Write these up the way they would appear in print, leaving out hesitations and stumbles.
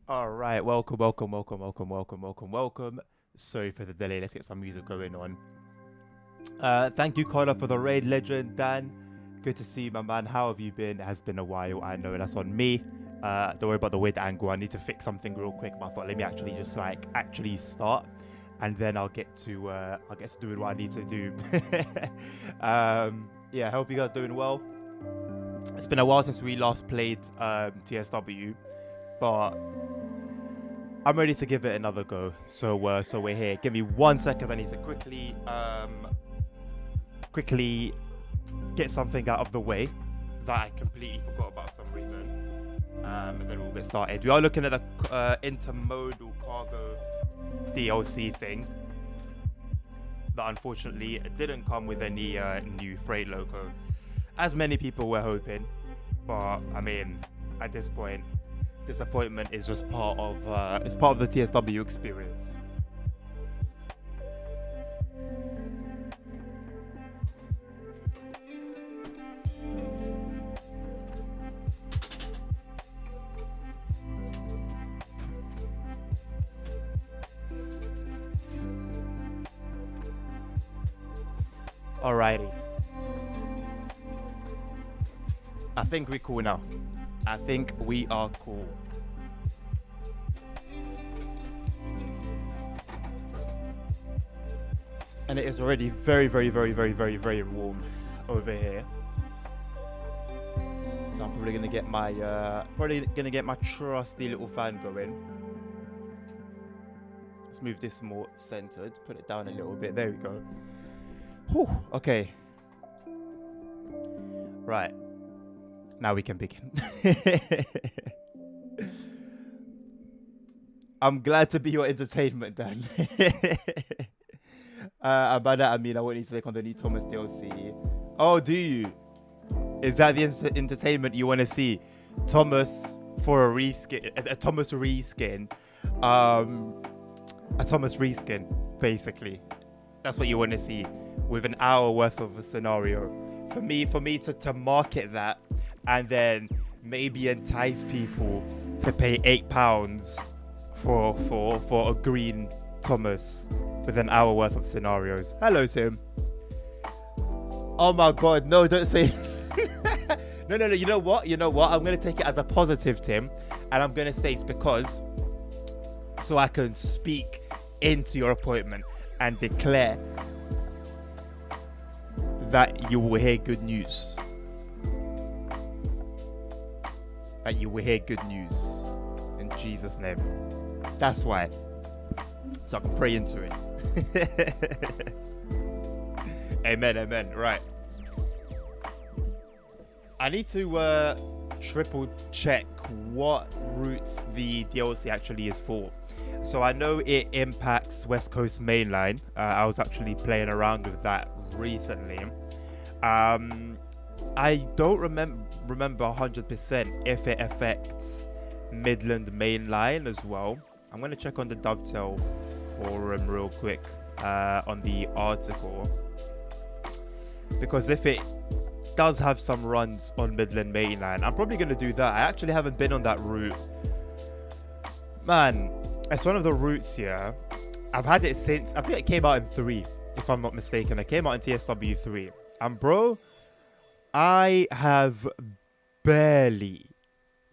All right, welcome. Sorry for the delay. Let's get some music going on. Thank you, Connor, for the raid. Legend Dan, good to see you, my man. How have you been? It has been a while. I know that's on me. Don't worry about the weird angle. I need to fix something real quick. But I thought let me actually just actually start, and then I'll get to doing what I need to do. Yeah, I hope you guys are doing well. It's been a while since we last played TSW, but I'm ready to give it another go. So we're here. Give me 1 second. I need to quickly get something out of the way that I completely forgot about for some reason. And then we'll get started. We are looking at the Intermodal Cargo DLC thing that unfortunately didn't come with any new freight logo, as many people were hoping. But I mean, at this point, disappointment is just part of the TSW experience. Alrighty. I think we're cool now. I think we are cool. And it is already very warm over here. So I'm probably gonna get my trusty little fan going. Let's move this more centered. Put it down a little bit. There we go. Whew, okay. Right. Now we can begin. I'm glad to be your entertainment, Dan. And by that I mean I want you to take on the new Thomas DLC. Oh, do you? Is that the entertainment you want to see? Thomas for a reskin, a Thomas reskin, a Thomas reskin, basically. That's what you want to see, with an hour worth of a scenario. For me to market that, and then maybe entice people to pay £8 for a green Thomas with an hour worth of scenarios. Hello, Tim. Oh my God, no! Don't say. No. You know what? I'm gonna take it as a positive, Tim, and I'm gonna say it's because so I can speak into your appointment and declare that you will hear good news. That you will hear good news in Jesus' name. That's why. So I can pray into it. Amen. Right. I need to triple check what routes the DLC actually is for. So I know it impacts West Coast Mainline. I was actually playing around with that recently. I don't remember 100% if it affects Midland Mainline as well. I'm going to check on the Dovetail forum real quick on the article, because if it does have some runs on Midland Mainline, I'm probably going to do that. I actually haven't been on that route. Man, it's one of the routes here. I've had it since, I think it came out in 3, if I'm not mistaken. It came out in TSW 3. And bro, I have barely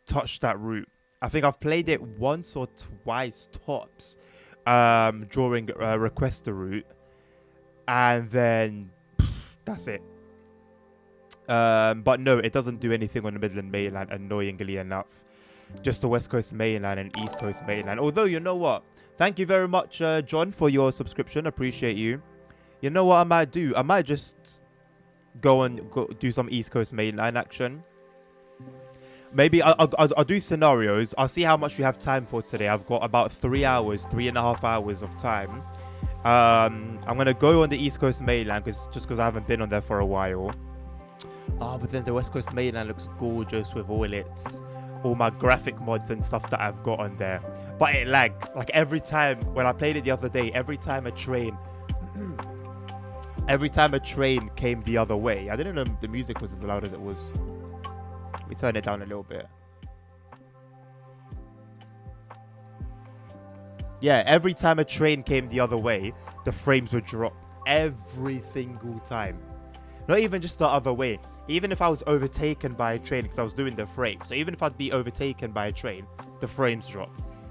touched that route. I think I've played it once or twice tops during Request a Route, and then that's it. But no, it doesn't do anything on the Midland Mainline, annoyingly enough. Just the West Coast Mainline and East Coast Mainline. Although, you know what? Thank you very much, John, for your subscription. Appreciate you. You know what I might do? I might just go do some East Coast Mainline action. Maybe I'll do scenarios. I'll see how much we have time for today. I've got about 3.5 hours of time. I'm gonna go on the East Coast Mainline just because I haven't been on there for a while. But then the West Coast Mainline looks gorgeous with all my graphic mods and stuff that I've got on there. But it lags. Like every time when I played it the other day, every time a train came the other way. I didn't know the music was as loud as it was. Let me turn it down a little bit. Yeah, every time a train came the other way, the frames would drop every single time. Not even just the other way. Even if I was overtaken by a train, because I was doing the frame. So even if I'd be overtaken by a train, the frames drop.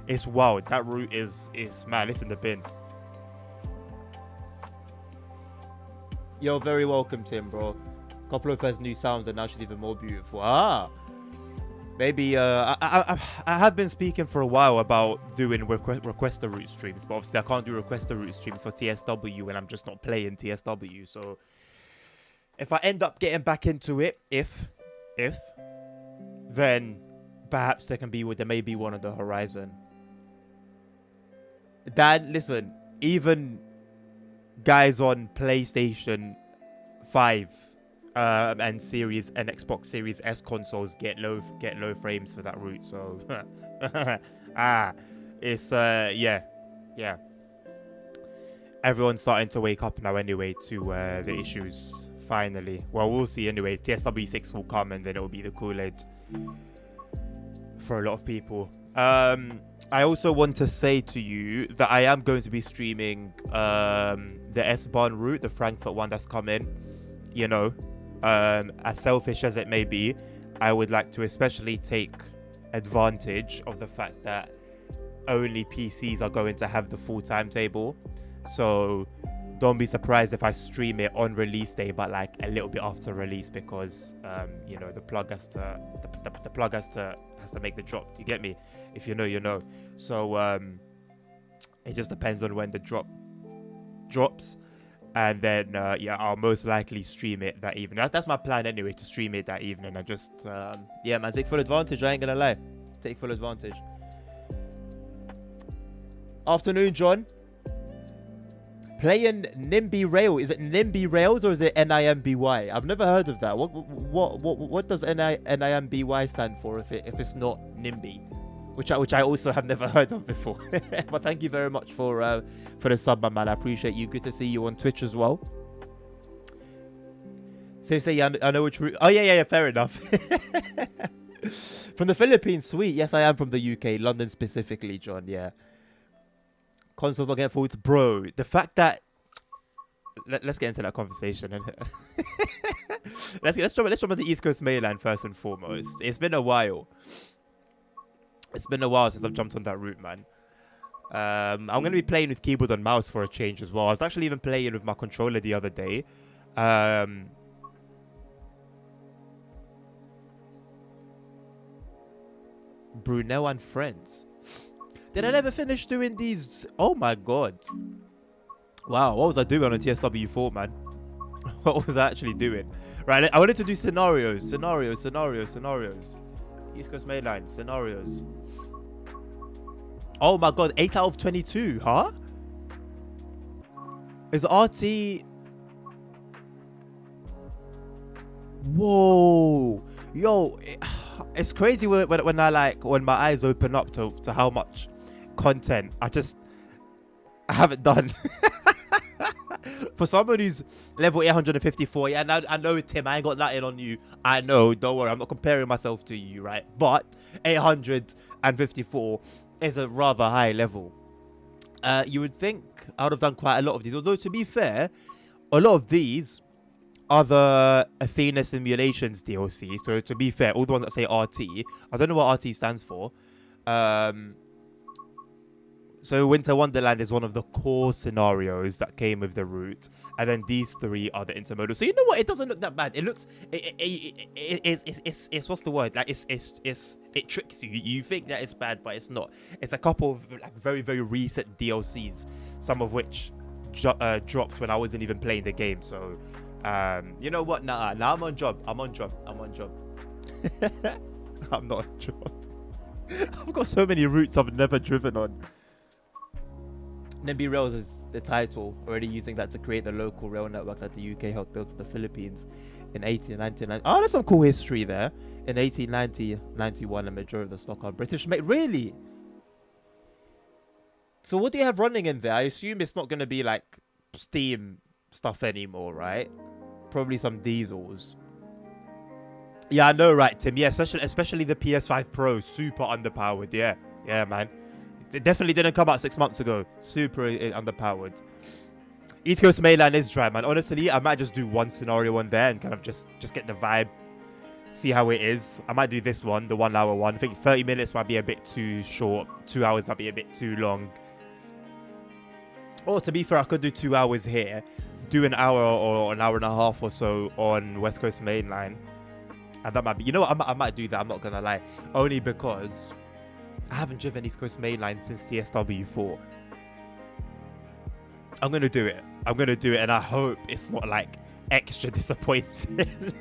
It's wild. That route is man, it's in the bin. You're very welcome, Tim, bro. Couple of Pairs new sounds and now she's even more beautiful. Maybe I have been speaking for a while about doing request a route streams, but obviously I can't do request a route streams for TSW when I'm just not playing TSW. So if I end up getting back into it, then perhaps there may be one on the horizon. Dan, listen, even guys on PlayStation 5 and Xbox Series S consoles get low frames for that route. So it's yeah. Everyone's starting to wake up now anyway to the issues. Finally, well, we'll see anyway. TSW 6 will come and then it will be the Kool-Aid for a lot of people. I also want to say to you that I am going to be streaming the S-Bahn route, the Frankfurt one that's coming. You know, as selfish as it may be, I would like to especially take advantage of the fact that only PCs are going to have the full timetable. So don't be surprised if I stream it on release day, but like a little bit after release, because you know, the plug has to make the drop. Do you get me? If you know, you know. So it just depends on when the drop drops, and then yeah, I'll most likely stream it that evening. That's my plan anyway, to stream it that evening. And just yeah, man, take full advantage. I ain't gonna lie, take full advantage. Afternoon, John. Playing NIMBY Rail. Is it NIMBY Rails or is it NIMBY? I've never heard of that. What does NIMBY stand for if it's not NIMBY? Which I also have never heard of before. But thank you very much for the sub, my man. I appreciate you. Good to see you on Twitch as well. So say yeah, I know which route. Oh yeah, fair enough. From the Philippines, sweet. Yes, I am from the UK, London specifically, John. Yeah. Consoles don't get forward, bro. The fact that let's get into that conversation and let's jump on the East Coast mainland first and foremost. It's been a while. It's been a while since I've jumped on that route, man. I'm gonna be playing with keyboard and mouse for a change as well. I was actually even playing with my controller the other day. Brunel and Friends. Did I never finish doing these? Oh my god. Wow, what was I doing on a TSW4, man? What was I actually doing? Right, I wanted to do scenarios. East Coast Mainline, scenarios. Oh my god, 8 out of 22, huh? Is RT... Whoa. Yo, it's crazy when my eyes open up to how much content I haven't done. For someone who's level 854, yeah, now I know, Tim, I ain't got nothing on you. I know, don't worry, I'm not comparing myself to you, right? But 854 is a rather high level. You would think I would have done quite a lot of these, although to be fair, a lot of these are the Athena Simulations DLC. So to be fair, all the ones that say RT, I don't know what RT stands for. So Winter Wonderland is one of the core scenarios that came with the route, and then these three are the intermodal. So you know what? It doesn't look that bad. It looks, it's what's the word? Like it tricks you. You think that it's bad, but it's not. It's a couple of like very recent DLCs, some of which dropped when I wasn't even playing the game. So you know what? Nah, I'm on job. I'm not on job. I've got so many routes I've never driven on. NIMBY Rails is the title, already using that to create the local rail network that the UK helped build for the Philippines in 1899. Oh, there's some cool history there. In 1890-91, a majority of the stock are British made. Really? So what do you have running in there? I assume it's not going to be like steam stuff anymore, right? Probably some diesels. Yeah, I know, right, Tim? Yeah, especially the PS5 Pro, super underpowered. Yeah, man. It definitely didn't come out 6 months ago. Super underpowered. East Coast mainline is dry, man. Honestly, I might just do one scenario on there and kind of just get the vibe, see how it is. I might do this one, the 1 hour one. I think 30 minutes might be a bit too short. 2 hours might be a bit too long. Or to be fair, I could do 2 hours here, do an hour or an hour and a half or so on West Coast mainline, and that might be, you know what, I might do that. I'm not gonna lie, only because I haven't driven East Coast mainline since TSW4. I'm gonna do it, and I hope it's not like extra disappointing.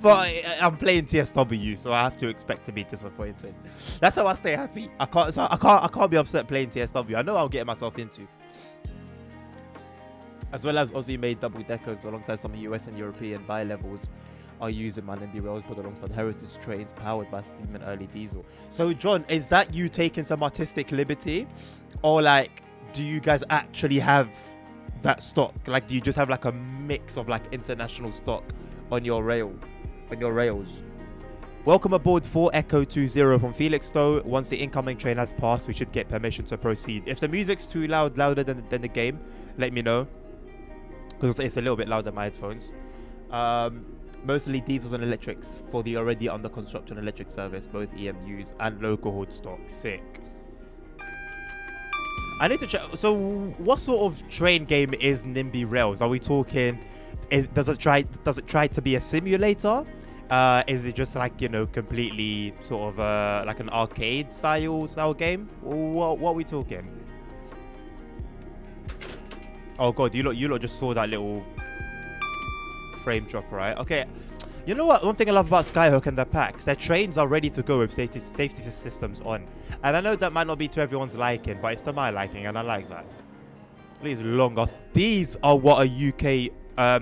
But I'm playing TSW, so I have to expect to be disappointed. That's how I stay happy. I can't be upset playing TSW. I know I'll get myself into. As well as Aussie made double deckers alongside some US and European bi-levels are using my NIMBY rails, but alongside heritage trains powered by steam and early diesel. So John, is that you taking some artistic liberty, or like do you guys actually have that stock? Like, do you just have like a mix of like international stock on your rails? Welcome aboard for Echo 20 from Felixstowe. Once the incoming train has passed, we should get permission to proceed. If the music's too loud, louder than the game, let me know, because it's a little bit louder in my headphones. Mostly diesels and electrics for the already under construction electric service, both EMUs and local hood stock. Sick. I need to check. So what sort of train game is NIMBY Rails? Are we talking, does it try to be a simulator? Is it just like, you know, completely sort of like an arcade style game? What are we talking? Oh god, you lot just saw that little frame drop, right? Okay, you know what? One thing I love about Skyhook and their packs, their trains are ready to go with safety systems on. And I know that might not be to everyone's liking, but it's to my liking, and I like that. These long ass. These are what a UK.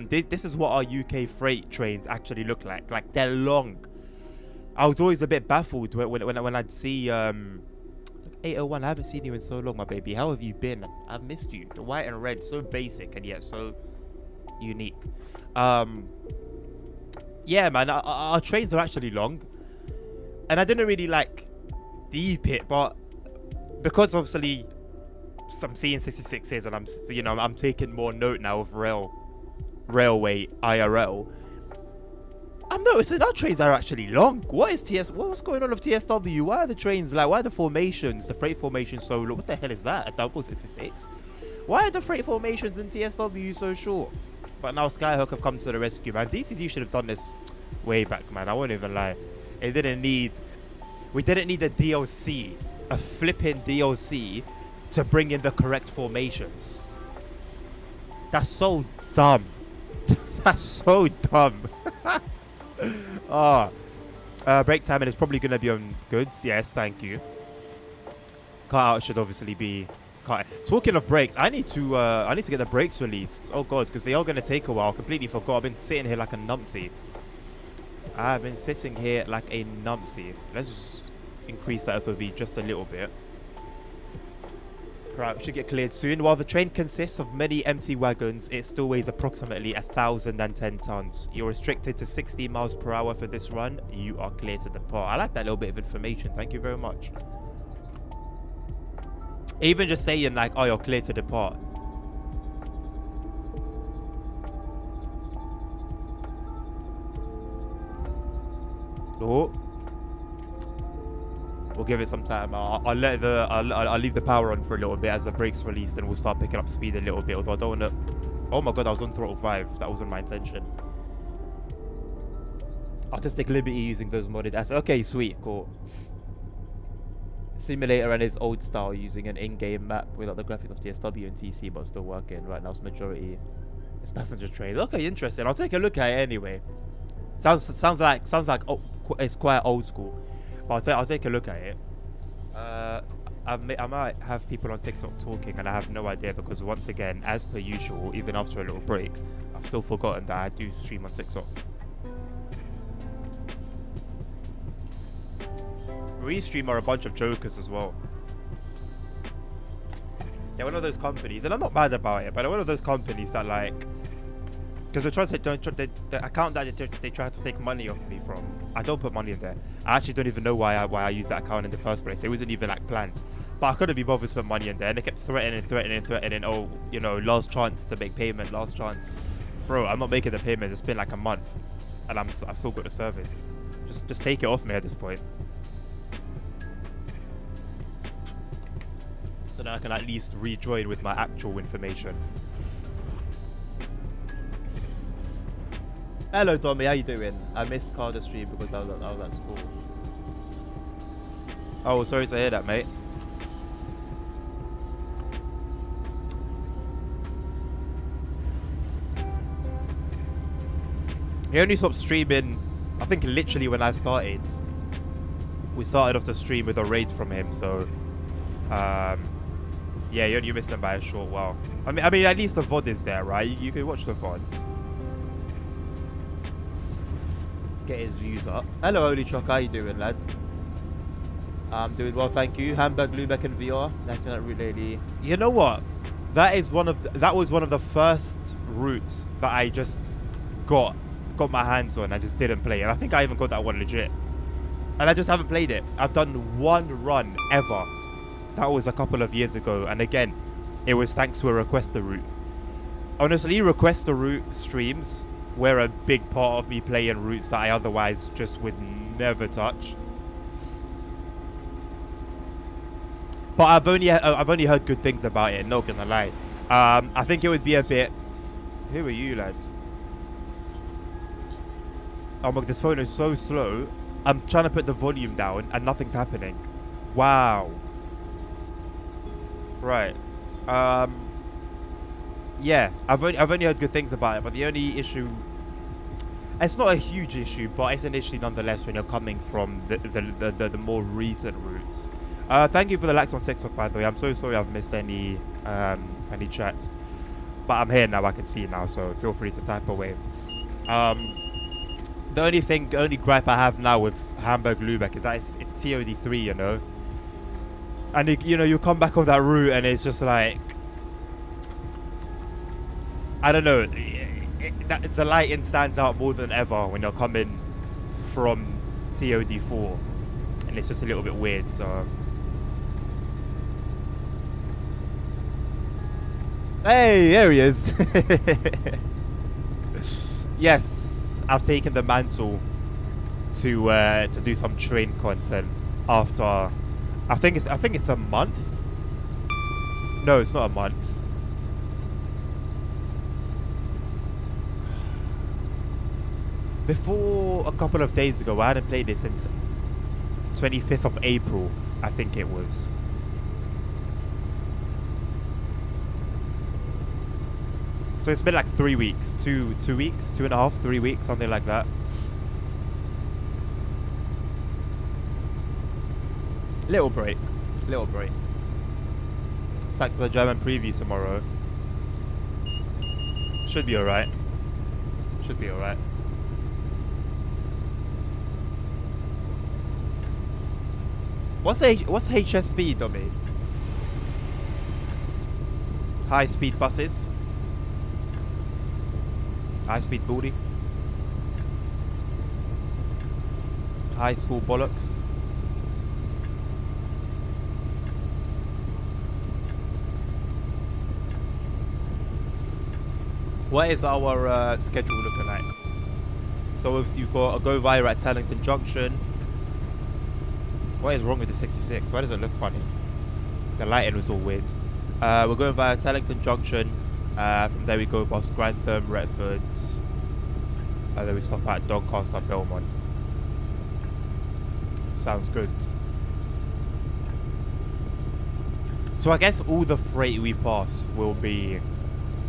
This is what our UK freight trains actually look like. Like, they're long. I was always a bit baffled when I'd see 801. I haven't seen you in so long, my baby. How have you been? I've missed you. The white and red, so basic and yet so unique. Yeah, man, our trains are actually long, and I didn't really like deep it, but because obviously I'm seeing 66s and I'm taking more note now of railway IRL. I'm noticing our trains are actually long. What's going on with TSW? Why are the trains like? Why are the formations, the freight formations so long? What the hell is that? A double 66? Why are the freight formations in TSW so short? But now Skyhook have come to the rescue, man. DCD should have done this way back, man. I won't even lie. We didn't need a DLC, a flipping DLC, to bring in the correct formations. That's so dumb. That's so dumb. Break timing is probably going to be on goods. Yes, thank you. Cut out should obviously be cut. Talking of breaks, I need to get the brakes released. Oh god, because they are going to take a while. Completely forgot. I've been sitting here like a numpty. Let's just increase that FOV just a little bit. Right, we should get cleared soon. While the train consists of many empty wagons, it still weighs approximately 1,010 tons. You're restricted to 60 miles per hour for this run. You are clear to depart. I like that little bit of information. Thank you very much. Even just saying like, oh, you're clear to depart. Oh. We'll give it some time. I'll leave the power on for a little bit as the brakes released, and we'll start picking up speed a little bit. Although I don't want to. Oh my god, I was on throttle 5. That wasn't my intention. Artistic liberty using those modded assets. Okay, sweet, cool. Simulator and its old style using an in-game map without the graphics of TSW and TC, but still working. Right now, it's majority. It's passenger trains. Okay, interesting. I'll take a look at it anyway. Sounds like oh, it's quite old school. But I'll take a look at it. I might have people on TikTok talking, and I have no idea because once again, as per usual, even after a little break, I've still forgotten that I do stream on TikTok. Restream are a bunch of jokers as well. They're one of those companies, and I'm not mad about it, but they're one of those companies that like Because they're trying to the account that they tried to take money off me from. I don't put money in there. I actually don't even know why I used that account in the first place. It wasn't even like planned. But I couldn't be bothered to put money in there. And they kept threatening. Oh, you know, last chance to make payment, last chance. Bro, I'm not making the payment. It's been like a month, and I've still got the service. Just take it off me at this point. So then I can at least rejoin with my actual information. Hello, Tommy. How you doing? I missed Carter stream because I was at school. Oh, sorry to hear that, mate. He only stopped streaming, I think, literally when I started. We started off the stream with a raid from him, so yeah, you missed him by a short while. I mean, at least the VOD is there, right? You can watch the VOD. Get his views up. Hello, Holy Truck. How you doing, lad? I'm doing well, thank you. Hamburg, Lübeck, and VR. That's not really. You know what? That was one of the first routes that I just got my hands on. I just didn't play, and I think I even got that one legit. And I just haven't played it. I've done one run ever. That was a couple of years ago, and again, it was thanks to a requester route. Honestly, requester route streams were a big part of me playing routes that I otherwise just would never touch. But I've only heard good things about it, not gonna lie. I think it would be a bit. Who are you, lads? Oh my god, this phone is so slow. I'm trying to put the volume down and nothing's happening. Wow. Right. Yeah, I've only heard good things about it, but the only issue, it's not a huge issue, but it's an issue nonetheless when you're coming from the more recent routes. Thank you for the likes on TikTok, by the way. I'm so sorry I've missed any chats, but I'm here now. I can see now, so feel free to type away. The only gripe I have now with Hamburg Lübeck is that it's TOD3, you know. And you come back on that route and it's just like, I don't know, the lighting stands out more than ever when you're coming from TOD4, and it's just a little bit weird. So, hey, there he is. Yes, I've taken the mantle to do some train content after. I think it's a month. No, it's not a month. Before a couple of days ago, I hadn't played it since 25th of April, I think it was. So it's been like 3 weeks, 2 weeks, 2.5, 3 weeks, something like that. Little break. Sacked for the German preview tomorrow. Should be alright. What's HSB, Dobby? High speed buses. High speed booty. High school bollocks. What is our schedule looking like? So obviously you've got a go via at Tellington Junction. What is wrong with the 66? Why does it look funny? The lighting was all weird. We're going via Tellington Junction. From there we go past Grantham, Retford. And then we stop at Doncaster, Belmont. Sounds good. So I guess all the freight we pass will be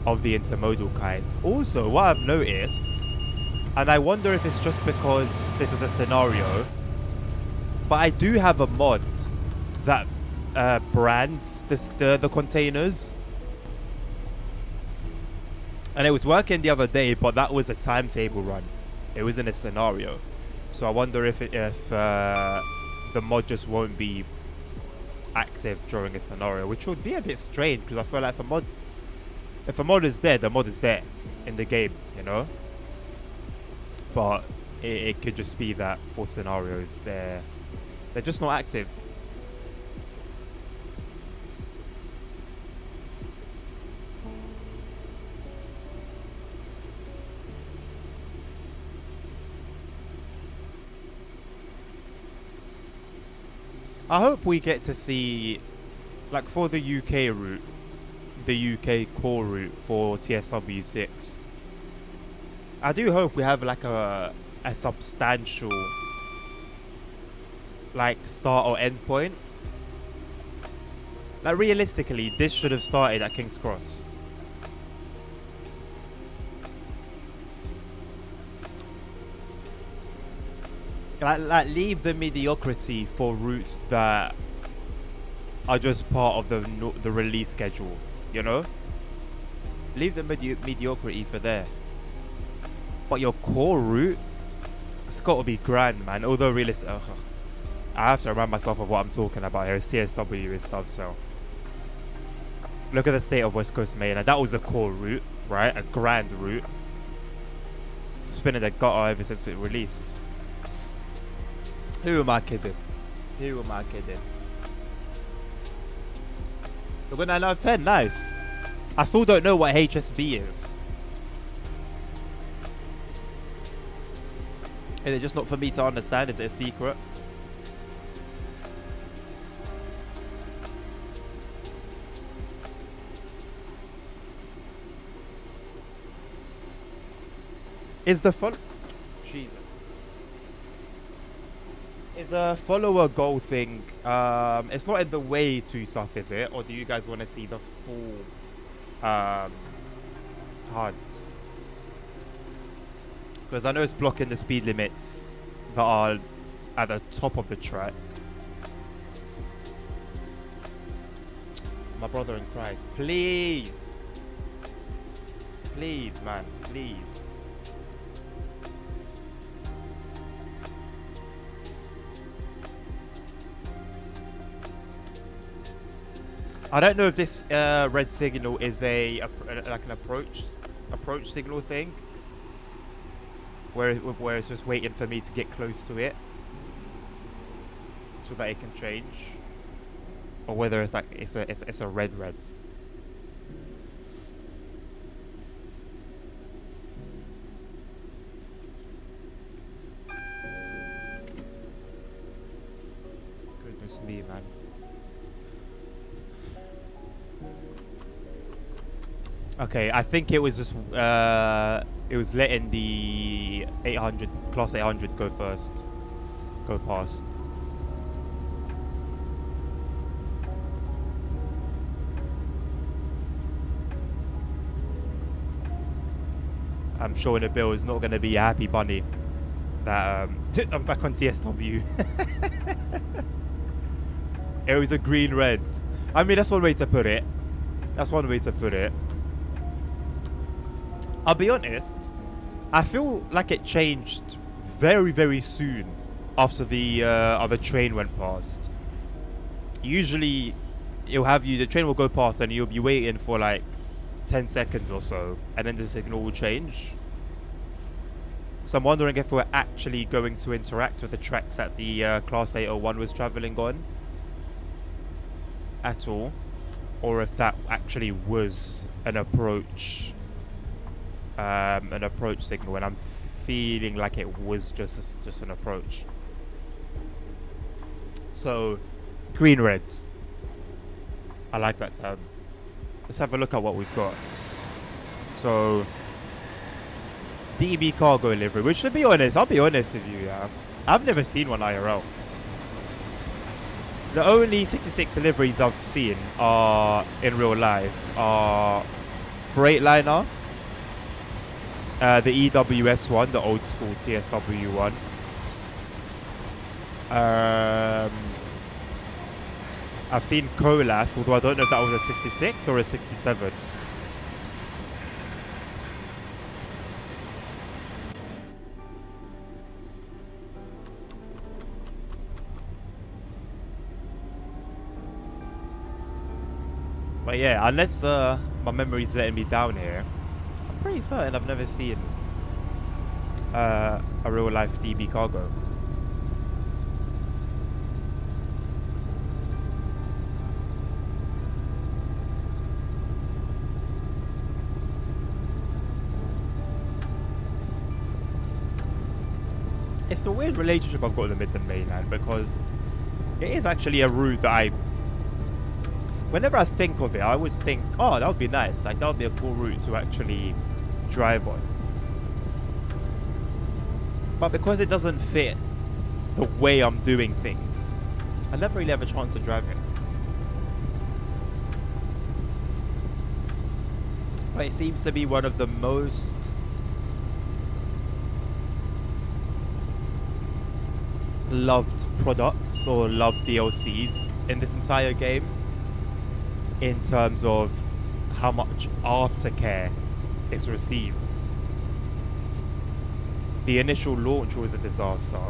of the intermodal kind. Also, what I've noticed, and I wonder if it's just because this is a scenario, but I do have a mod that brands the containers, and it was working the other day, but that was a timetable run. It wasn't a scenario, so I wonder if the mod just won't be active during a scenario, which would be a bit strange because I feel like the mod If a mod is there, the mod is there in the game, you know. But it could just be that for scenarios they're just not active. I hope we get to see, like, for the UK route, the UK core route for TSW6. I do hope we have like a substantial, like, start or end point. Like, realistically, this should have started at King's Cross. Like leave the mediocrity for routes that are just part of the release schedule, you know. Leave the mediocrity for there. But your core route, it's got to be grand, man. Although realistic, I have to remind myself of what I'm talking about here. It's CSW and stuff. So look at the state of West Coast Main, and that was a core route, right? A grand route. Spinning the gutter ever since it released. Who am I kidding? Who am I kidding? Look at 9 out of 10, nice. I still don't know what HSB is. Is it just not for me to understand? Is it a secret? Is the fun? Jesus. Is the follower goal thing, it's not in the way to stuff, is it? Or do you guys want to see the full HUD? Because I know it's blocking the speed limits that are at the top of the track. My brother in Christ, please. Please, man, please. I don't know if this red signal is like an approach signal thing, where it's just waiting for me to get close to it so that it can change, or whether it's like it's a red. Goodness me, man. Okay, I think it was just it was letting the 800 class 800 go past. I'm sure in a bill is not going to be a happy bunny that I'm back on TSW. It was a green red. I mean, that's one way to put it. I'll be honest, I feel like it changed very, very soon after the other train went past. Usually, the train will go past and you'll be waiting for like 10 seconds or so, and then the signal will change. So I'm wondering if we're actually going to interact with the tracks that the Class 801 was travelling on at all, or if that actually was an approach signal, and I'm feeling like it was just an approach. So green red, I like that term. Let's have a look at what we've got. So DB cargo livery, which, to be honest, I'll be honest with you, I've never seen one IRL. The only 66 liveries I've seen are in real life are Freightliner, the EWS one, the old school TSW one. I've seen Colas, although I don't know if that was a 66 or a 67. But yeah, unless my memory's letting me down here, I'm pretty certain I've never seen a real life DB cargo. It's a weird relationship I've got with the Midland Mainland, because it is actually a route that whenever I think of it, I always think, oh, that would be nice. Like, that would be a cool route to actually drive on. But because it doesn't fit the way I'm doing things, I never really have a chance to drive it. But it seems to be one of the most loved products or loved DLCs in this entire game, in terms of how much aftercare is received. The initial launch was a disaster,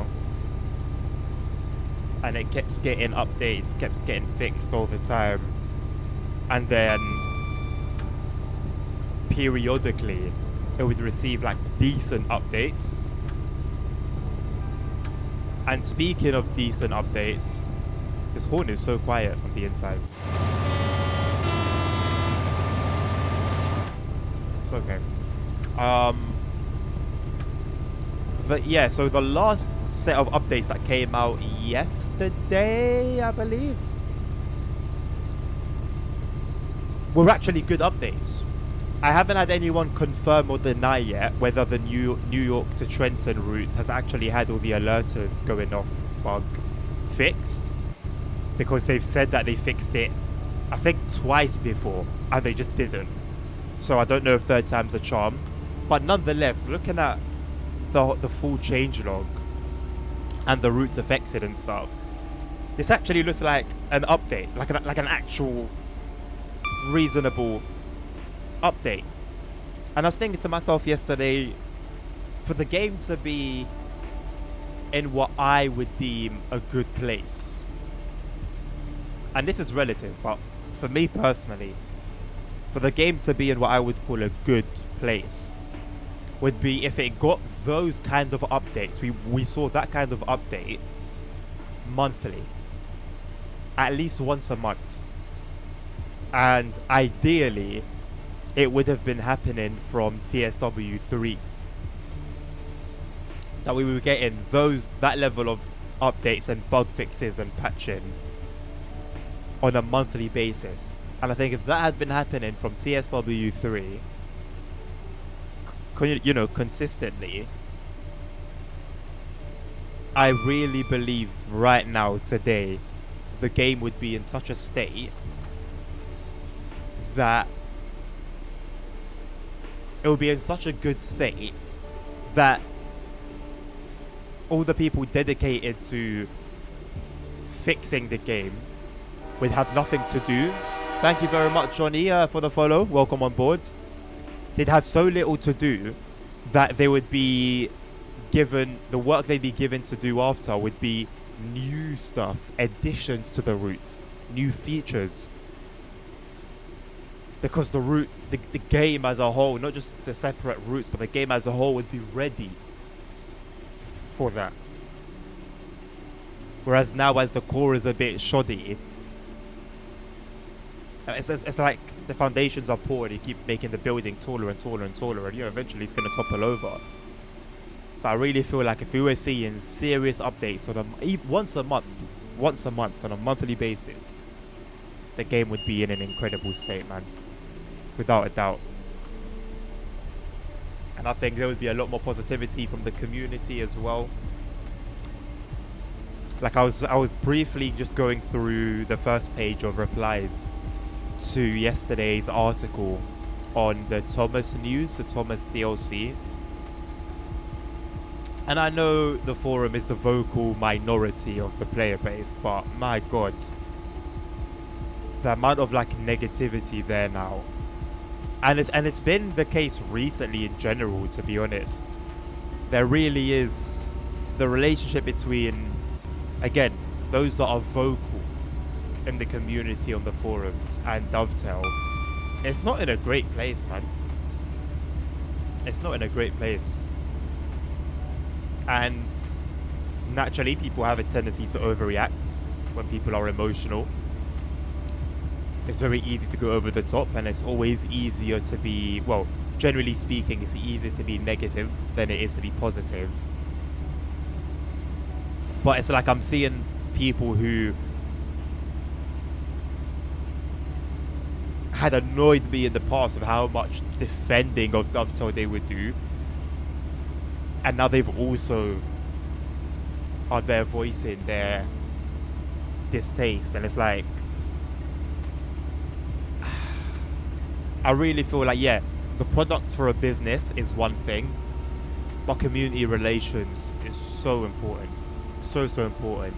and it kept getting updates, kept getting fixed over time, and then periodically it would receive like decent updates. And speaking of decent updates, this horn is so quiet from the inside. It's okay. So the last set of updates that came out yesterday, I believe, were actually good updates. I haven't had anyone confirm or deny yet whether the New York to Trenton route has actually had all the alerters going off bug fixed, because they've said that they fixed it, I think, twice before, and they just didn't. So I don't know if third time's a charm. But nonetheless, looking at the full changelog and the routes affected and stuff, this actually looks like an update, like an actual reasonable update. And I was thinking to myself yesterday, for the game to be in what I would deem a good place, and this is relative, but for me personally, for the game to be in what I would call a good place would be if it got those kind of updates. We saw that kind of update monthly, at least once a month, and ideally it would have been happening from TSW 3, that we were getting that level of updates and bug fixes and patching on a monthly basis. And I think if that had been happening from TSW 3 consistently, I really believe right now, today, the game would be in such a state that it would be in such a good state that all the people dedicated to fixing the game would have nothing to do. Thank you very much, Johnny, for the follow. Welcome on board. They'd have so little to do that they would be given, the work they'd be given to do after would be new stuff, additions to the routes, new features. Because the game as a whole, not just the separate routes, but the game as a whole would be ready for that. Whereas now, as the core is a bit shoddy, it's like the foundations are poor and you keep making the building taller and taller and taller, and eventually it's going to topple over. But I really feel like if we were seeing serious updates once a month on a monthly basis, the game would be in an incredible state, man. Without a doubt. And I think there would be a lot more positivity from the community as well. Like I was briefly just going through the first page of replies to yesterday's article on the Thomas news, the Thomas DLC. And I know the forum is the vocal minority of the player base, but my god, the amount of like negativity there now. And it's been the case recently in general, to be honest. There really is the relationship between, again, those that are vocal in the community on the forums and Dovetail it's not in a great place, man. It's not in a great place. And naturally, people have a tendency to overreact when people are emotional. It's very easy to go over the top, and it's always easier to be, well, generally speaking, it's easier to be negative than it is to be positive. But it's like I'm seeing people who had annoyed me in the past with how much defending of Dovetail they would do, and now they've also are there voicing their distaste, and it's like I really feel like, yeah, the product for a business is one thing, but community relations is so important, so important.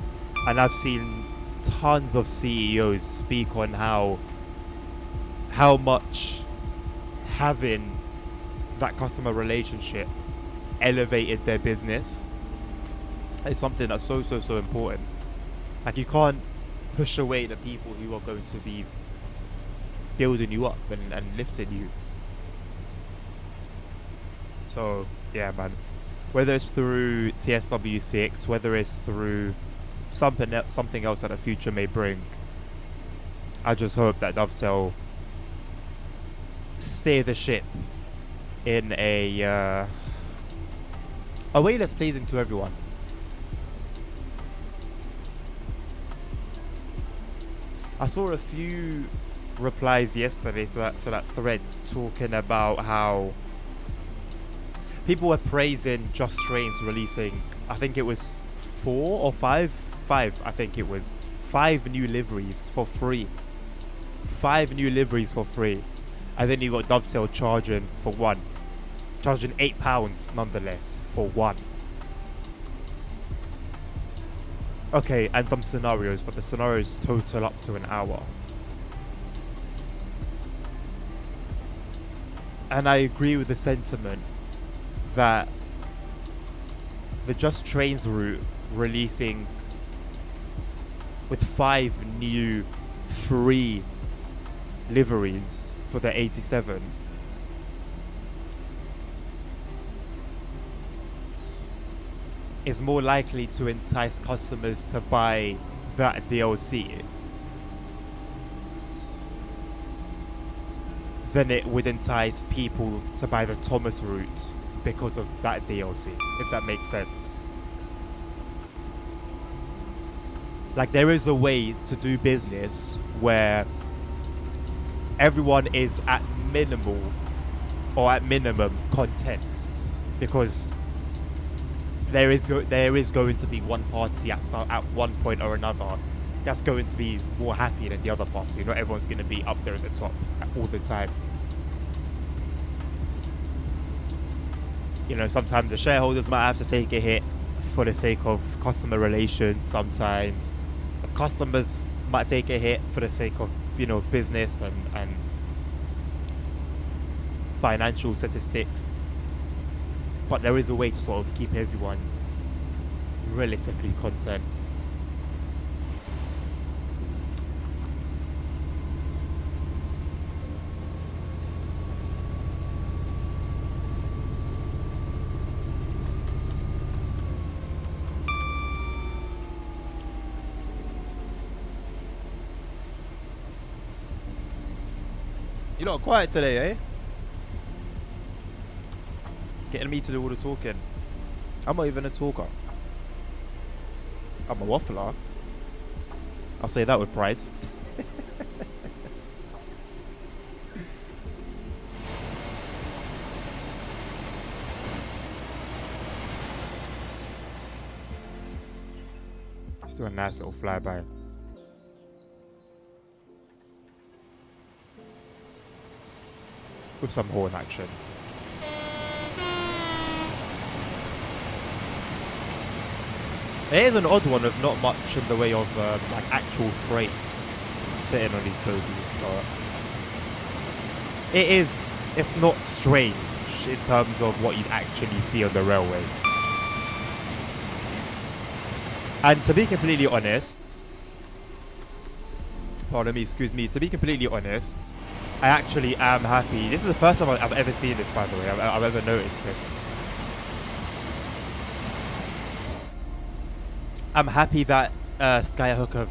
And I've seen tons of CEOs speak on how much having that customer relationship elevated their business. It's something that's so important. Like, you can't push away the people who are going to be building you up and lifting you. So yeah, man, whether it's through TSW6, whether it's through something else that the future may bring, I just hope that Dovetail steer the ship in a way that's pleasing to everyone. I saw a few replies yesterday to that thread talking about how people were praising Just Trains releasing, I think it was 4 or 5, I think it was 5 new liveries for free. 5 new liveries for free. And then you got Dovetail charging for one. Charging £8 nonetheless for one. Okay, and some scenarios, but the scenarios total up to an hour. And I agree with the sentiment that the Just Trains route releasing with 5 new free liveries for the 87 is more likely to entice customers to buy that DLC than it would entice people to buy the Thomas route because of that DLC, if that makes sense. Like, there is a way to do business where everyone is at minimal or at minimum content, because there is going to be one party at one point or another that's going to be more happy than the other party. Not everyone's going to be up there at the top all the time. You know, sometimes the shareholders might have to take a hit for the sake of customer relations. Sometimes the customers might take a hit for the sake of, you know, business and financial statistics. But there is a way to sort of keep everyone relatively content. You're not quiet today, eh? Getting me to do all the talking. I'm not even a talker. I'm a waffler. I'll say that with pride. Just do a nice little flyby. With some horn action. It is an odd one with not much in the way of like actual freight sitting on these bogies, but it's not strange in terms of what you'd actually see on the railway. And to be completely honest, to be completely honest, I actually am happy. This is the first time I've ever seen this, by the way. I've ever noticed this. I'm happy that Skyhook have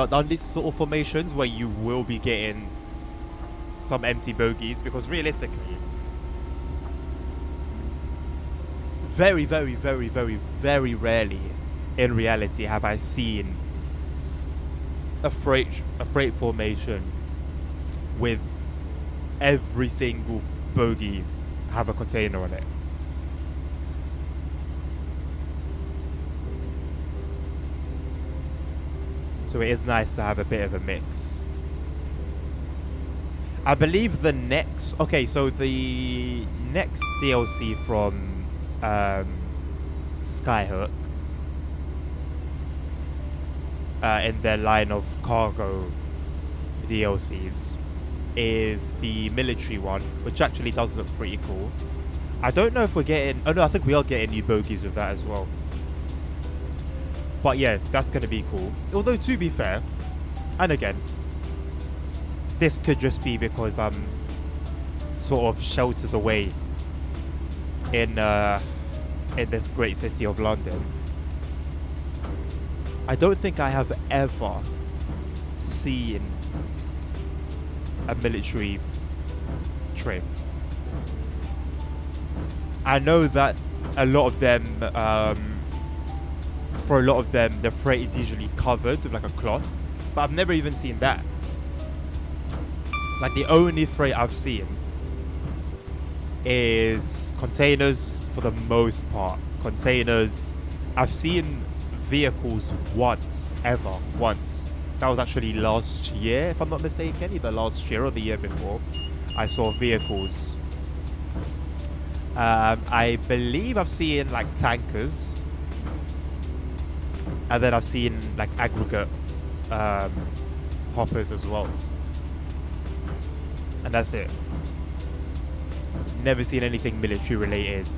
done these sort of formations where you will be getting some empty bogies, because realistically, very, very, very, very, very rarely in reality have I seen a freight formation with every single bogie have a container on it. So it is nice to have a bit of a mix. I believe the next... Okay, so the next DLC from Skyhook in their line of cargo DLCs is the military one, which actually does look pretty cool. I don't know if we're getting... Oh no, I think we are getting new bogies with that as well. But yeah, that's going to be cool. Although, to be fair, and again, this could just be because I'm sort of sheltered away in this great city of London. I don't think I have ever seen a military train. I know that a lot of them... for a lot of them, the freight is usually covered with like a cloth, but I've never even seen that. Like, the only freight I've seen is containers for the most part. Containers. I've seen vehicles once. That was actually last year, if I'm not mistaken, either last year or the year before. I saw vehicles. I believe I've seen like tankers. And then I've seen like aggregate hoppers as well. And that's it. Never seen anything military related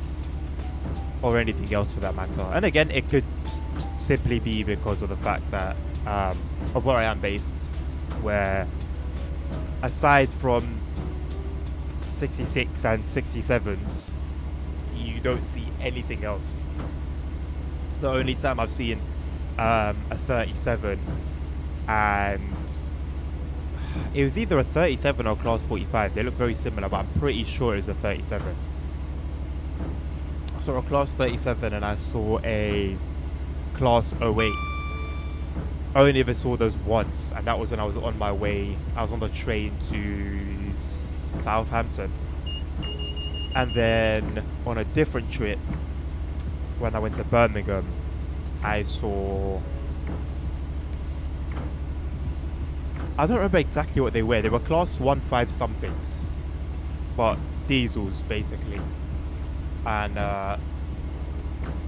or anything else for that matter. And again, it could simply be because of the fact that of where I am based, where aside from 66 and 67s, you don't see anything else. The only time I've seen a 37, and it was either a 37 or class 45. They look very similar, but I'm pretty sure it was a 37. I saw a class 37 and I saw a class 08. I only ever saw those once, and that was when I was on my way. I was on the train to Southampton, and then on a different trip when I went to Birmingham, I saw... I don't remember exactly what they were. They were class 1.5 somethings, but diesels basically. And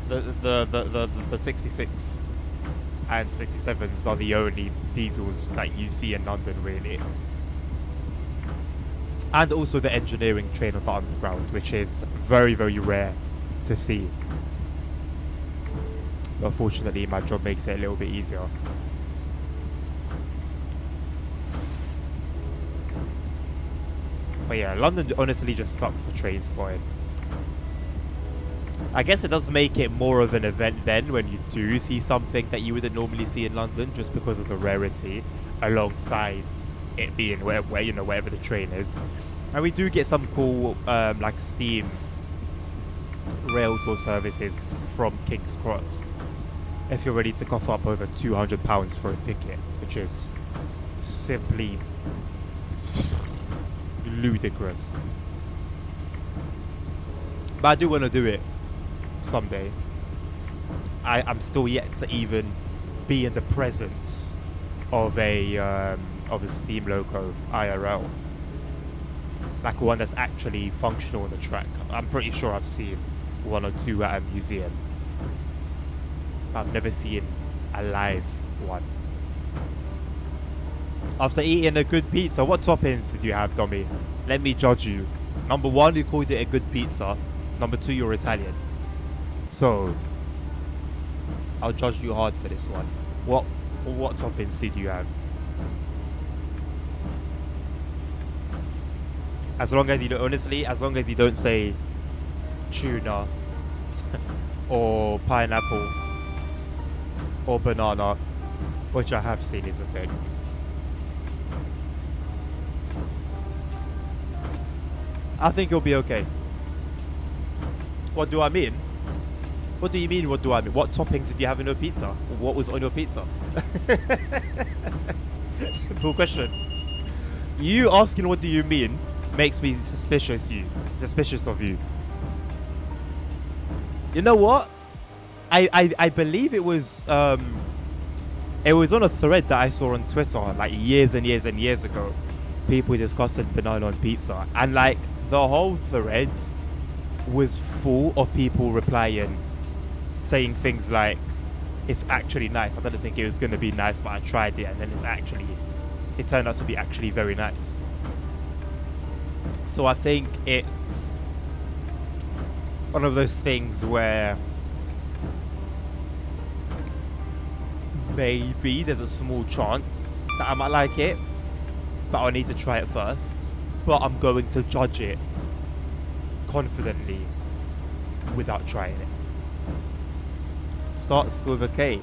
the 66 and 67s are the only diesels that you see in London, really. And also the engineering train on the underground, which is very, very rare to see. But fortunately, my job makes it a little bit easier. But yeah, London honestly just sucks for train spotting. I guess it does make it more of an event then when you do see something that you wouldn't normally see in London, just because of the rarity, alongside it being wherever the train is. And we do get some cool like steam rail tour services from King's Cross, if you're ready to cough up over £200 for a ticket, which is simply ludicrous. But I do want to do it someday. I'm still yet to even be in the presence of a steam loco IRL, like one that's actually functional on the track. I'm pretty sure I've seen one or two at a museum. I've never seen a live one. After eating a good pizza, what toppings did you have, Dommy? Let me judge you. Number one, you called it a good pizza. Number two, you're Italian. So, I'll judge you hard for this one. What toppings did you have? As long as you don't, honestly, as long as you don't say tuna or pineapple or banana, which I have seen is a thing. I think you'll be okay. What do I mean? What do you mean, what do I mean? What toppings did you have in your pizza? What was on your pizza? Simple question. You asking what do you mean makes me suspicious of you. You know what? I believe it was on a thread that I saw on Twitter like years and years and years ago. People discussing banana on pizza, and like the whole thread was full of people replying, saying things like, "It's actually nice. I didn't think it was gonna be nice, but I tried it, and then it turned out to be actually very nice." So I think it's one of those things where maybe there's a small chance that I might like it, but I'll need to try it first. But I'm going to judge it confidently without trying it. Starts with a K.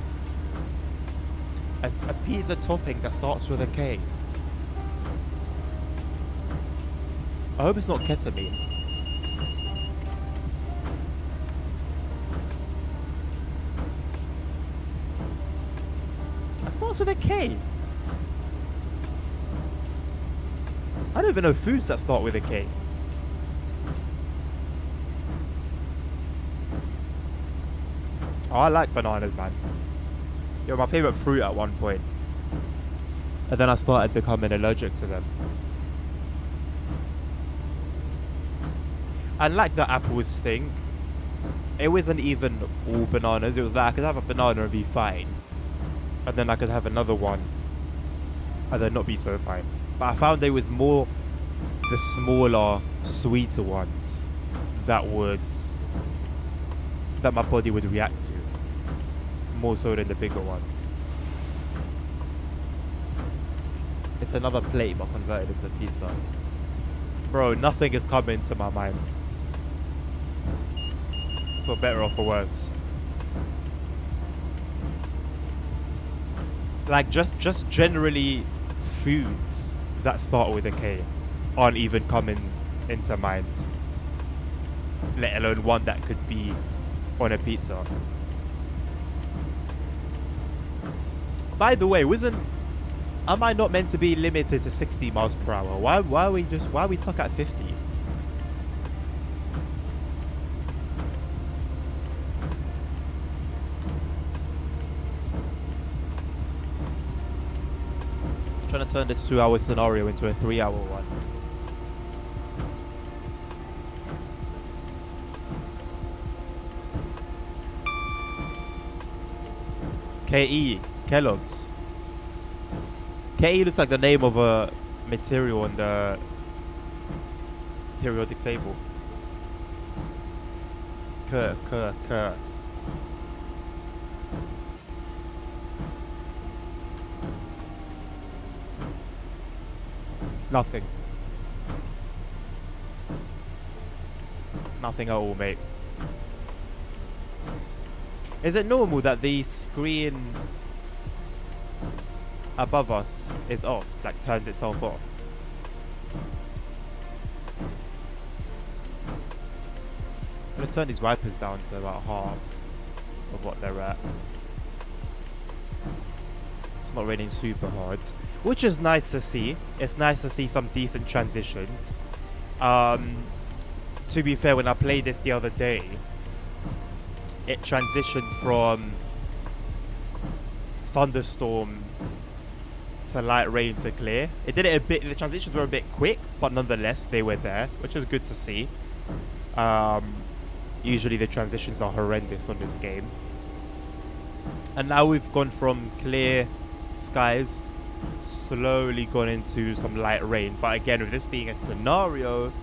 A pizza topping that starts with a K. I hope it's not ketamine. That starts with a K. I don't even know foods that start with a K. Oh, I like bananas, man. They were my favourite fruit at one point. And then I started becoming allergic to them. And like the apples thing, it wasn't even all bananas. It was like I could have a banana and be fine. And then I could have another one and then not be so fine. But I found there was more the smaller, sweeter ones that my body would react to. More so than the bigger ones. It's another plate but converted into pizza. Bro, nothing is coming to my mind. For better or for worse. Like just generally foods that start with a K aren't even coming into mind. Let alone one that could be on a pizza. By the way, am I not meant to be limited to 60 miles per hour? Why are we stuck at 50? Trying to turn this 2-hour scenario into a 3-hour one. KE, Kellogg's. KE looks like the name of a material on the periodic table. K. Nothing. Nothing at all, mate. Is it normal that the screen above us is off, like turns itself off? I'm gonna turn these wipers down to about half of what they're at. It's not raining super hard, which is nice to see. It's nice to see some decent transitions. To be fair, when I played this the other day, it transitioned from thunderstorm to light rain to clear. It did it a bit, the transitions were a bit quick, but nonetheless they were there, which is good to see. Usually the transitions are horrendous on this game. And now we've gone from clear skies, slowly gone into some light rain. But again, with this being a scenario,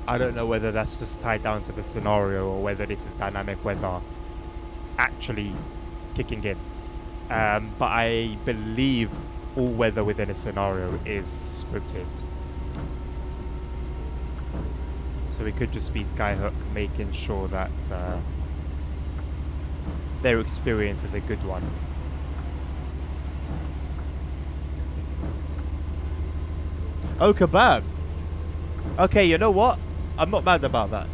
I don't know whether that's just tied down to the scenario or whether this is dynamic weather actually kicking in. But I believe all weather within a scenario is scripted. So it could just be Skyhook making sure that their experience is a good one. Oh, kebab. Okay, you know what? I'm not mad about that.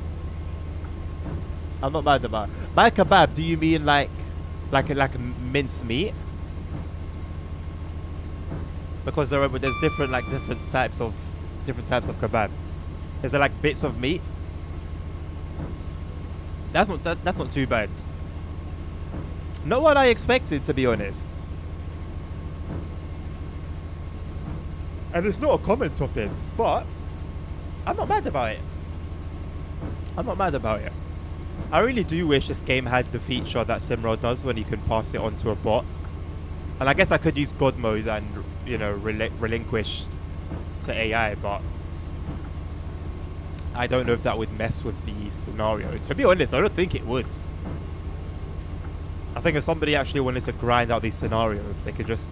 I'm not mad about it. By kebab, do you mean like minced meat? Because there's different types of kebab. Is there like bits of meat? That's not too bad. Not what I expected, to be honest. And it's not a common topping, but I'm not mad about it. I'm not mad about it. I really do wish this game had the feature that Simro does when you can pass it onto a bot. And I guess I could use God mode and, you know, relinquish to AI, but I don't know if that would mess with the scenario. To be honest, I don't think it would. I think if somebody actually wanted to grind out these scenarios, they could just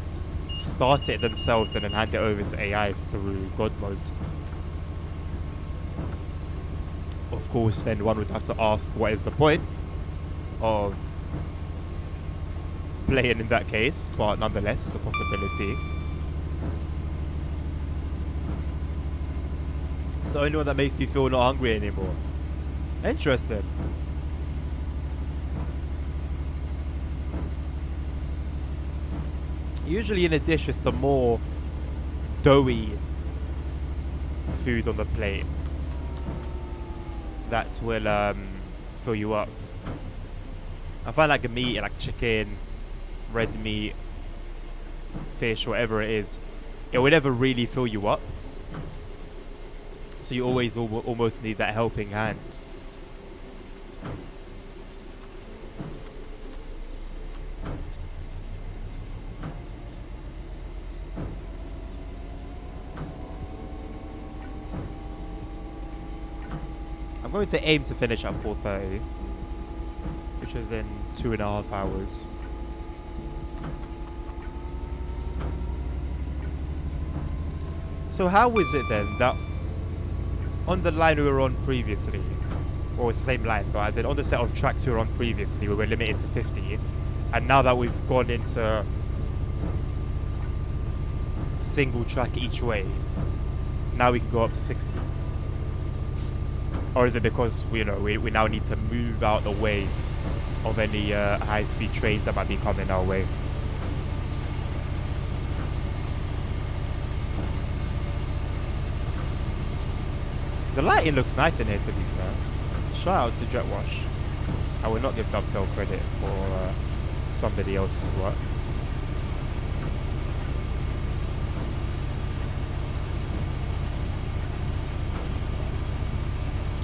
start it themselves and then hand it over to AI through God mode. Of course, then one would have to ask, what is the point of playing in that case? But nonetheless, it's a possibility. It's the only one that makes you feel not hungry anymore. Interesting. Usually in a dish, it's the more doughy food on the plate that will fill you up. I find like a meat, like chicken, red meat, fish, whatever it is, it will never really fill you up. So you always almost need that helping hand. I'm going to aim to finish at 4:30, which is in 2.5 hours. So how is it then that on the line we were on previously, or it's the same line, but as in on the set of tracks we were on previously, we were limited to 50, and now that we've gone into single track each way, now we can go up to 60? Or is it because we now need to move out the way of any high-speed trains that might be coming our way? The lighting looks nice in here, to be fair. Shout out to Jet Wash. I will not give Dovetail credit for somebody else's work.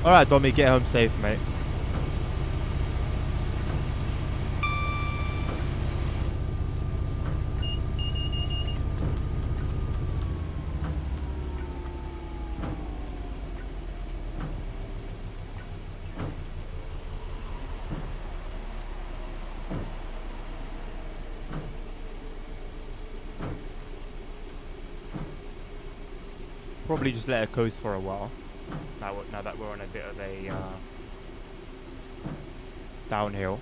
Alright, Domi, get home safe, mate. Probably just let it coast for a while. Now that we're on a bit of a downhill.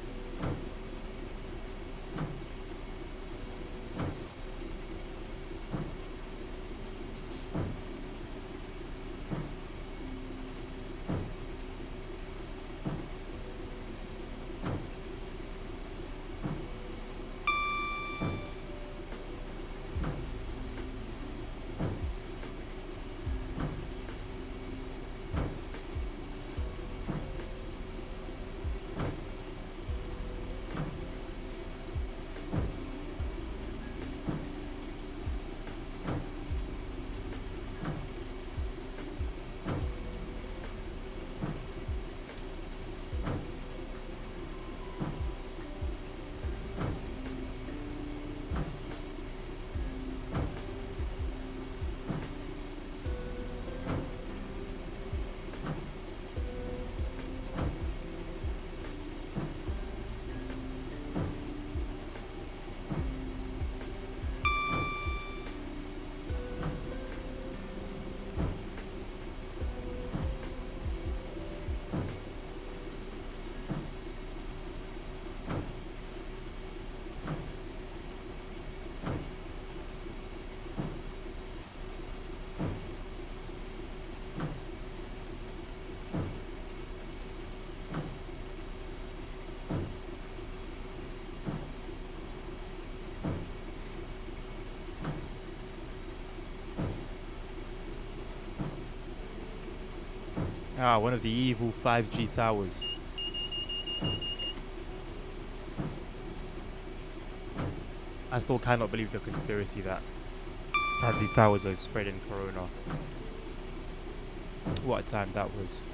Ah, one of the evil 5G towers. I still cannot believe the conspiracy that 5G towers are spreading corona. What a time that was.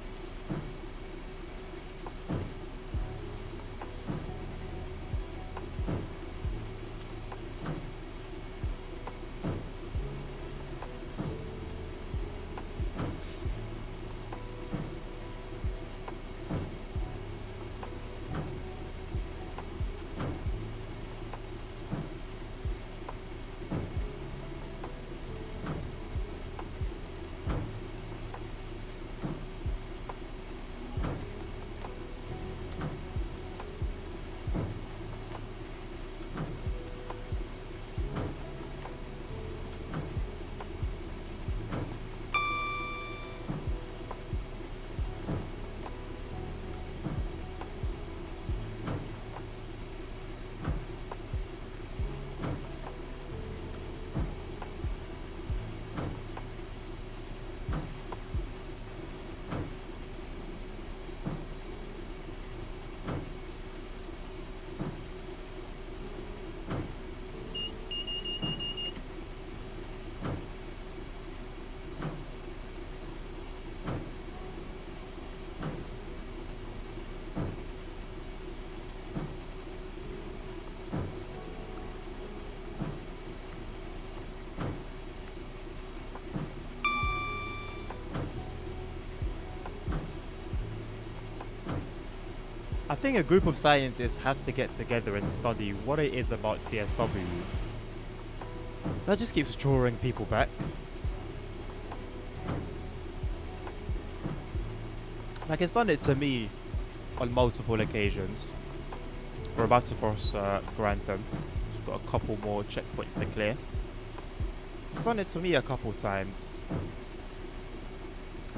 I think a group of scientists have to get together and study what it is about TSW that just keeps drawing people back. Like, it's done it to me on multiple occasions. We're about to cross Grantham. We've got a couple more checkpoints to clear. It's done it to me a couple times.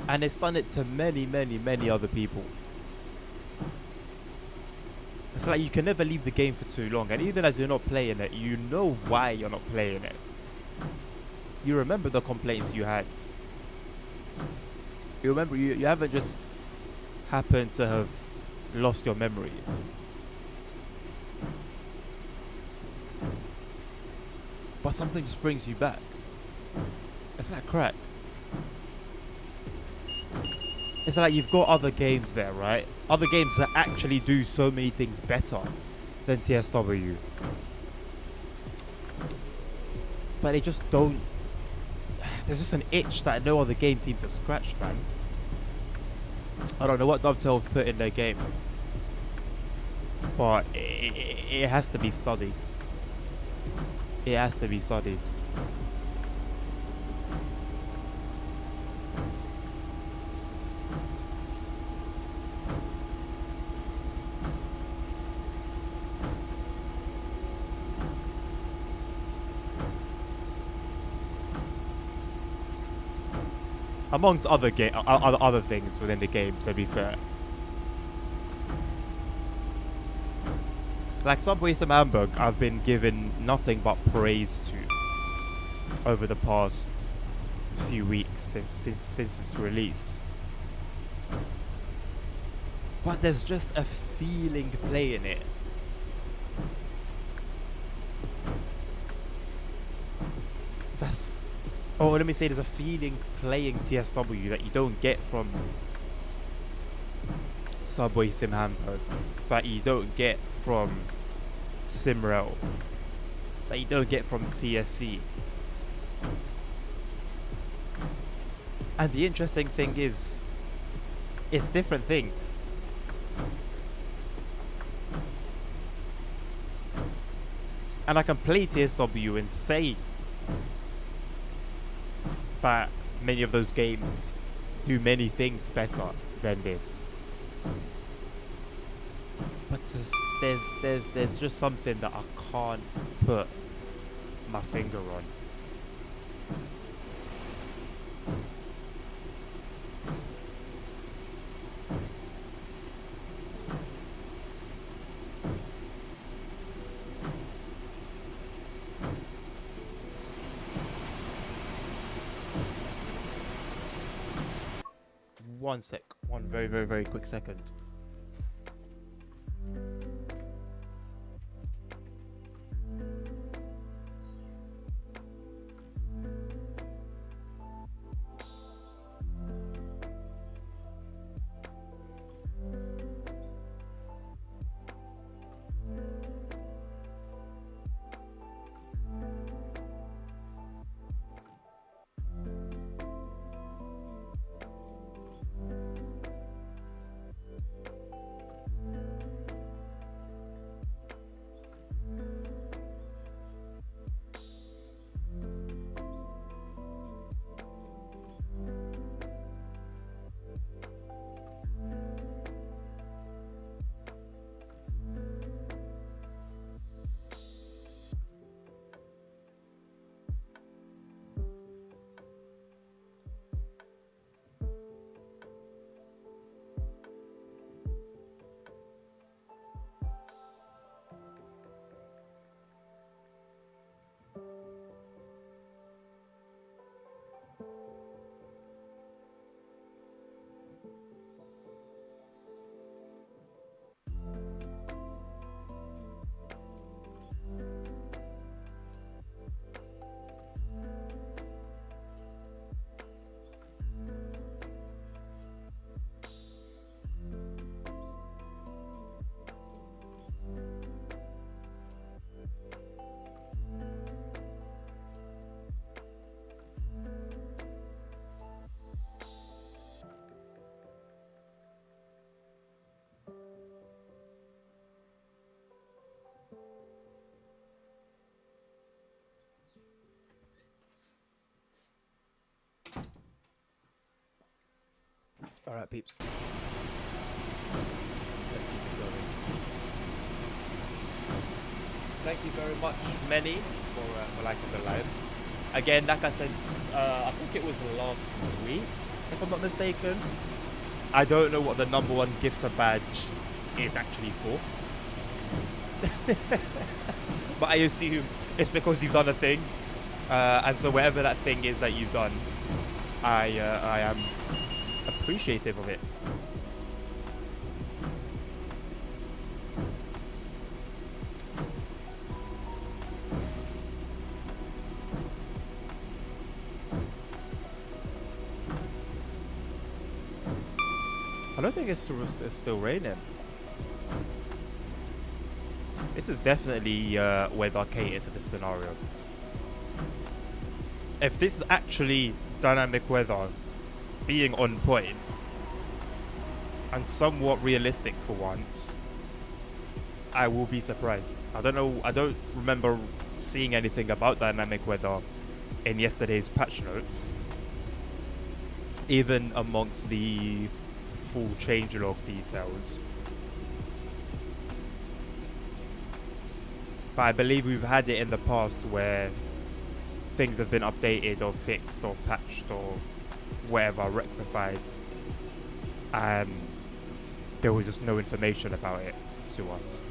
And it's done it to many, many, many other people. It's like you can never leave the game for too long, and even as you're not playing it, you know why you're not playing it. You remember the complaints you had. You remember you haven't just happened to have lost your memory. But something just brings you back. It's like crack. It's like you've got other games there, right? Other games that actually do so many things better than TSW. But they just don't... There's just an itch that no other game seems to scratch, man. I don't know what Dovetail have put in their game. But it has to be studied. It has to be studied. Amongst other other things within the game, to be fair. Like Subway Sim Hamburg, I've been given nothing but praise to over the past few weeks since its release. But there's just a feeling playing it. Oh, let me say, there's a feeling playing TSW that you don't get from Subway Sim Hamburg, that you don't get from Simrail, that you don't get from TSC. And the interesting thing is, it's different things. And I can play TSW and say that many of those games do many things better than this, but there's just something that I can't put my finger on. One sec. One very, very, very quick second. All right, peeps. Let's keep it going. Thank you very much, Many, for liking the live. Again, like I said, I think it was last week, if I'm not mistaken. I don't know what the #1 gifter badge is actually for. But I assume it's because you've done a thing. And so whatever that thing is that you've done, I am appreciative of it. I don't think it's still raining. This is definitely weather catered to this scenario. If this is actually dynamic weather being on point and somewhat realistic for once, I will be surprised. I don't know. I don't remember seeing anything about dynamic weather in yesterday's patch notes, even amongst the full changelog details. But I believe we've had it in the past where things have been updated or fixed or patched or whatever, rectified, and there was just no information about it to us.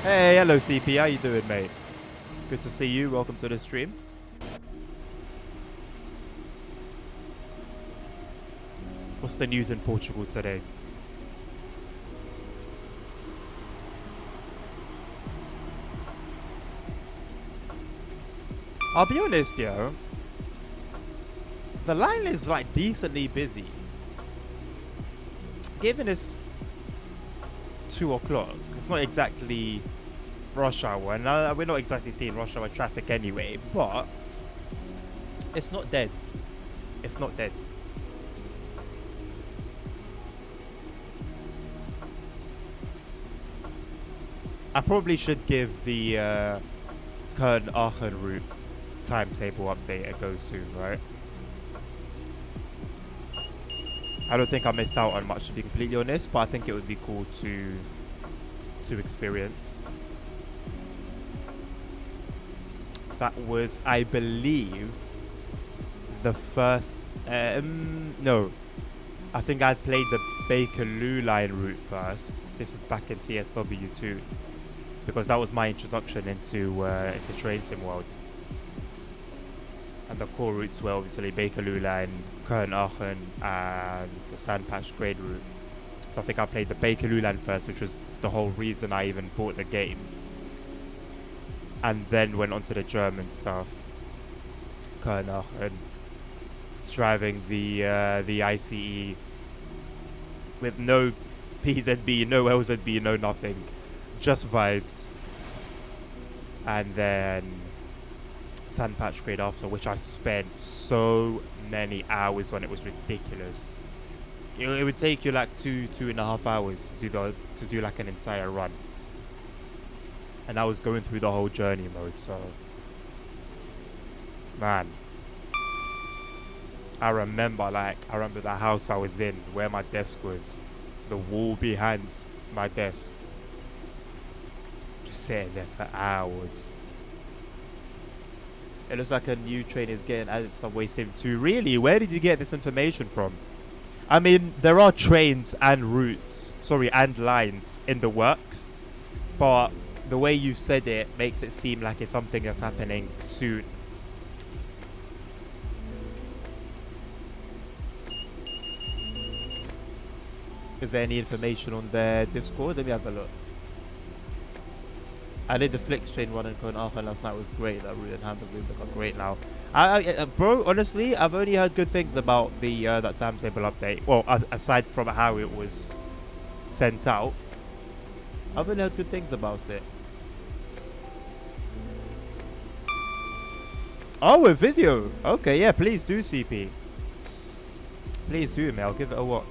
Hey, hello CP, how you doing, mate? Good to see you. Welcome to the stream. What's the news in Portugal today? I'll be honest, yo. The line is like decently busy. given it's 2 o'clock, it's not exactly rush hour, and we're not exactly seeing rush hour traffic anyway, but it's not dead. It's not dead. I probably should give the Köln-Aachen route timetable update a go soon, right? I don't think I missed out on much, to be completely honest, but I think it would be cool to experience. That was, I believe, the first... no. I think I played the Bakerloo line route first. This is back in TSW2. Because that was my introduction into Train Sim World. And the core routes were obviously Bakerloo line, Köln-Aachen, and the Sandpatch Grade route. So I think I played the Bakerloo line first, which was the whole reason I even bought the game. And then went on to the German stuff. Köln-Aachen. Driving the ICE with no PZB, no LZB, no nothing. Just vibes. And then Sandpatch Grade after, which I spent so many hours on. It was ridiculous. It would take you like 2.5 hours to do like an entire run. And I was going through the whole journey mode, so man, I remember the house I was in, where my desk was, the wall behind my desk, just sitting there for hours. It looks like a new train is getting added to Subway Sim 2. Really? Where did you get this information from? I mean, there are trains and routes, and lines in the works, but the way you said it makes it seem like it's something that's happening soon. Is there any information on their Discord? Let me have a look. I did the Flix train run in Köln-Aachen last night. It was great. That route and handle route got great now. Bro, honestly, I've only heard good things about the that timetable update. Well, aside from how it was sent out, I've only heard good things about it. Oh, a video. Okay, yeah, please do, CP. Please do, me. I'll give it a watch.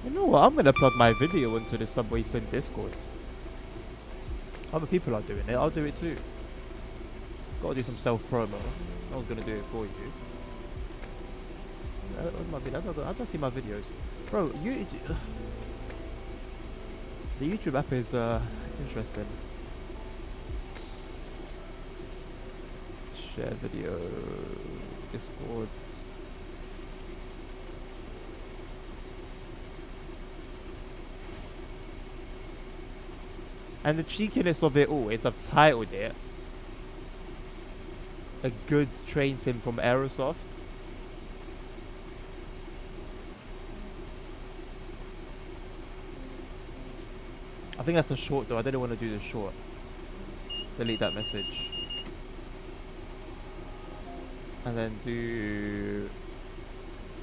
You know what? I'm gonna plug my video into the Subway Sim Discord. Other people are doing it. I'll do it too. Gotta do some self-promo. No one's gonna do it for you. I don't see my videos, bro. The YouTube app is it's interesting. Share video, Discord. And the cheekiness of it all is I've titled it A Good Train Sim from Aerosoft. I think that's a short though. I didn't want to do the short. Delete that message. And then do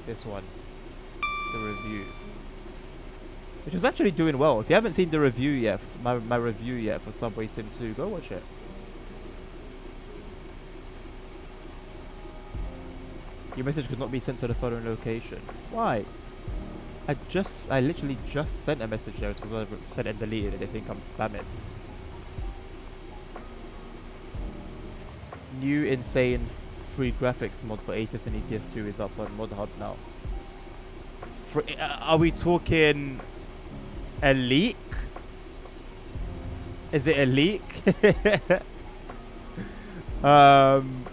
this one. The review. Which is actually doing well. If you haven't seen the review yet, my review yet for Subway Sim 2, go watch it. Your message could not be sent to the following location. Why? I literally just sent a message there because I sent and deleted it. They think I'm spamming. New insane free graphics mod for ATS and ETS2 is up on Mod Hub now. Are we talking a leak? Is it a leak? um,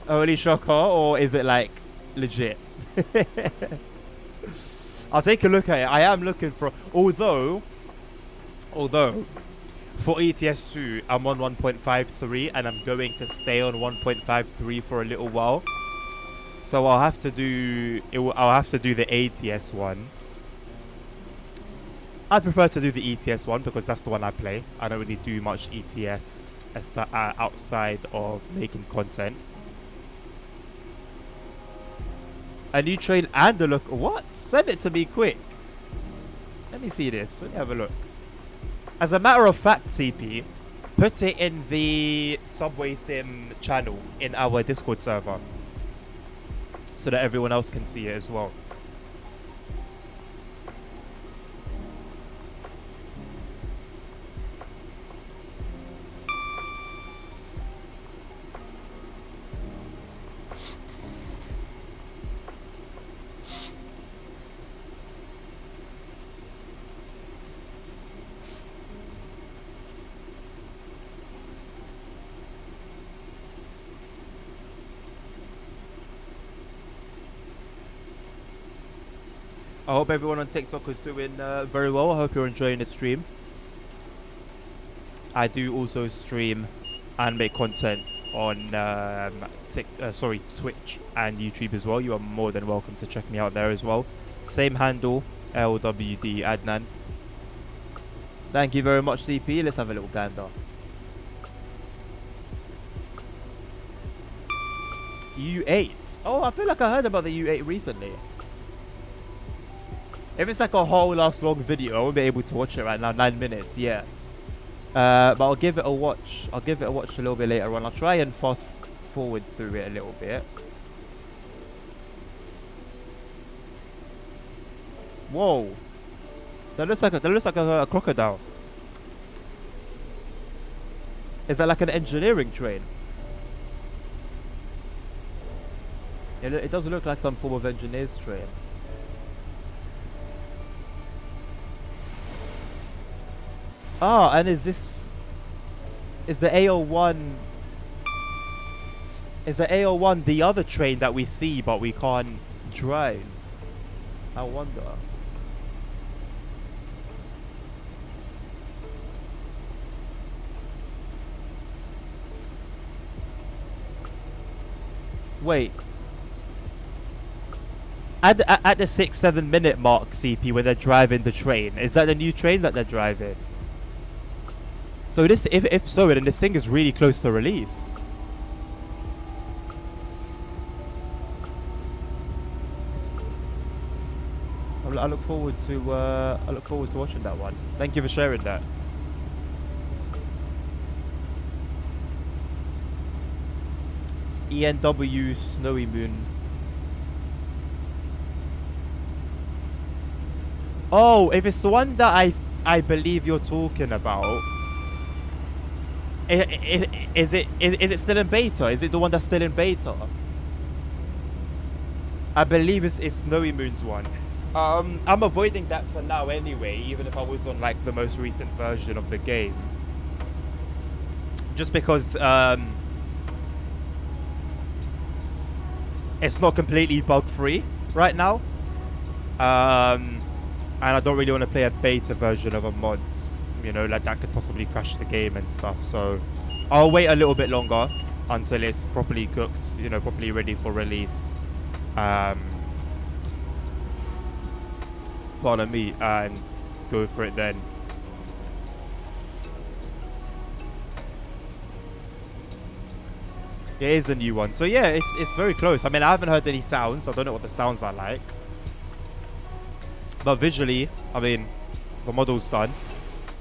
Holy shocker, or is it like legit? I'll take a look at it. I am looking for, although for ETS 2 I'm on 1.53 and I'm going to stay on 1.53 for a little while. So I'll have to do I'll have to do the ATS one. I'd prefer to do the ETS one because that's the one I play. I don't really do much ETS outside of making content. A new train and a look. What? Send it to me quick. Let me see this. Let me have a look. As a matter of fact, CP, put it in the Subway Sim channel in our Discord server so that everyone else can see it as well. I hope everyone on TikTok is doing very well. I hope you're enjoying the stream. I do also stream and make content on Twitch and YouTube as well. You are more than welcome to check me out there as well. Same handle, LWD Adnan. Thank you very much, CP. Let's have a little gander. U8. Oh, I feel like I heard about the U8 recently. If it's like a whole last long video, I won't be able to watch it right now. 9 minutes, yeah. But I'll give it a watch. I'll give it a watch a little bit later on. I'll try and fast forward through it a little bit. Whoa. That looks like a crocodile. Is that like an engineering train? It does look like some form of engineer's train. Ah, and is the AO1 the other train that we see but we can't drive? I wonder. Wait. At the 6-7 minute mark, CP, when they're driving the train, is that the new train that they're driving? So this, if so, then this thing is really close to release. I look forward to watching that one. Thank you for sharing that. ENW Snowy Moon. Oh, if it's the one that I believe you're talking about. Is it still in beta? Is it the one that's still in beta? I believe it's Snowy Moon's one. I'm avoiding that for now anyway, even if I was on like the most recent version of the game. Just because it's not completely bug-free right now. And I don't really want to play a beta version of a mod. You know, like that could possibly crash the game and stuff. So I'll wait a little bit longer until it's properly cooked, you know, properly ready for release. Pardon me, and go for it then. It is a new one. So yeah, it's very close. I mean, I haven't heard any sounds. I don't know what the sounds are like. But visually, I mean, the model's done.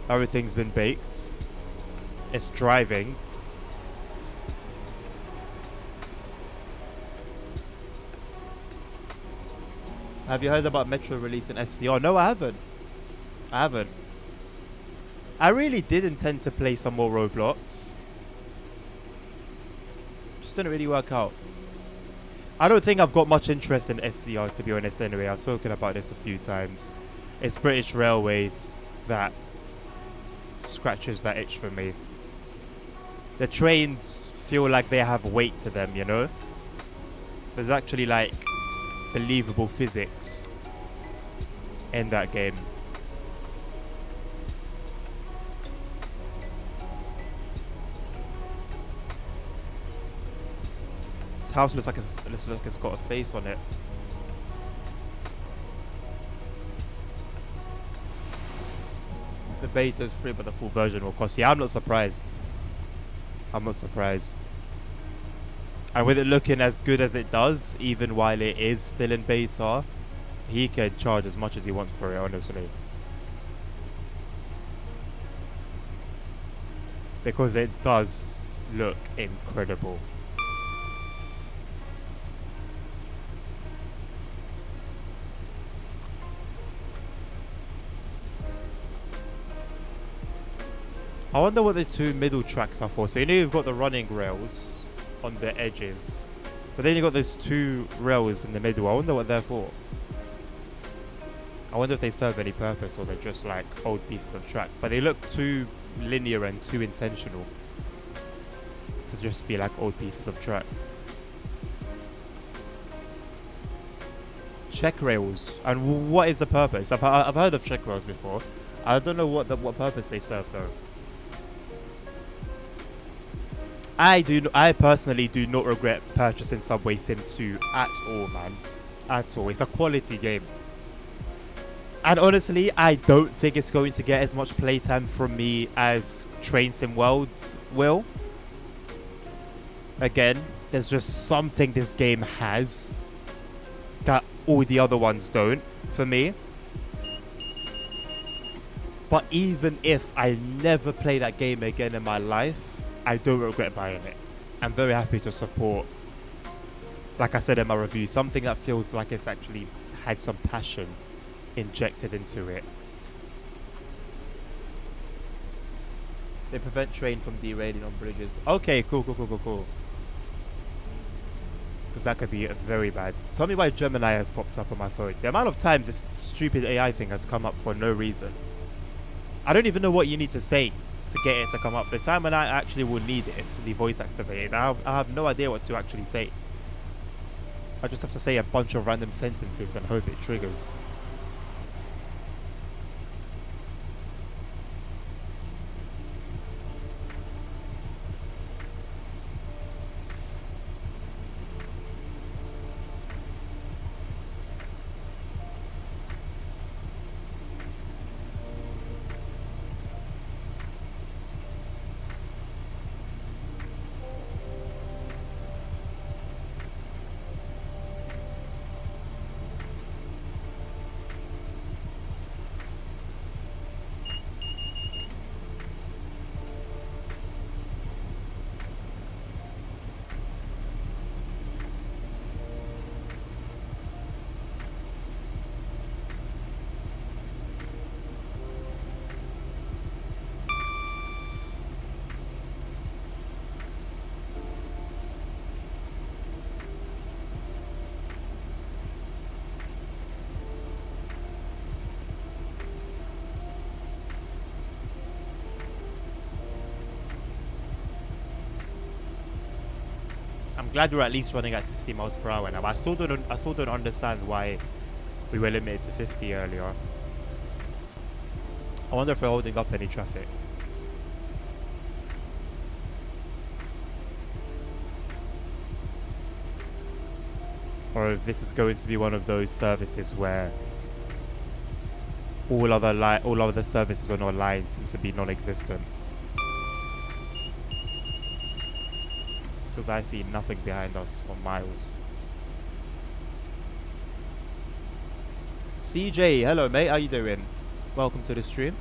Everything's been baked. It's driving. Have you heard about Metro releasing SCR? No, I haven't. I really did intend to play some more Roblox. Just didn't really work out. I don't think I've got much interest in SCR, to be honest, anyway. I've spoken about this a few times. It's British Railways that scratches that itch for me. The trains feel like they have weight to them, you know? There's actually like believable physics in that game. This house looks like it's got a face on it. The beta is free, but the full version will cost. Yeah, I'm not surprised. I'm not surprised. And with it looking as good as it does, even while it is still in beta, he can charge as much as he wants for it, honestly. Because it does look incredible. I wonder what the two middle tracks are for. So you know you've got the running rails on the edges, but then you've got those two rails in the middle. I wonder what they're for. I wonder if they serve any purpose or they're just like old pieces of track. But they look too linear and too intentional to just be like old pieces of track. Check rails. And what is the purpose? I've heard of check rails before. I don't know what purpose they serve though. I personally do not regret purchasing Subway Sim 2 at all, man. At all. It's a quality game. And honestly, I don't think it's going to get as much playtime from me as Train Sim World will. Again, there's just something this game has that all the other ones don't, for me. But even if I never play that game again in my life, I don't regret buying it. I'm very happy to support, like I said in my review, something that feels like it's actually had some passion injected into it. They prevent train from derailing on bridges. Okay, cool. Because that could be very bad. Tell me why Gemini has popped up on my phone. The amount of times this stupid AI thing has come up for no reason. I don't even know what you need to say to get it to come up. The time when I actually will need it to be voice activated, I have no idea what to actually say. I just have to say a bunch of random sentences and hope it triggers. I'm glad we're at least running at 60 miles per hour now. I still don't understand why we were limited to 50 earlier. I wonder if we're holding up any traffic. Or if this is going to be one of those services where all other services on our line seem to be non-existent. Because I see nothing behind us for miles. CJ, hello mate, how you doing? Welcome to the stream.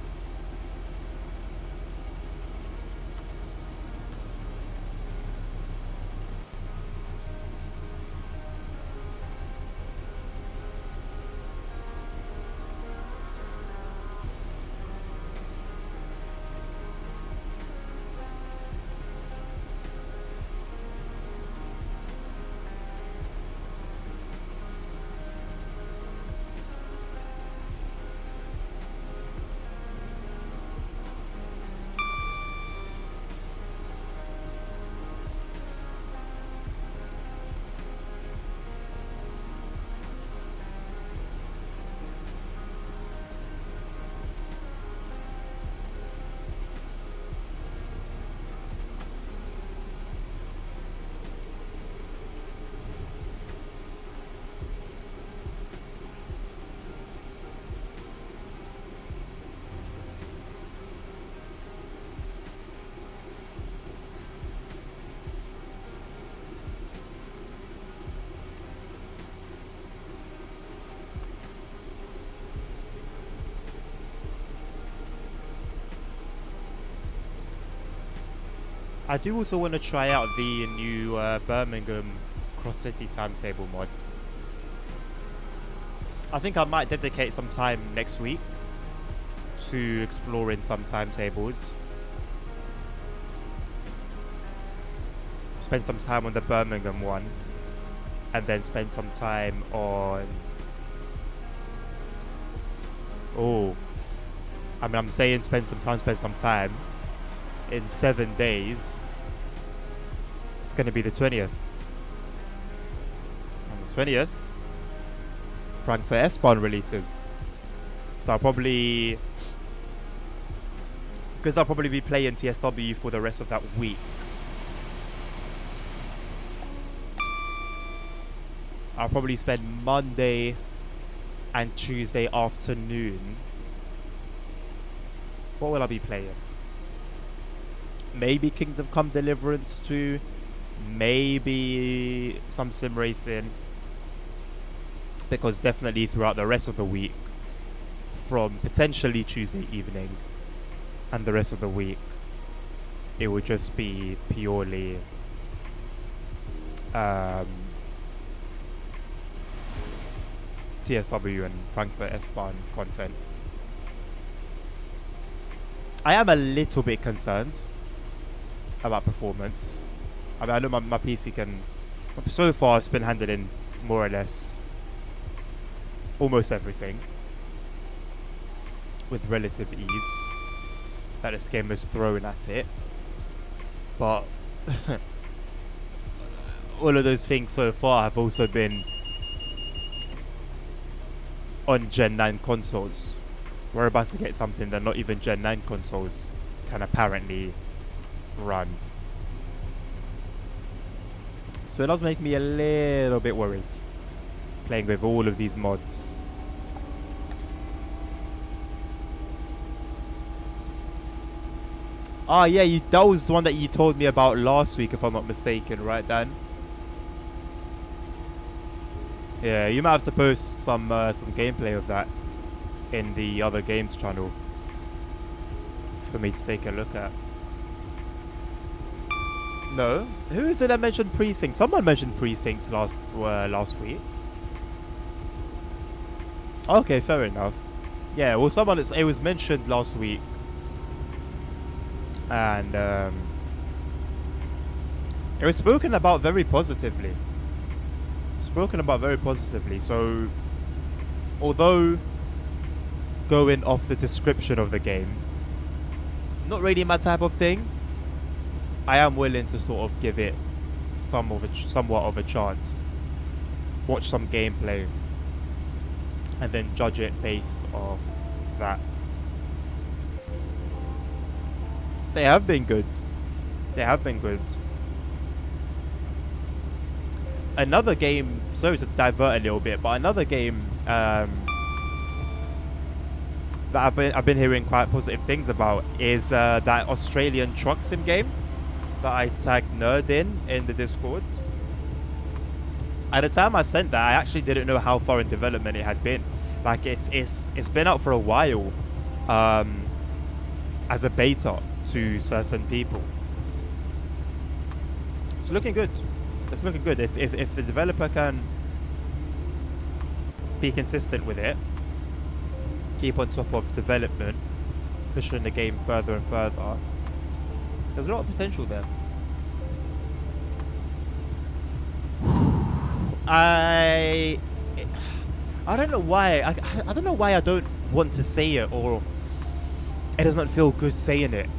I do also want to try out the new Birmingham Cross City timetable mod. I think I might dedicate some time next week to exploring some timetables. Spend some time on the Birmingham one, and then spend some time on... Oh, I mean, I'm saying spend some time. In 7 days, it's going to be the 20th. On the 20th, Frankfurt S-Bahn releases. So I'll probably... Because I'll probably be playing TSW for the rest of that week. I'll probably spend Monday and Tuesday afternoon. What will I be playing? Maybe Kingdom Come Deliverance 2. Maybe some sim racing. Because definitely throughout the rest of the week, from potentially Tuesday evening and the rest of the week, it would just be purely TSW and Frankfurt S-Bahn content. I am a little bit concerned about performance. I mean, I know my PC can... So far, it's been handed in more or less almost everything with relative ease that this game has thrown at it. But all of those things so far have also been on Gen 9 consoles. We're about to get something that not even Gen 9 consoles can apparently run. So it does make me a little bit worried playing with all of these mods. Ah, yeah, that was the one that you told me about last week, if I'm not mistaken, right, Dan? Yeah, you might have to post some gameplay of that in the other games channel for me to take a look at. No, who is it that mentioned Precincts? Someone mentioned Precincts last week. Okay, fair enough. Yeah, well, it was mentioned last week, and it was spoken about very positively. So, although going off the description of the game, not really my type of thing, I am willing to sort of give it somewhat of a chance. Watch some gameplay and then judge it based off that. They have been good. Another game, sorry to divert a little bit, but another game that I've been hearing quite positive things about is that Australian truck sim game that I tagged Nerd in the Discord. At the time I sent that, I actually didn't know how far in development it had been. Like it's been out for a while as a beta to certain people. It's looking good. If the developer can be consistent with it, keep on top of development, pushing the game further and further, there's a lot of potential there. I don't know why. I don't know why I don't want to say it, or it does not feel good saying it.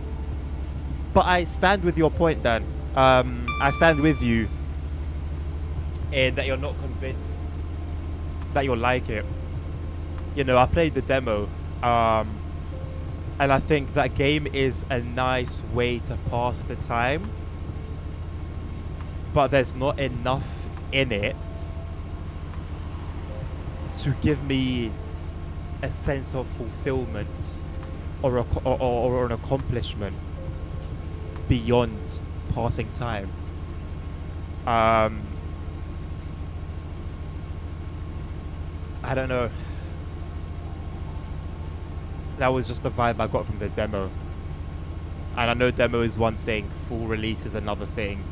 But I stand with your point, Dan. I stand with you in that you're not convinced that you'll like it. You know, I played the demo, and I think that game is a nice way to pass the time, but there's not enough in it to give me a sense of fulfillment or an accomplishment beyond passing time. I don't know. That was just the vibe I got from the demo. And I know demo is one thing, full release is another thing,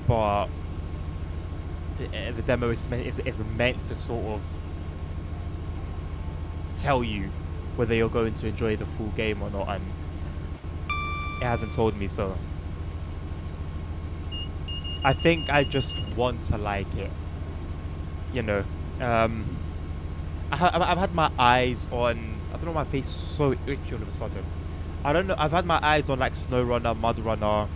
but the demo is meant to sort of tell you whether you're going to enjoy the full game or not, and it hasn't told me so. I think I just want to like it, you know. I've had my eyes on, I don't know, my face is so itchy all of a sudden. I don't know, I've had my eyes on like SnowRunner, MudRunner,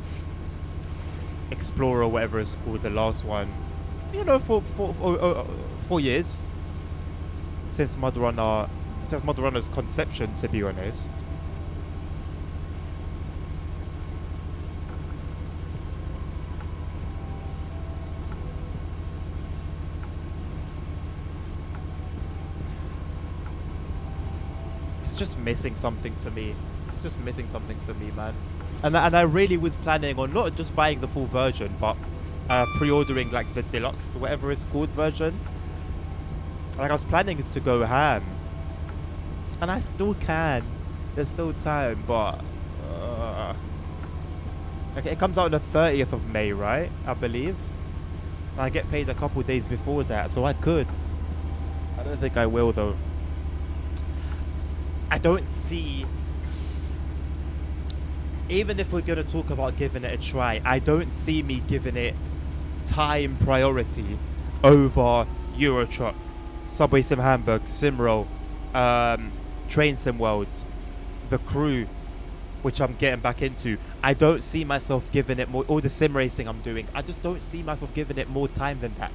Explorer, whatever it's called, the last one, you know, for 4 years since MudRunner's conception, to be honest. It's just missing something for me. It's just missing something for me, man. And I really was planning on not just buying the full version, but pre-ordering like the deluxe, whatever it's called, version. Like I was planning to go ham, and I still can. There's still time, but okay, it comes out on the 30th of May, right? I believe. And I get paid a couple days before that, so I could. I don't think I will though. I don't see. Even if we're going to talk about giving it a try, I don't see me giving it time priority over Euro Truck, Subway Sim Hamburg, SimRoll, Train Sim World, The Crew, which I'm getting back into. I don't see myself giving it more, all the sim racing I'm doing, I just don't see myself giving it more time than that,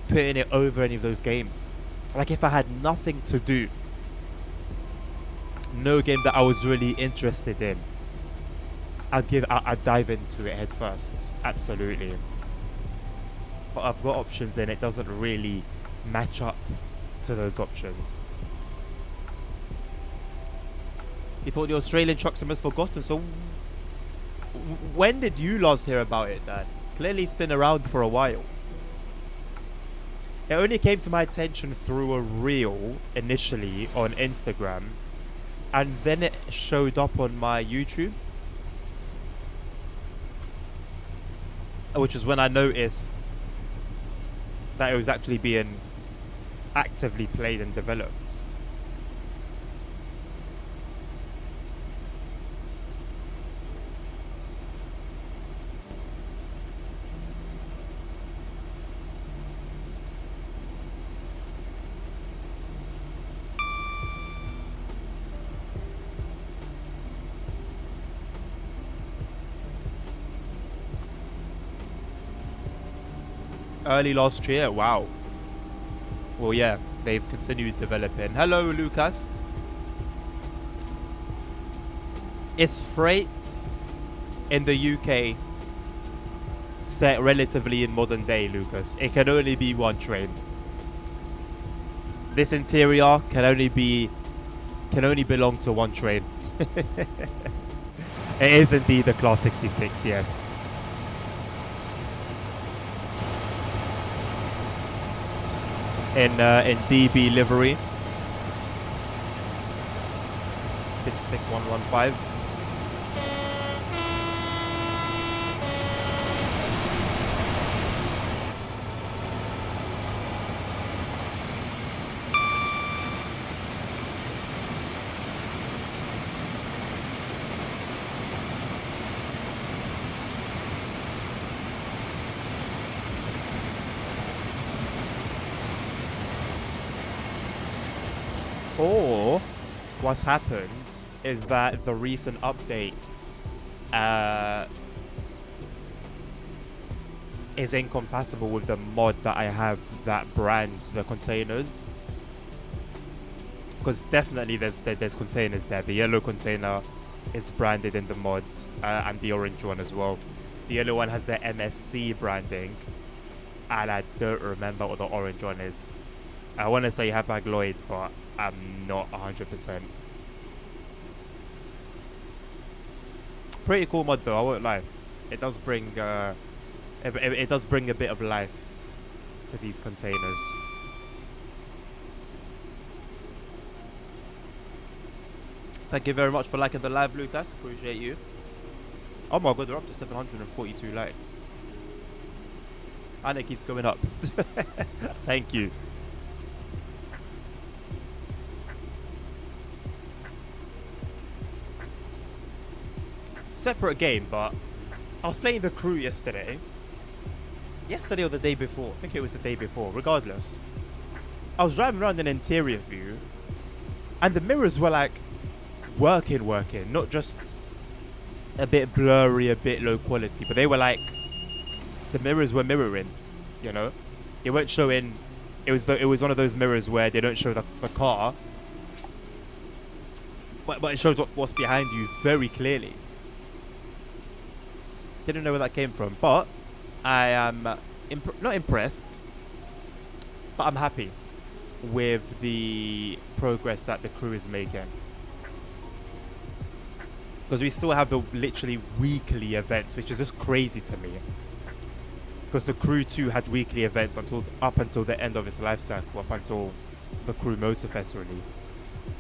putting it over any of those games. Like if I had nothing to do, no game that I was really interested in, I'd dive into it head first, absolutely. But I've got options and it doesn't really match up to those options. You thought the Australian truck sim was forgotten, so when did you last hear about it, Dan? Clearly it's been around for a while. It only came to my attention through a reel initially on Instagram, and then it showed up on my YouTube, which is when I noticed that it was actually being actively played and developed. Early last year, wow. Well, yeah, they've continued developing. Hello, Lucas. Is freight in the UK set relatively in modern day, Lucas? It can only be one train. This interior can only belong to one train. It is indeed the Class 66, yes. In DB livery, 66115. Or what's happened is that the recent update is incompatible with the mod that I have that brands the containers. Because definitely there's containers there. The yellow container is branded in the mod, and the orange one as well. The yellow one has the MSC branding, and I don't remember what the orange one is. I want to say Hapag Lloyd, but I'm not 100%. Pretty cool mod though, I won't lie. It does bring it does bring a bit of life to these containers. Thank you very much for liking the live, Lucas. Appreciate you. Oh my god, they're up to 742 likes. And it keeps going up. Thank you. Separate game, but I was playing the crew yesterday. Yesterday or the day before. I think it was the day before. Regardless. I was driving around in interior view. And the mirrors were like working. Not just a bit blurry, a bit low quality. But they were like, the mirrors were mirroring, you know? They weren't showing, it was one of those mirrors where they don't show the car. But it shows what's behind you very clearly. Didn't know where that came from. But I am not impressed. But I'm happy with the progress that the crew is making. Because we still have the literally weekly events, which is just crazy to me. Because the crew 2 had weekly events up until the end of its life cycle, up until the crew Motorfest released.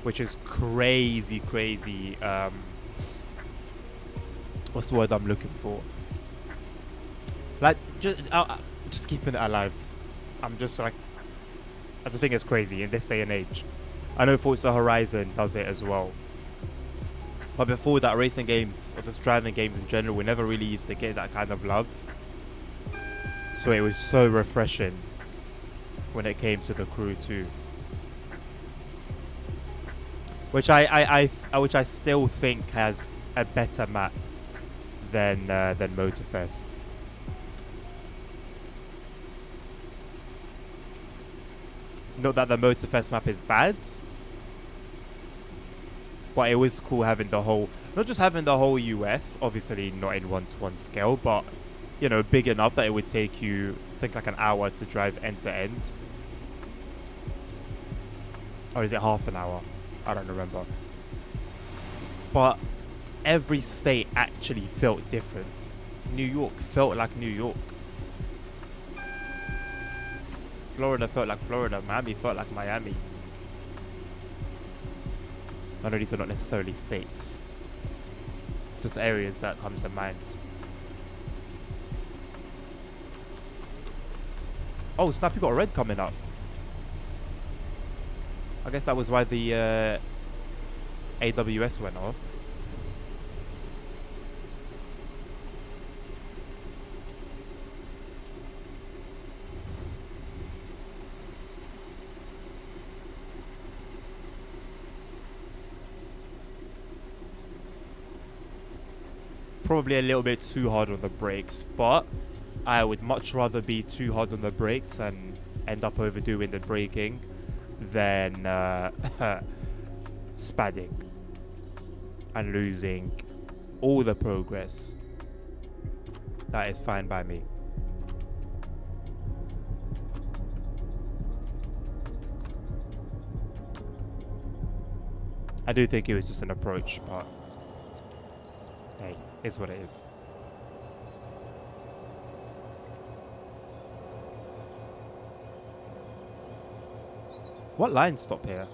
Which is crazy. What's the word I'm looking for? Like, just keeping it alive. I'm just like, I just think it's crazy in this day and age. I know Forza Horizon does it as well. But before that, racing games, or just driving games in general, we never really used to get that kind of love. So it was so refreshing when it came to the crew 2. Which I still think has a better map than Motorfest. Not that the Motorfest map is bad, but it was cool having the whole, not just having the whole US, obviously not in 1-to-1 scale, but, you know, big enough that it would take you, I think, like an hour to drive end to end. Or is it half an hour? I don't remember. But every state actually felt different. New York felt like New York. Florida felt like Florida. Miami felt like Miami. I know these are not necessarily states. Just areas that comes to mind. Oh snap, you got a red coming up. I guess that was why the AWS went off. Probably a little bit too hard on the brakes, but I would much rather be too hard on the brakes and end up overdoing the braking than spadding and losing all the progress. That is fine by me. I do think it was just an approach, but hey, it's what it is. What lines stop here?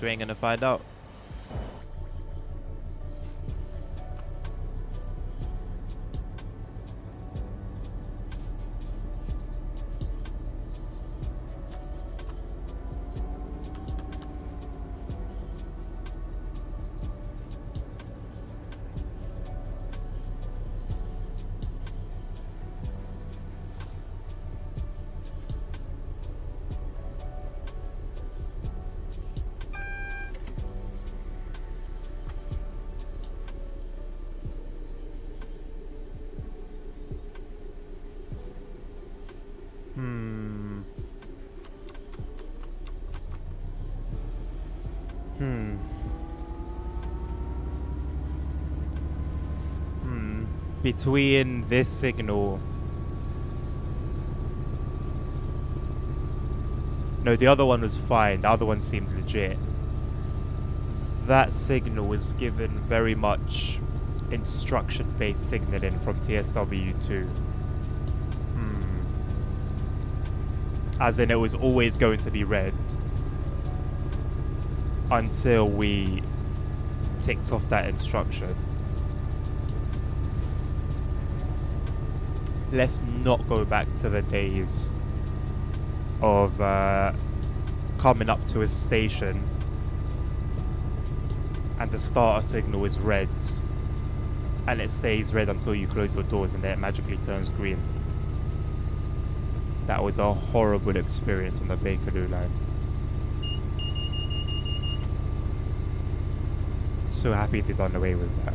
We ain't gonna find out. Hmm. Between this signal... No, the other one was fine. The other one seemed legit. That signal was given very much instruction-based signaling from TSW2. As in, it was always going to be red until we ticked off that instruction. Let's not go back to the days of coming up to a station and the starter signal is red and it stays red until you close your doors and then it magically turns green. That was a horrible experience on the Bakerloo line. So happy they've done away with that.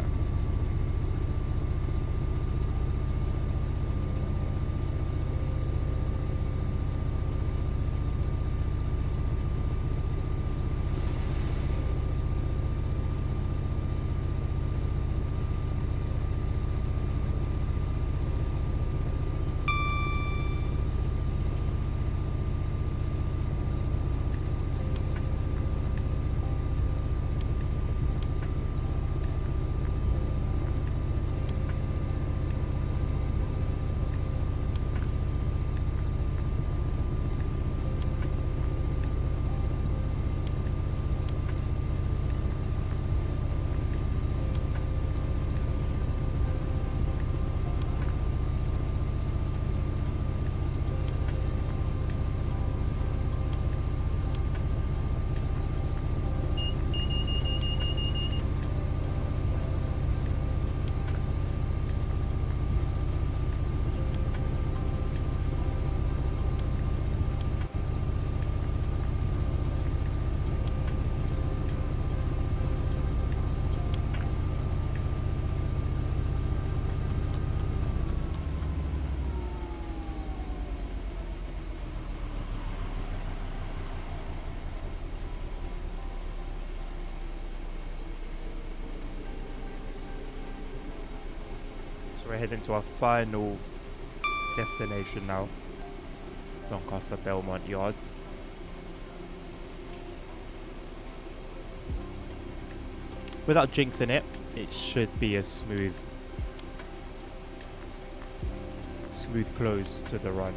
So we're heading to our final destination now. Doncaster Belmont Yard. Without jinxing it, it should be a smooth close to the run.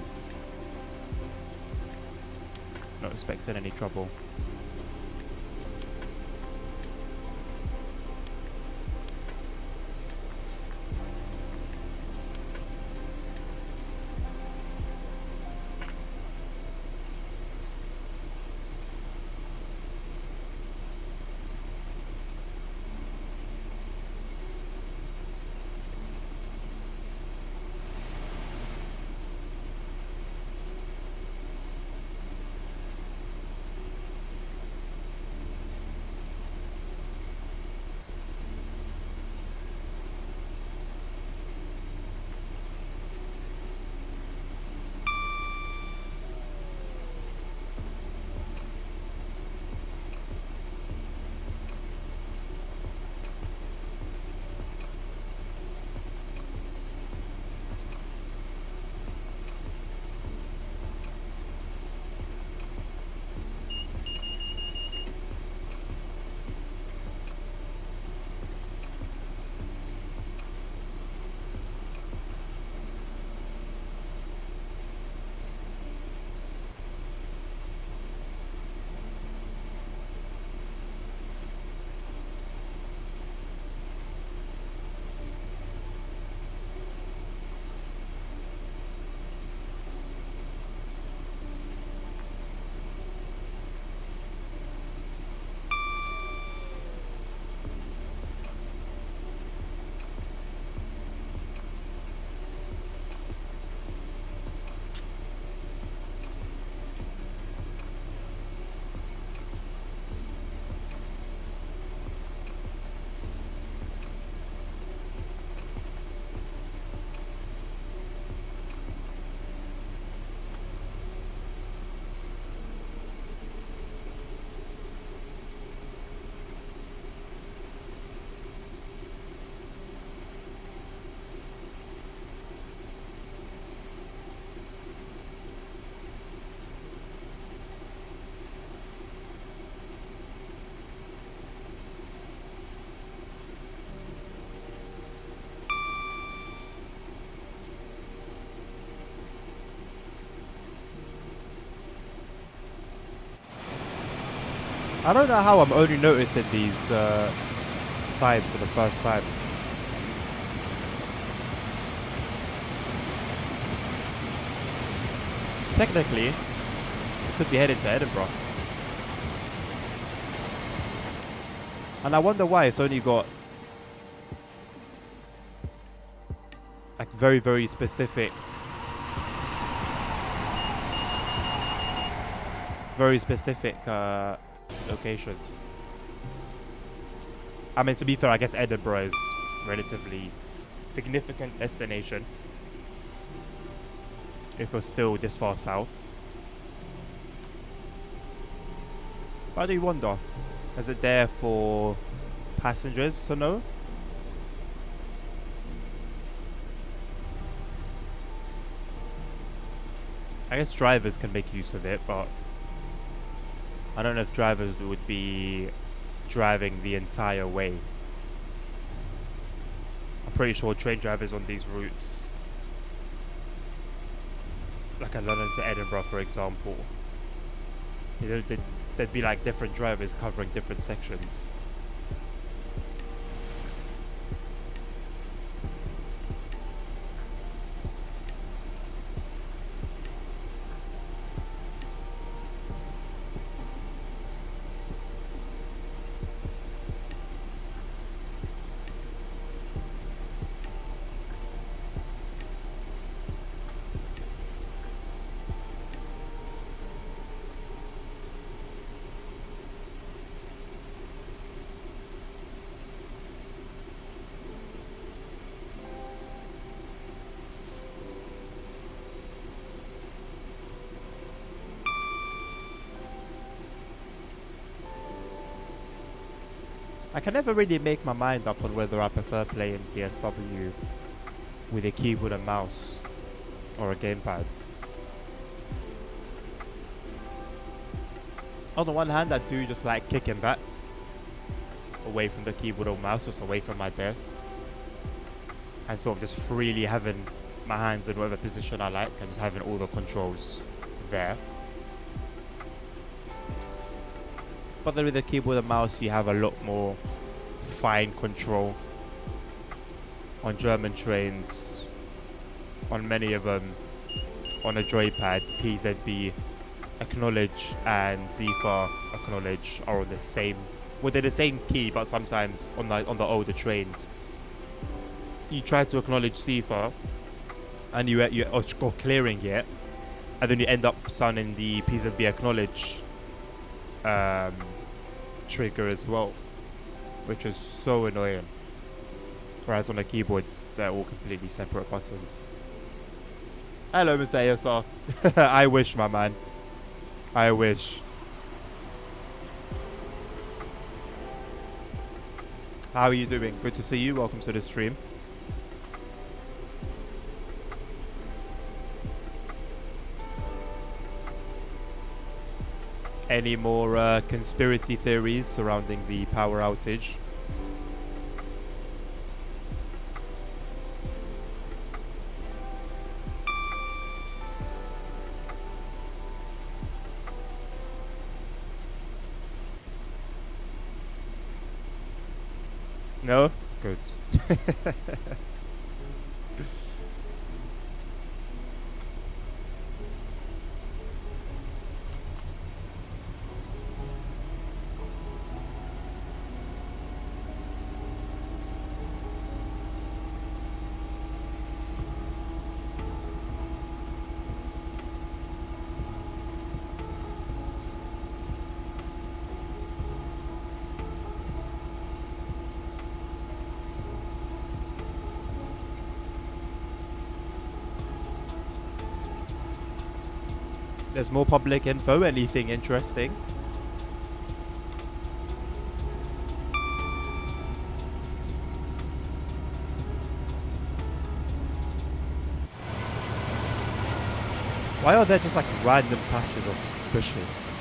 Not expecting any trouble. I don't know how I'm only noticing these signs for the first time. Technically, it could be headed to Edinburgh. And I wonder why it's only got like very, very specific locations. I mean, to be fair, I guess Edinburgh is relatively significant destination if we're still this far south. I do wonder, is it there for passengers to know? I guess drivers can make use of it, but I don't know if drivers would be driving the entire way. I'm pretty sure train drivers on these routes, like a London to Edinburgh, for example, there'd be like different drivers covering different sections. I can never really make my mind up on whether I prefer playing TSW with a keyboard and mouse or a gamepad. On the one hand, I do just like kicking back away from the keyboard or mouse, just away from my desk, and sort of just freely having my hands in whatever position I like and just having all the controls there. But then with the keyboard and mouse, you have a lot more fine control on German trains, on many of them, on a joypad. PZB acknowledge and CFA acknowledge are on the same, well, they're the same key, but sometimes on the older trains, you try to acknowledge CFA and you or clearing it, and then you end up sounding the PZB acknowledge trigger as well, which is so annoying. Whereas on a keyboard, they're all completely separate buttons. Hello, Mr. ASR. I wish, my man. I wish. How are you doing? Good to see you. Welcome to the stream. Any more conspiracy theories surrounding the power outage? No? Good. There's more public info. Anything interesting? Why are there just like random patches of bushes?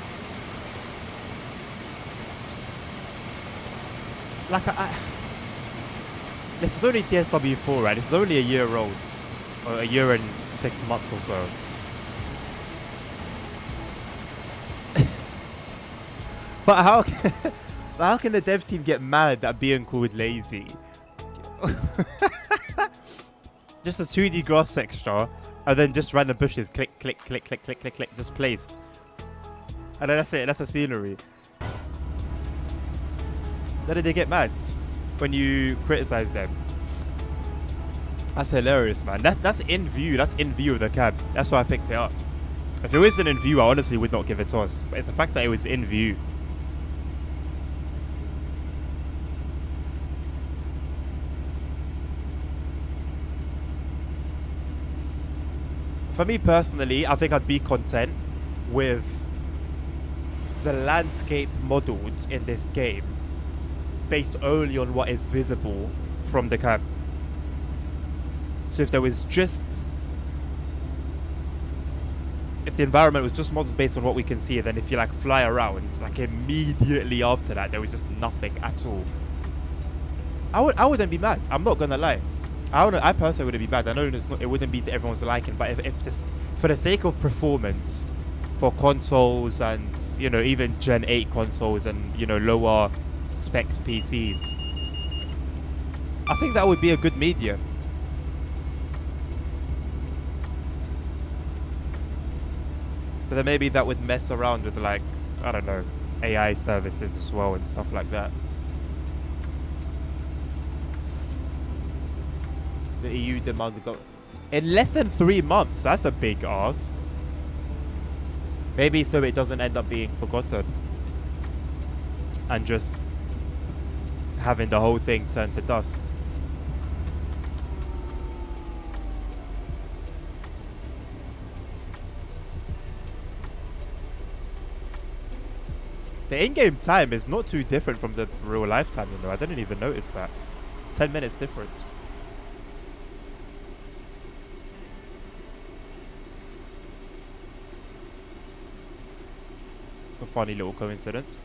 Like this is only TSW4, right? This is only a year old, or a year and 6 months or so. But how can the dev team get mad at being called lazy? Just a 2D grass texture, and then just random bushes, click, click, click, click, click, click, click, just placed. And then that's it, that's the scenery. Then did they get mad when you criticize them? That's hilarious, man. That's in view. That's in view of the cab. That's why I picked it up. If it wasn't in view, I honestly would not give it a toss. But it's the fact that it was in view. For me personally, I think I'd be content with the landscape modeled in this game based only on what is visible from the cab. So if there was just... if the environment was just modeled based on what we can see, then if you like fly around, like immediately after that, there was just nothing at all. I wouldn't be mad. I'm not gonna lie. I personally wouldn't be mad. I know it wouldn't be to everyone's liking, but if this, for the sake of performance, for consoles and, you know, even Gen 8 consoles and, you know, lower specs PCs, I think that would be a good medium. But then maybe that would mess around with, like, I don't know, AI services as well and stuff like that. The EU demand to go in less than 3 months. That's a big ask. Maybe so it doesn't end up being forgotten and just having the whole thing turn to dust. The in-game time is not too different from the real life time, you know. I didn't even notice that. It's 10 minutes difference. It's a funny little coincidence.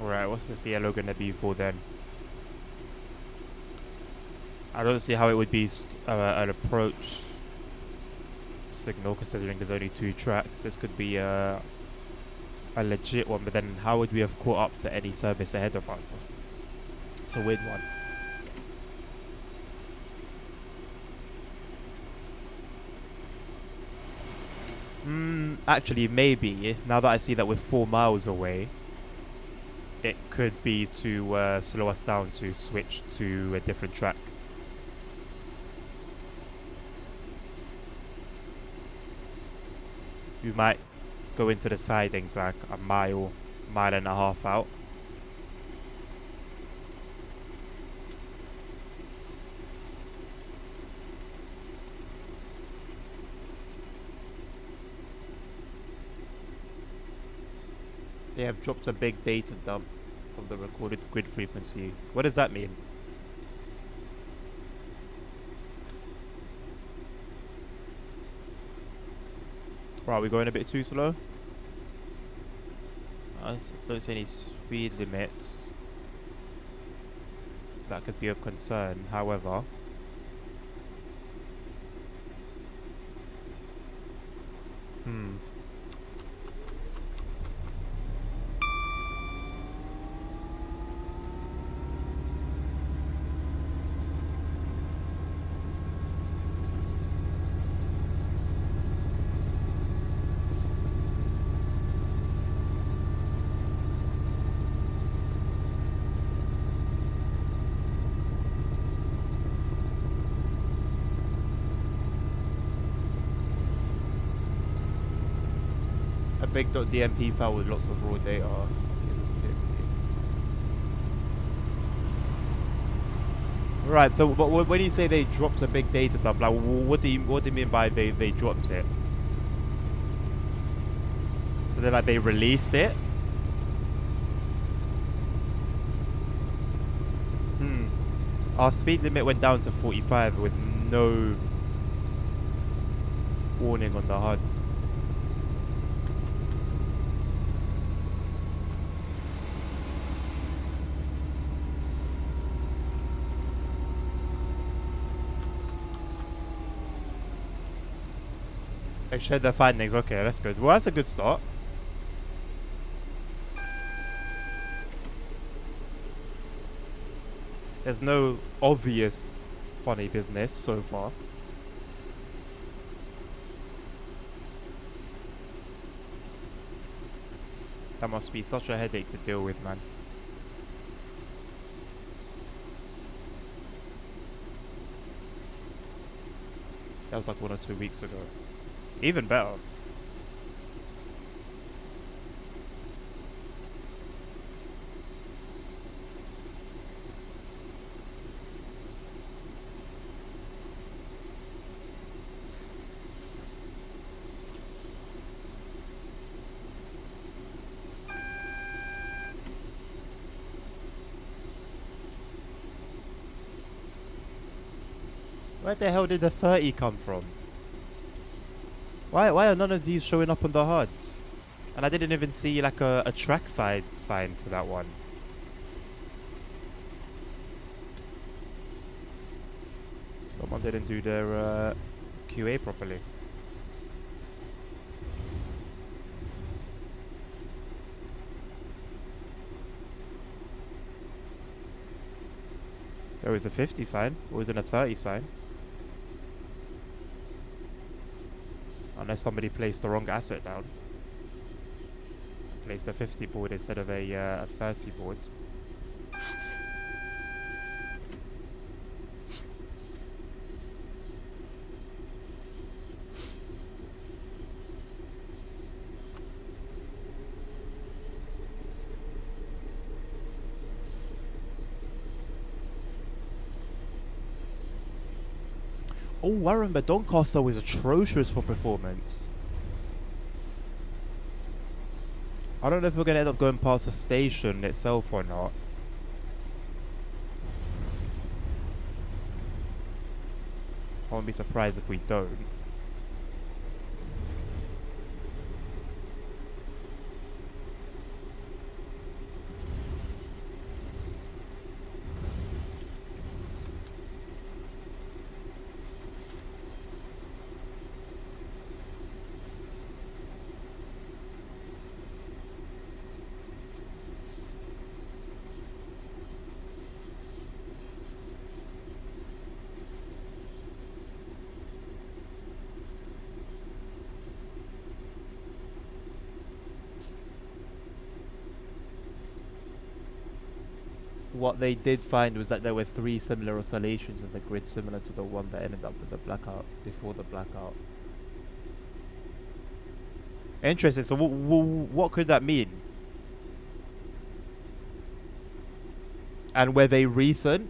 Alright, what's this yellow gonna be for then? I don't see how it would be an approach signal, considering there's only 2 tracks. This could be a legit one, but then how would we have caught up to any service ahead of us? It's a weird one. Actually, maybe, now that I see that we're 4 miles away, it could be to slow us down to switch to a different track. We might go into the sidings like a mile and a half out. They have dropped a big data dump of the recorded grid frequency. What does that mean? Right, we're going a bit too slow. I don't see any speed limits that could be of concern. However, a big.dmp file with lots of raw data. Right. So, but when you say they dropped a big data dump, like, what do you mean by they dropped it? Is it like they released it? Hmm. Our speed limit went down to 45 with no warning on the HUD. They shared their findings. Okay, that's good. Well, that's a good start. There's no obvious funny business so far. That must be such a headache to deal with, man. That was like 1 or 2 weeks ago. Even better. Where the hell did the 30 come from? Why are none of these showing up on the HUDs? And I didn't even see like a trackside sign for that one. Someone didn't do their QA properly. There was a 50 sign. Or was it a 30 sign? Unless somebody placed the wrong asset down. Placed a 50 board instead of a 30 board. Oh, I remember Doncaster was atrocious for performance. I don't know if we're going to end up going past the station itself or not. I won't be surprised if we don't. What they did find was that there were 3 similar oscillations in the grid, similar to the one that ended up with the blackout before the blackout. Interesting. So what could that mean? And were they recent?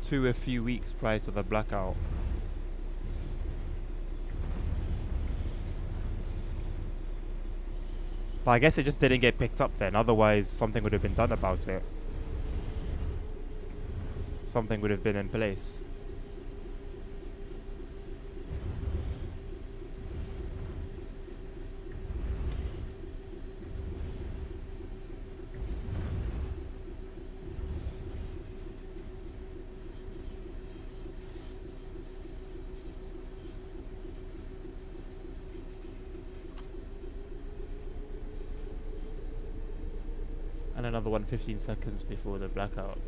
To a few weeks prior to the blackout. But I guess it just didn't get picked up then. Otherwise, something would have been done about it. Something would have been in place. And another one 15 seconds before the blackout.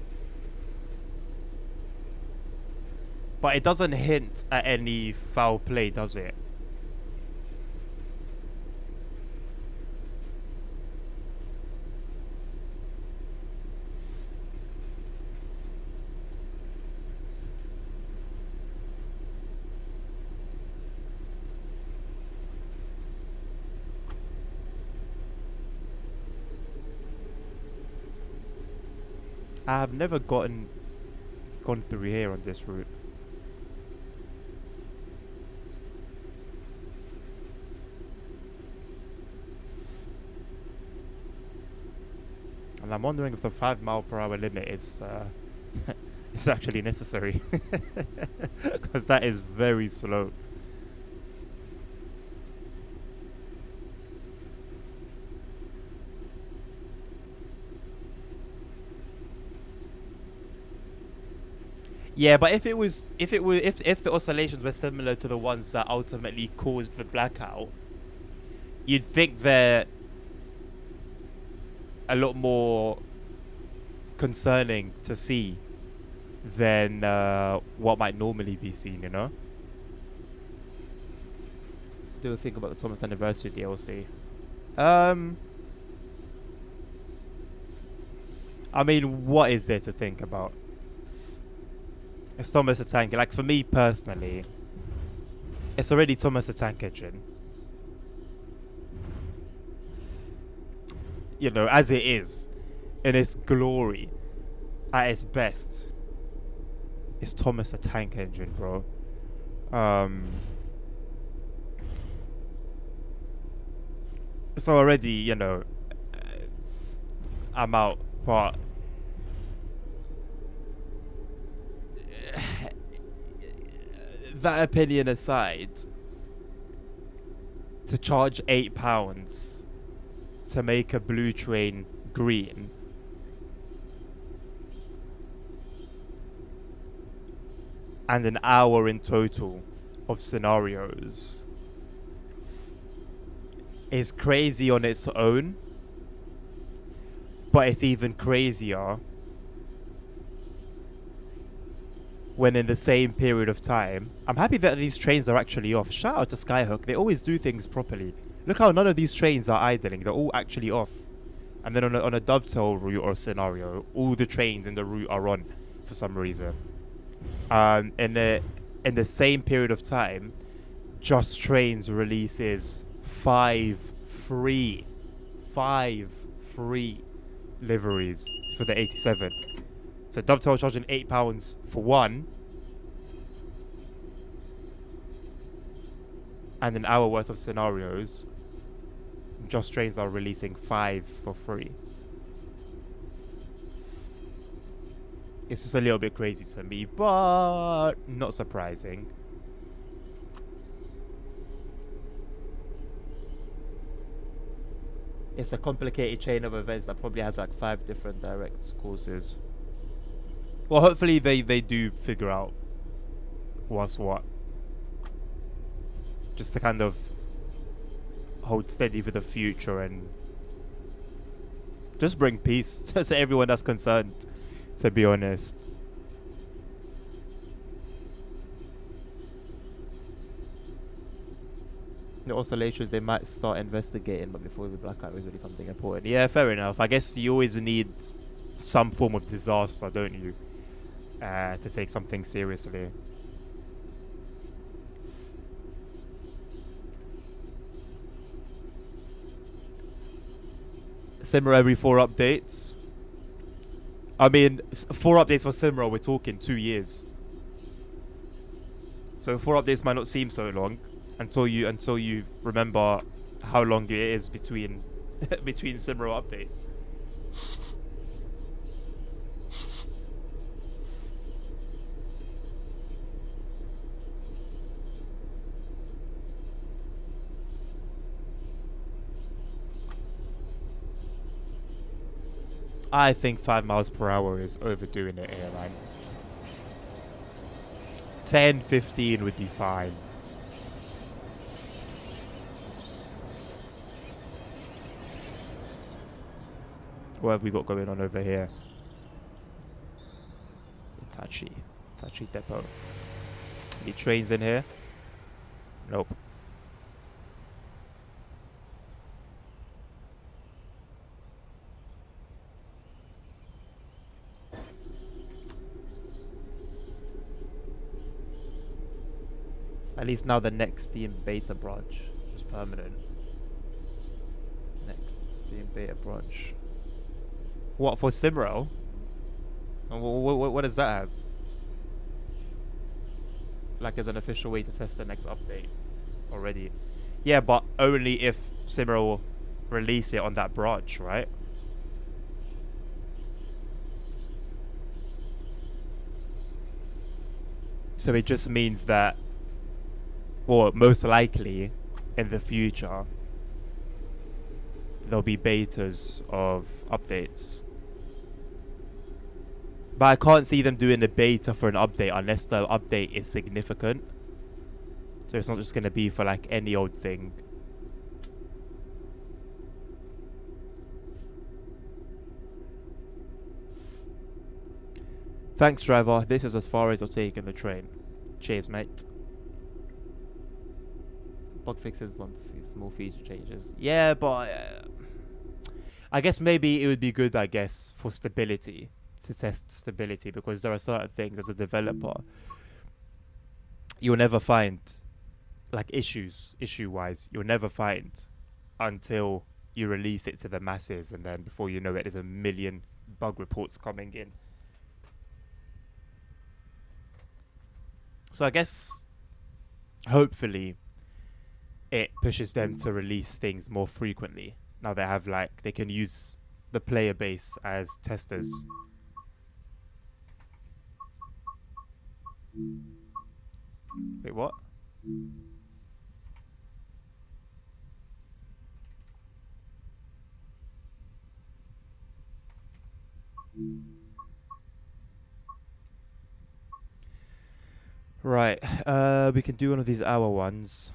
But it doesn't hint at any foul play, does it? I have never gone through here on this route. And I'm wondering if the 5 mile per hour limit is is actually necessary. Because that is very slow. Yeah, but if the oscillations were similar to the ones that ultimately caused the blackout, you'd think they're a lot more concerning to see than what might normally be seen, you know? Do think about the Thomas Anniversary DLC. I mean, what is there to think about? It's Thomas the Tank. Like, for me personally, it's already Thomas the Tank Engine. You know, as it is, in its glory, at its best, it's Thomas the Tank Engine, bro. So already, you know, I'm out, but that opinion aside, to charge £8 to make a blue train green and an hour in total of scenarios is crazy on its own, but it's even crazier when in the same period of time, I'm happy that these trains are actually off. Shout out to Skyhook. They always do things properly. Look how none of these trains are idling. They're all actually off. And then on a dovetail route or scenario, all the trains in the route are on for some reason. In the same period of time, Just Trains releases 5 free liveries for the 87. So Dovetail charging £8 for one, and an hour worth of scenarios. Just Trains are releasing 5 for free. It's just a little bit crazy to me, but not surprising. It's a complicated chain of events that probably has like 5 different direct courses. Well, hopefully they do figure out what's what. Just to kind of hold steady for the future and just bring peace to everyone that's concerned, to be honest. The oscillations, they might start investigating, but before the blackout is really something important. Yeah, fair enough. I guess you always need some form of disaster, don't you? To take something seriously. Simra every 4 updates. I mean, 4 updates for Simra, we're talking 2 years. So 4 updates might not seem so long until you remember how long it is between between Simra updates. I think 5 miles per hour is overdoing it here, man. 10, 15 would be fine. What have we got going on over here? Itachi Depot. Any trains in here? Nope. At least now the next Steam beta branch is permanent. Next Steam beta branch. What, for Simro? What does that have? Like as an official way to test the next update already. Yeah, but only if Simro release it on that branch, right? So it just means that, or most likely in the future, there'll be betas of updates. But I can't see them doing a beta for an update unless the update is significant. So it's not just going to be for like any old thing. Thanks, driver. This is as far as I've taken the train. Cheers, mate. Bug fixes on small feature changes. Yeah, but I guess maybe it would be good, I guess, for stability. To test stability, because there are certain things as a developer you'll never find, like issue-wise, you'll never find until you release it to the masses, and then before you know it, there's a million bug reports coming in. So I guess, hopefully, it pushes them to release things more frequently. Now they have, like, they can use the player base as testers. Wait, what? Right, we can do one of these hour ones.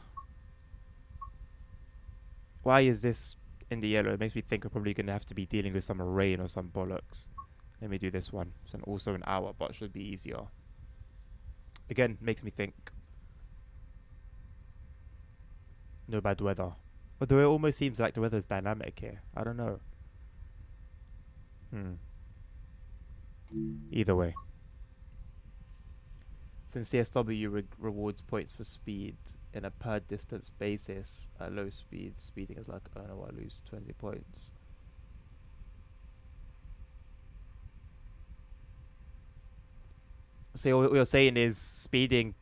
Why is this in the yellow? It makes me think we're probably going to have to be dealing with some rain or some bollocks. Let me do this one. It's also an hour, but it should be easier. Again, makes me think. No bad weather. Although it almost seems like the weather's dynamic here. I don't know. Either way. Since CSW rewards points for speed in a per distance basis, at low speed, speeding is like earn or lose 20 points. So what you're saying is speeding,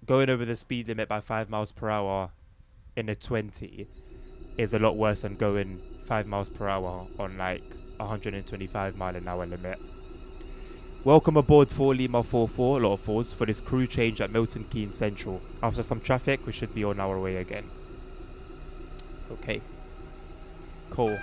going over the speed limit by 5 miles per hour in a 20 is a lot worse than going 5 miles per hour on like 125 mile an hour limit. Welcome aboard 4 Lima 44, a lot of 4s, for this crew change at Milton Keynes Central. After some traffic, we should be on our way again. Okay. Cool.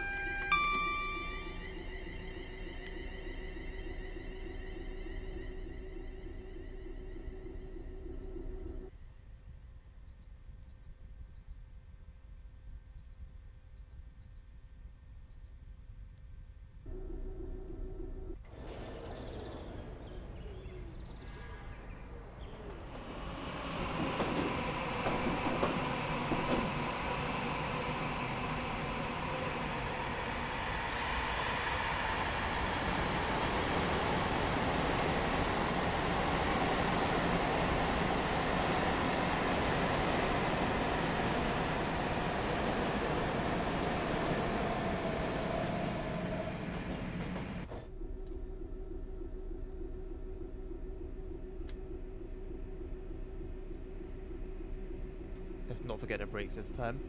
Let's not forget the brakes this time.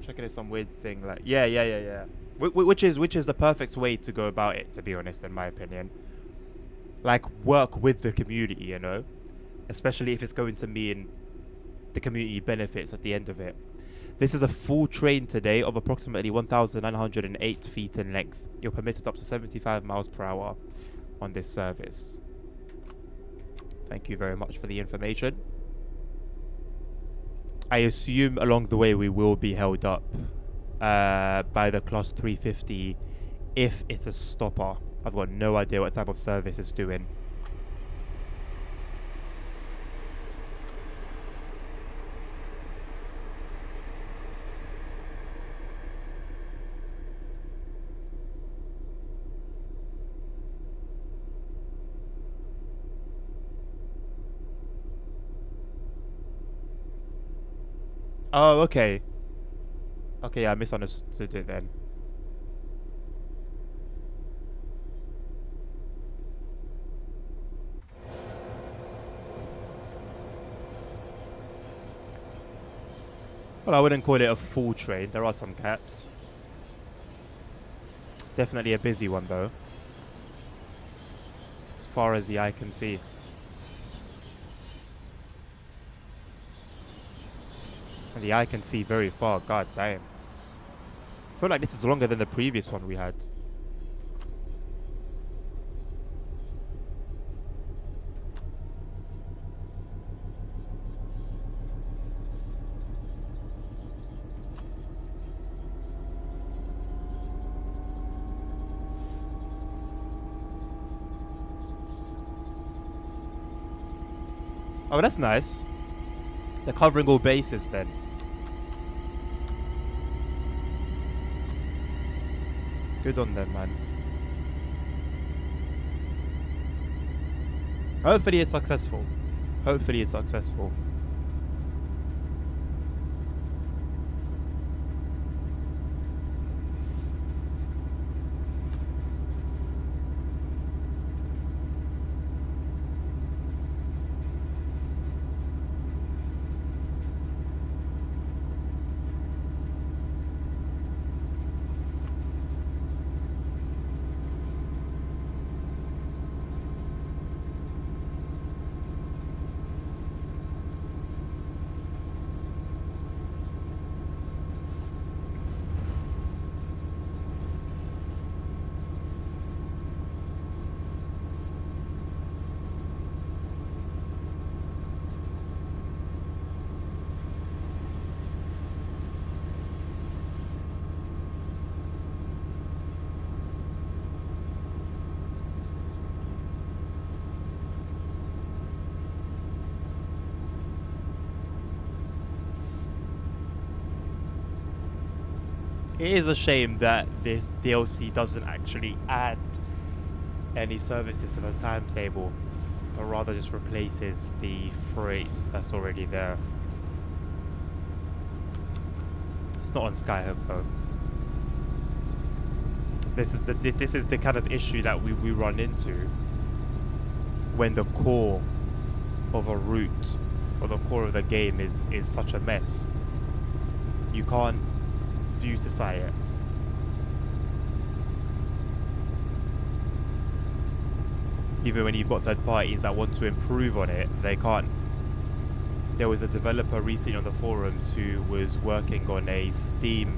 Checking if some weird thing like yeah. Which is the perfect way to go about it, to be honest, in my opinion. Like, work with the community, you know, especially if it's going to mean the community benefits at the end of it. This is a full train today of approximately 1,908 feet in length. You're permitted up to 75 miles per hour on this service. Thank you very much for the information. I assume along the way we will be held up by the Class 350 if it's a stopper. I've got no idea what type of service it's doing. Oh, okay. Okay, I misunderstood it then. Well, I wouldn't call it a full train. There are some gaps. Definitely a busy one, though. As far as the eye can see. And the eye can see very far. God damn. I feel like this is longer than the previous one we had. Oh, that's nice. They're covering all bases then. Good on them, man. Hopefully it's successful. Hopefully it's successful. It is a shame that this DLC doesn't actually add any services to the timetable, but rather just replaces the freights that's already there. It's not on Skyhook though. This is the kind of issue that we run into when the core of a route or the core of the game is such a mess. You can't beautify it. Even when you've got third parties that want to improve on it, they can't. There was a developer recently on the forums who was working on a Steam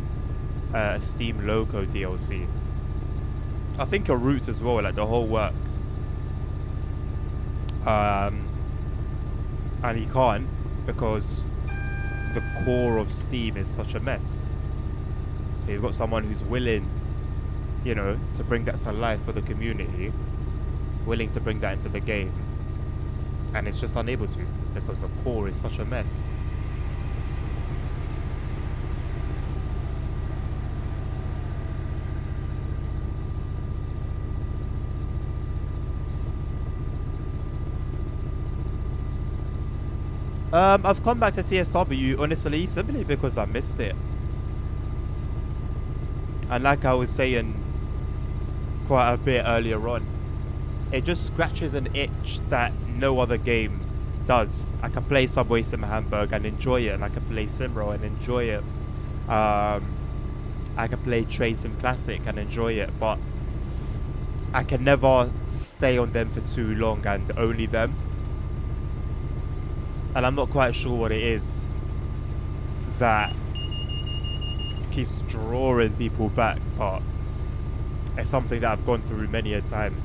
Loco DLC. I think a route as well, like the whole works. And he can't because the core of Steam is such a mess. So you've got someone who's willing, you know, to bring that to life for the community, willing to bring that into the game, and it's just unable to because the core is such a mess. I've come back to TSW honestly simply because I missed it. And like I was saying quite a bit earlier on, it just scratches an itch that no other game does. I can play Subway Sim Hamburg and enjoy it, and I can play Simro and enjoy it. I can play Train Sim Classic and enjoy it, but I can never stay on them for too long and only them. And I'm not quite sure what it is that keeps drawing people back, but it's something that I've gone through many a time.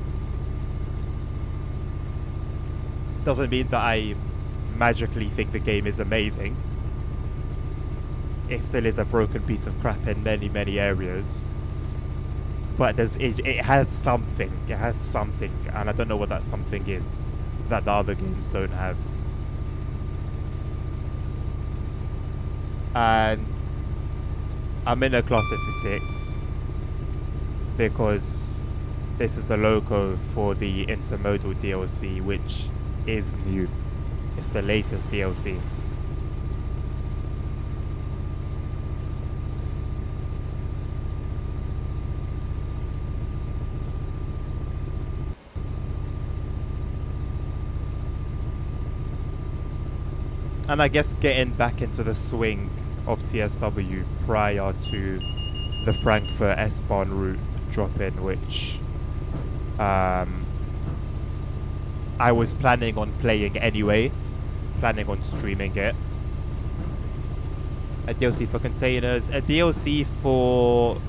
Doesn't mean that I magically think the game is amazing. It still is a broken piece of crap in many areas, but it has something. It has something, and I don't know what that something is that the other games don't have. And I'm in a Class 66 because this is the logo for the Intermodal DLC, which is new. It's the latest DLC. And I guess getting back into the swing of TSW prior to the Frankfurt S-Bahn route drop-in, which I was planning on playing anyway, planning on streaming it. A DLC for containers, a DLC for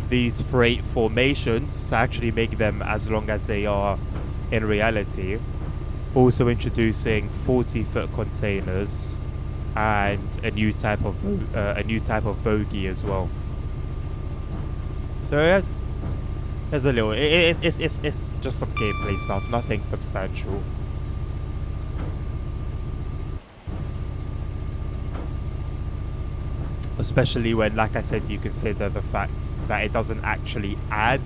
these freight formations to actually make them as long as they are in reality. Also introducing 40-foot containers and a new type of bogie as well. So yes, there's a little. It's just some gameplay stuff, nothing substantial. Especially when, like I said, you consider the fact that it doesn't actually add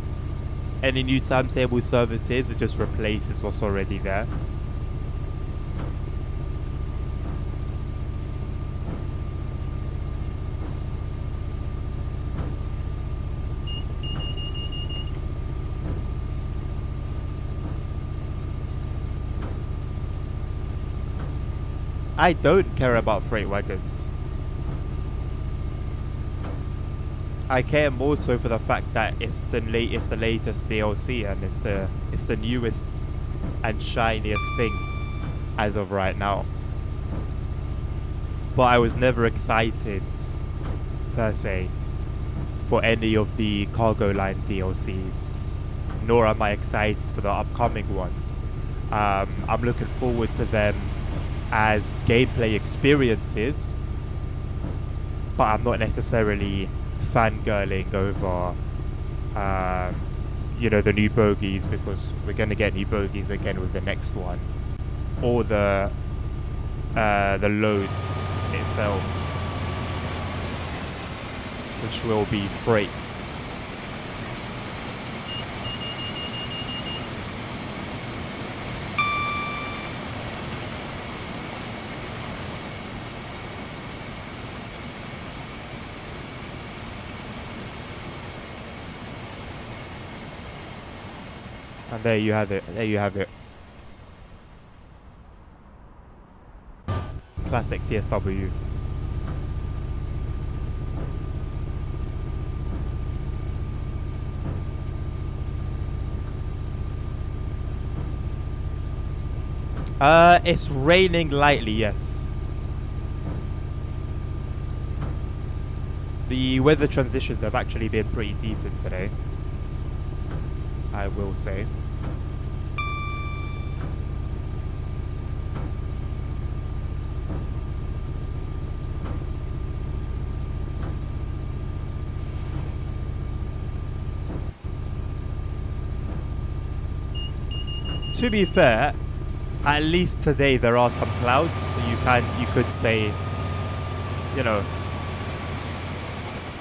any new timetable services, it just replaces what's already there. I don't care about freight wagons. I care more so for the fact that it's the latest DLC and it's the newest and shiniest thing as of right now. But I was never excited per se for any of the cargo line DLCs, nor am I excited for the upcoming ones. I'm looking forward to them as gameplay experiences, but I'm not necessarily fangirling over the new bogies, because we're going to get new bogies again with the next one, or the loads itself, which will be freights. And there you have it. There you have it. Classic TSW. It's raining lightly, yes. The weather transitions have actually been pretty decent today, I will say. To be fair, at least today there are some clouds, so you could say,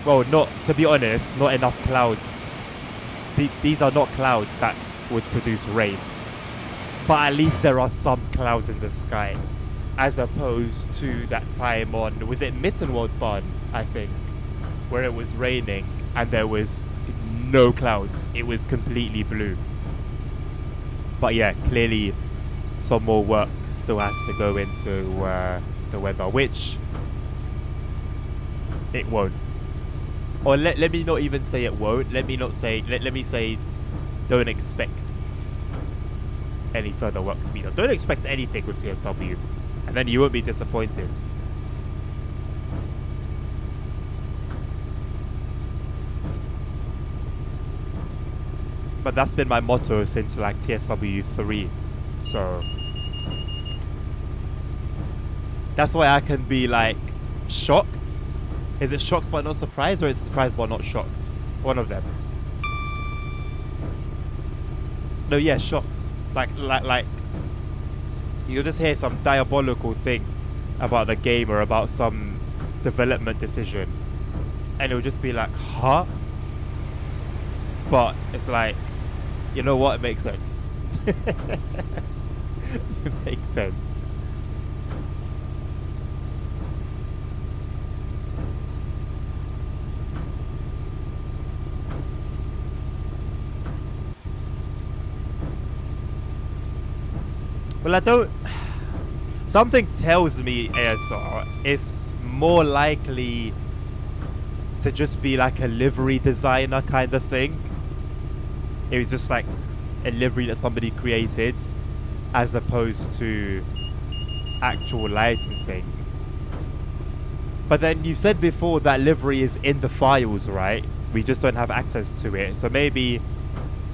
well, not, to be honest, not enough clouds. These are not clouds that would produce rain, but at least there are some clouds in the sky, as opposed to that time on, was it Mittenwaldbahn, I think, where it was raining and there was no clouds. It was completely blue. But yeah, clearly some more work still has to go into the weather, which it won't. Or let me not even say it won't. Let me say don't expect any further work to be done. Don't expect anything with TSW, and then you won't be disappointed. But that's been my motto since like TSW 3, so that's why I can be like shocked. Is it shocked but not surprised, or is it surprised but not shocked? One of them. No, yeah, shocked. Like you'll just hear some diabolical thing about the game or about some development decision, and it'll just be like, huh? But it's like, you know what? It makes sense. It makes sense. Well, I don't... Something tells me ASR it's more likely to just be like a livery designer kind of thing. It was just like a livery that somebody created as opposed to actual licensing. But then you said before that livery is in the files, right? We just don't have access to it. So maybe,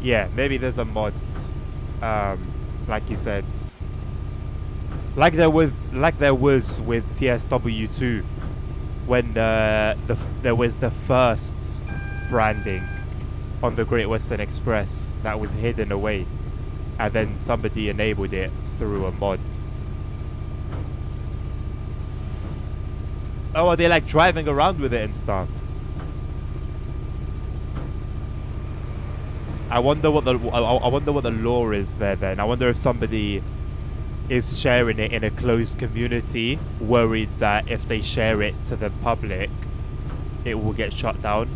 yeah, maybe there's a mod, like you said, like there was with TSW2 when there was the first branding on the Great Western Express that was hidden away, and then somebody enabled it through a mod. Oh, are they like driving around with it and stuff? I wonder what the law is there then. I wonder if somebody is sharing it in a closed community, worried that if they share it to the public, it will get shut down.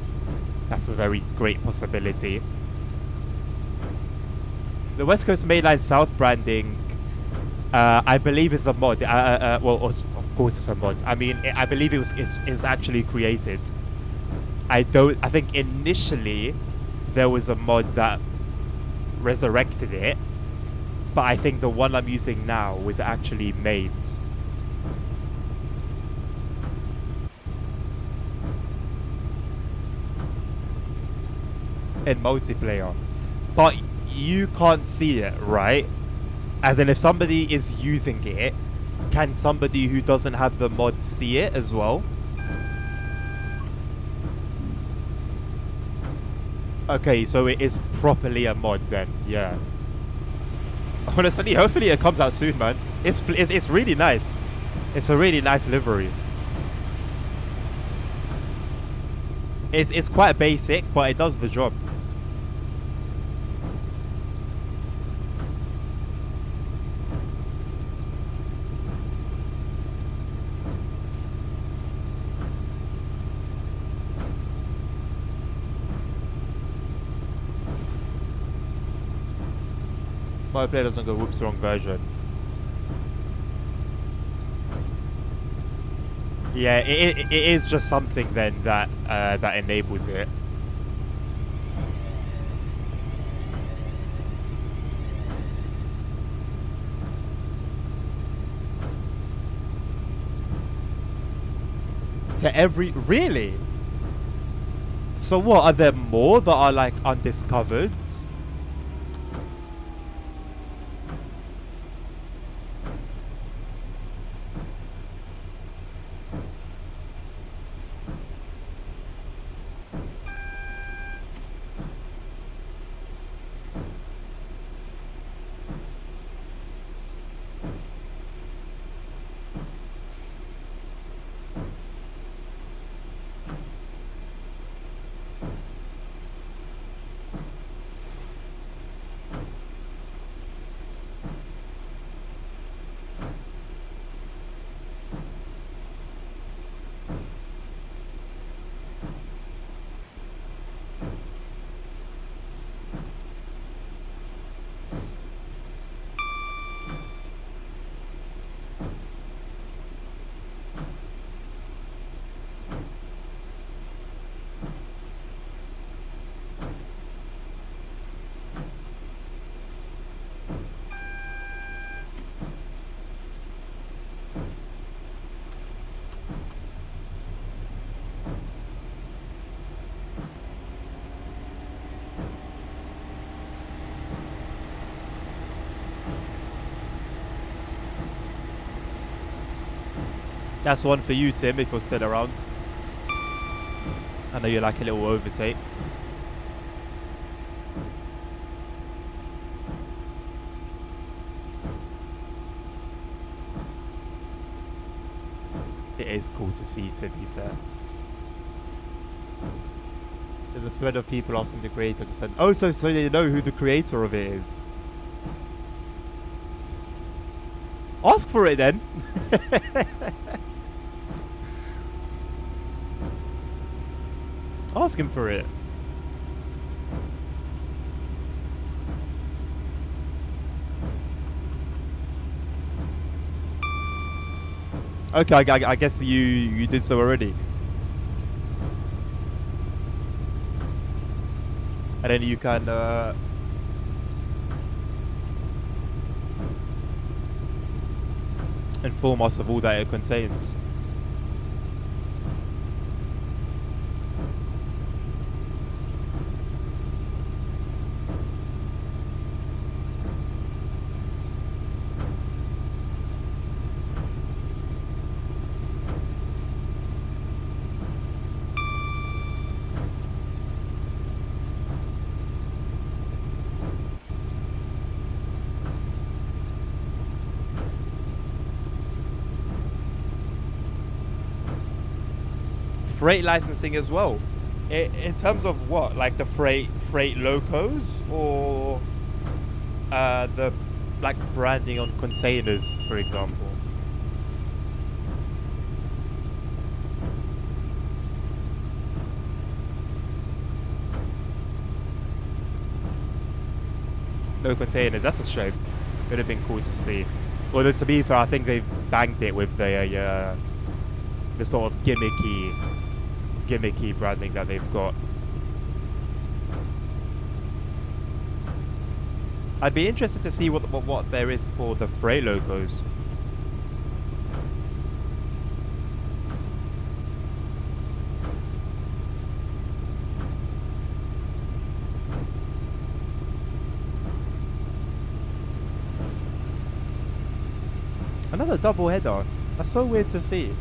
That's a very great possibility. The West Coast Main Line South branding, I believe is a mod. Well, of course it's a mod. I mean, I believe it was actually created. I think initially there was a mod that resurrected it, but I think the one I'm using now was actually made. In multiplayer. But you can't see it, right? As in, if somebody is using it, can somebody who doesn't have the mod see it as well? Okay, so it is properly a mod then, yeah. Honestly, hopefully it comes out soon, man. It's really nice. It's a really nice livery. It's quite basic, but it does the job. My player doesn't go whoops wrong version. Yeah, it is just something then that that enables it. To every really? So what, are there more that are like undiscovered? That's one for you, Tim, if you're still around. I know you like a little overtake. It is cool to see, to be fair. There's a thread of people asking the creator to send... Oh, so they know who the creator of it is. Ask for it then. Ask him for it. Okay, I guess you did so already. And then you can inform us of all that it contains. Freight licensing as well. In terms of what, like the freight locos, or the like branding on containers, for example. No containers. That's a shame. Would have been cool to see. Although to be fair, I think they've banged it with the sort of gimmicky branding that they've got. I'd be interested to see what there is for the freight locos. Another double header. That's so weird to see.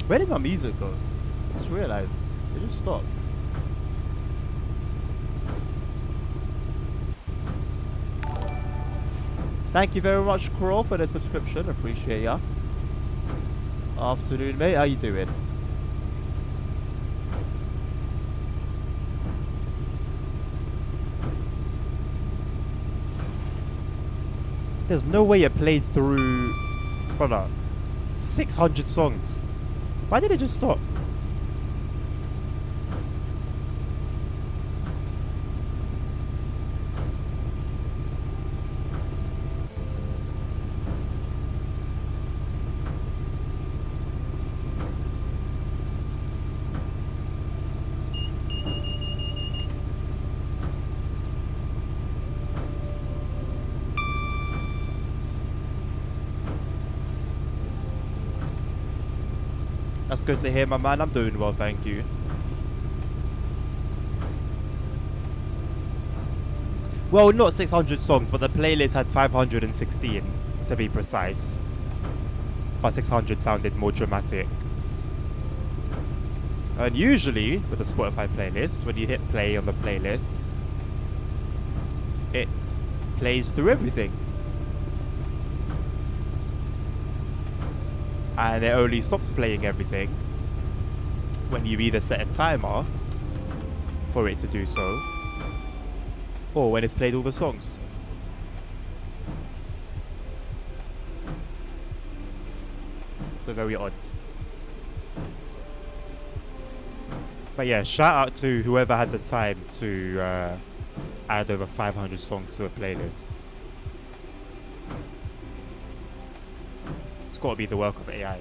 Where did my music go? I just realized it just stopped. Thank you very much, Crawl, for the subscription. Appreciate ya. Afternoon, mate. How you doing? There's no way it played through, brother, 600 songs. Why did it just stop? That's good to hear, my man. I'm doing well, thank you. Well, not 600 songs, but the playlist had 516, to be precise. But 600 sounded more dramatic. And usually, with a Spotify playlist, when you hit play on the playlist, it plays through everything. And it only stops playing everything when you either set a timer for it to do so, or when it's played all the songs. So very odd. But yeah, shout out to whoever had the time to add over 500 songs to a playlist. It's got to be the work of AI.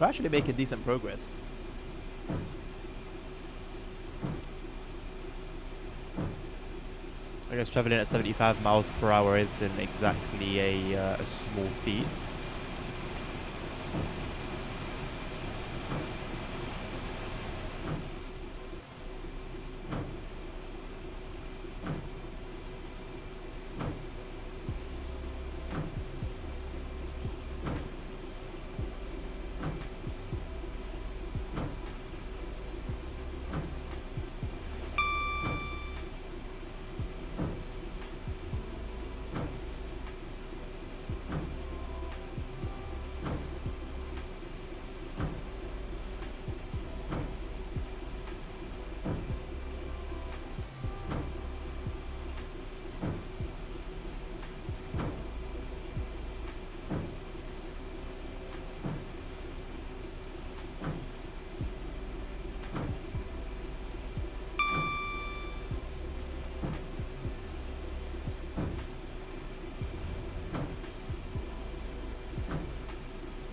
We're actually making decent progress. I guess traveling at 75 miles per hour isn't exactly a small feat.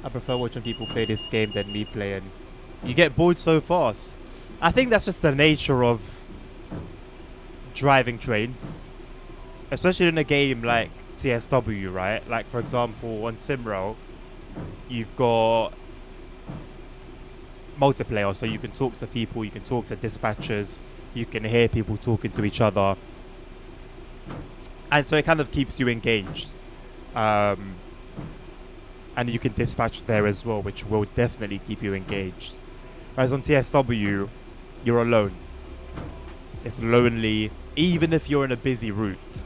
I prefer watching people play this game than me playing. You get bored so fast. I think that's just the nature of driving trains. Especially in a game like TSW, right? Like, for example, on Simrail, you've got multiplayer, so you can talk to people, you can talk to dispatchers, you can hear people talking to each other. And so it kind of keeps you engaged. And you can dispatch there as well, which will definitely keep you engaged. Whereas on TSW, you're alone. It's lonely. Even if you're in a busy route,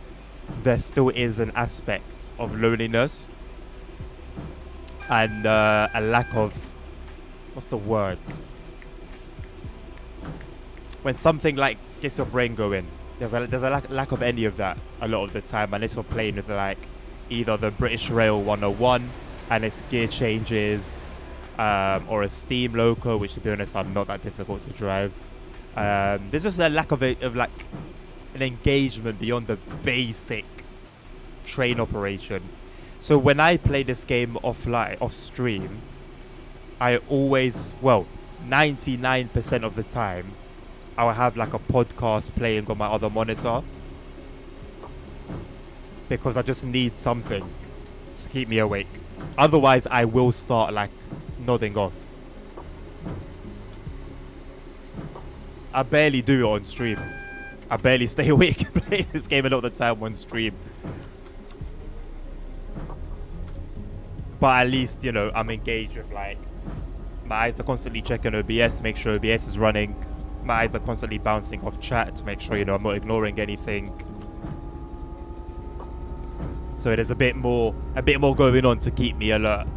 there still is an aspect of loneliness and a lack of, what's the word? When something like gets your brain going, there's a lack of any of that a lot of the time, unless you're playing with like either the British Rail 101 and its gear changes, or a Steam Loco, which to be honest are not that difficult to drive. There's just a lack of like an engagement beyond the basic train operation. So when I play this game offline, off stream, I always, well, 99% of the time, I'll have like a podcast playing on my other monitor, because I just need something to keep me awake. Otherwise, I will start like nodding off. I barely do it on stream. I barely stay awake playing this game a lot of the time on stream. But at least, you know, I'm engaged with like, my eyes are constantly checking OBS to make sure OBS is running. My eyes are constantly bouncing off chat to make sure, you know, I'm not ignoring anything. So there's a bit more going on to keep me alert.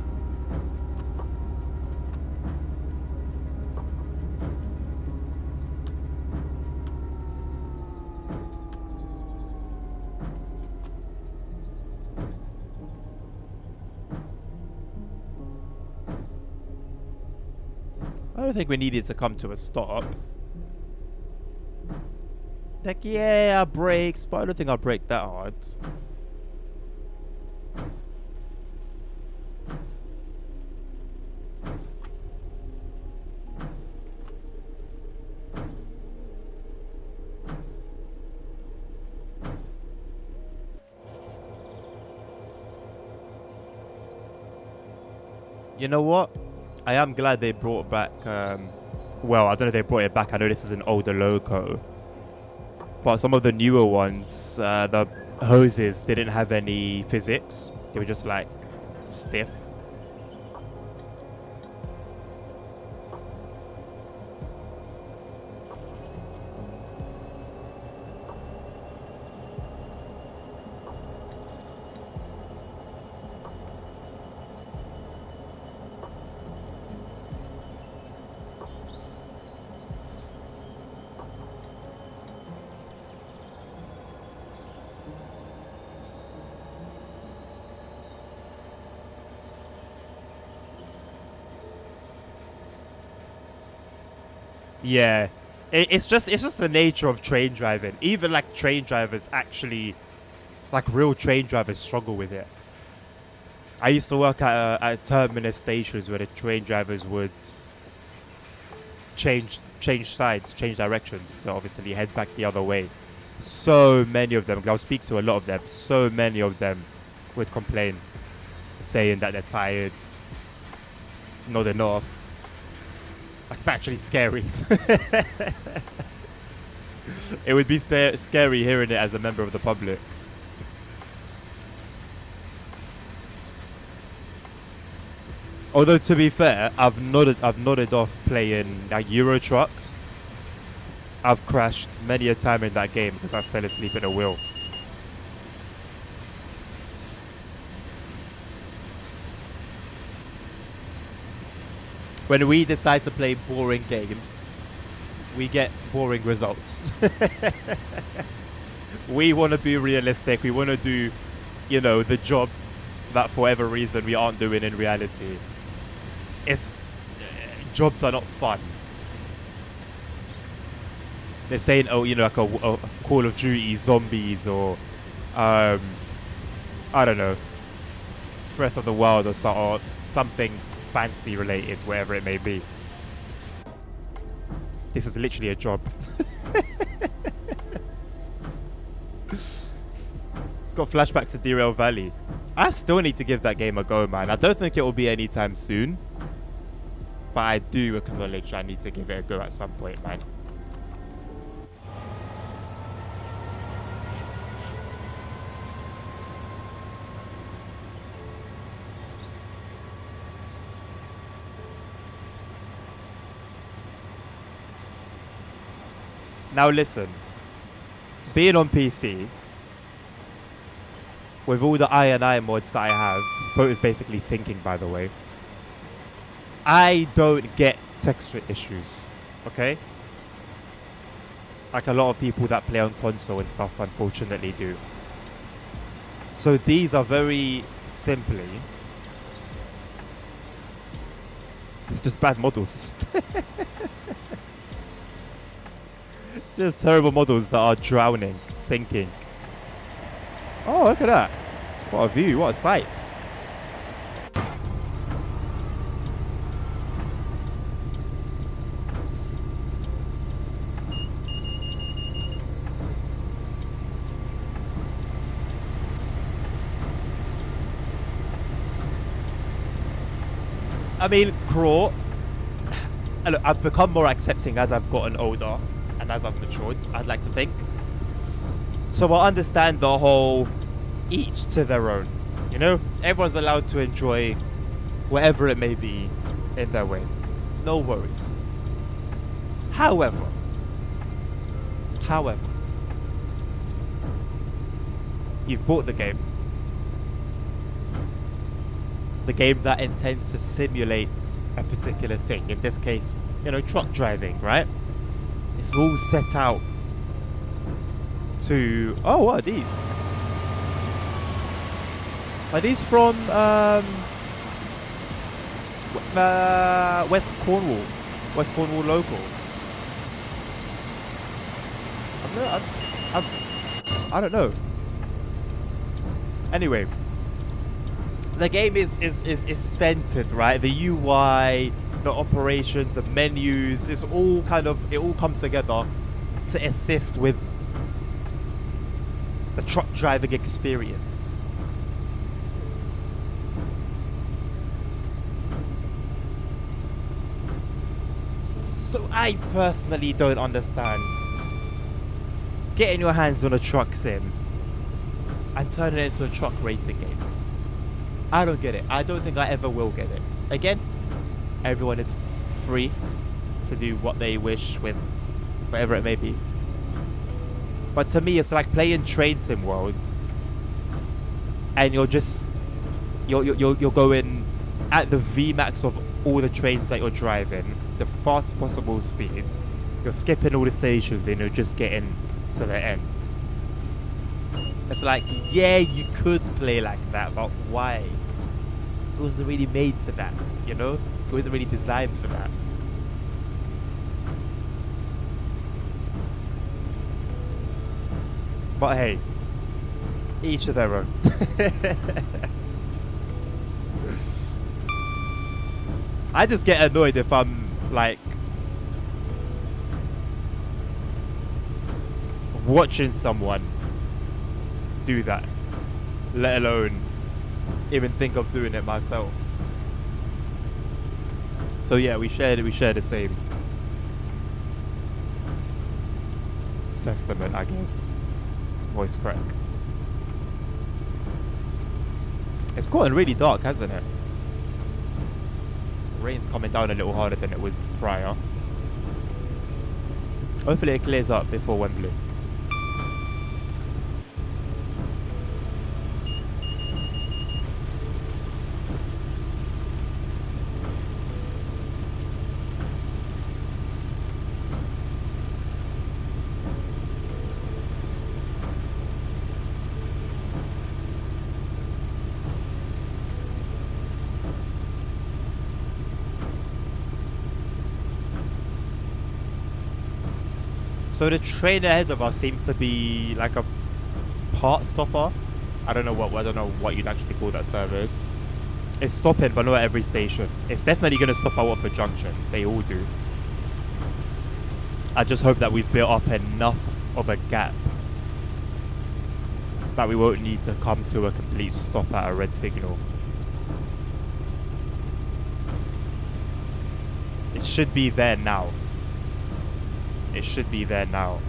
I don't think we needed to come to a stop. Like, yeah, I brakes, but I don't think I'll brake that hard. You know what? I am glad they brought back, well, I don't know if they brought it back. I know this is an older loco. But some of the newer ones, the hoses didn't have any physics. They were just like stiff. Yeah, it's just the nature of train driving. Even like train drivers actually, like real train drivers, struggle with it. I used to work at terminus stations where the train drivers would change sides, change directions, so obviously head back the other way. So many of them, I'll speak to a lot of them. So many of them would complain, saying that they're tired, nodding off. Like, it's actually scary. It would be scary hearing it as a member of the public. Although, to be fair, I've nodded off playing Euro Truck. I've crashed many a time in that game because I fell asleep at the wheel. When we decide to play boring games, we get boring results. We want to be realistic. We want to do, you know, the job that for whatever reason we aren't doing in reality. Jobs are not fun. They're saying, oh, you know, like a Call of Duty Zombies or, I don't know, Breath of the Wild or something fancy related, wherever it may be. This is literally a job. It's got flashbacks to Derail Valley. I still need to give that game a go, man. I don't think it will be anytime soon, but I do acknowledge I need to give it a go at some point, man. Now listen, being on PC, with all the I mods that I have, this boat is basically sinking, by the way, I don't get texture issues, okay? Like a lot of people that play on console and stuff unfortunately do. So these are very simply just bad models. Just terrible models that are drowning, sinking. Oh, look at that. What a view, what a sight. I mean, Craw, look, I've become more accepting as I've gotten older and as I've matured, I'd like to think. So I understand the whole each to their own, you know? Everyone's allowed to enjoy whatever it may be in their way. No worries. However, you've bought the game. The game that intends to simulate a particular thing. In this case, you know, truck driving, right? It's all set out to... Oh, what are these? Are these from West Cornwall? West Cornwall local? I've No, I don't know. Anyway, the game is centered, right? The UI, the operations, the menus, it's all kind of, it all comes together to assist with the truck driving experience. So I personally don't understand getting your hands on a truck sim and turning it into a truck racing game. I don't get it. I don't think I ever will get it. Again, everyone is free to do what they wish with whatever it may be. But to me, it's like playing Train Sim World, and you're going at the VMAX of all the trains that you're driving, the fastest possible speed. You're skipping all the stations and you're just getting to the end. It's like, yeah, you could play like that, but why? It wasn't really made for that, you know? It wasn't really designed for that. But hey, each of their own. I just get annoyed if I'm like watching someone do that, let alone even think of doing it myself. So yeah, we share the same testament, I guess. Voice crack. It's gotten really dark, hasn't it? Rain's coming down a little harder than it was prior. Hopefully it clears up before Wembley. So the train ahead of us seems to be like a part stopper. I don't know what you'd actually call that service. It's stopping, but not at every station. It's definitely going to stop at Watford Junction. They all do. I just hope that we've built up enough of a gap that we won't need to come to a complete stop at a red signal. It should be there now. It should be there now.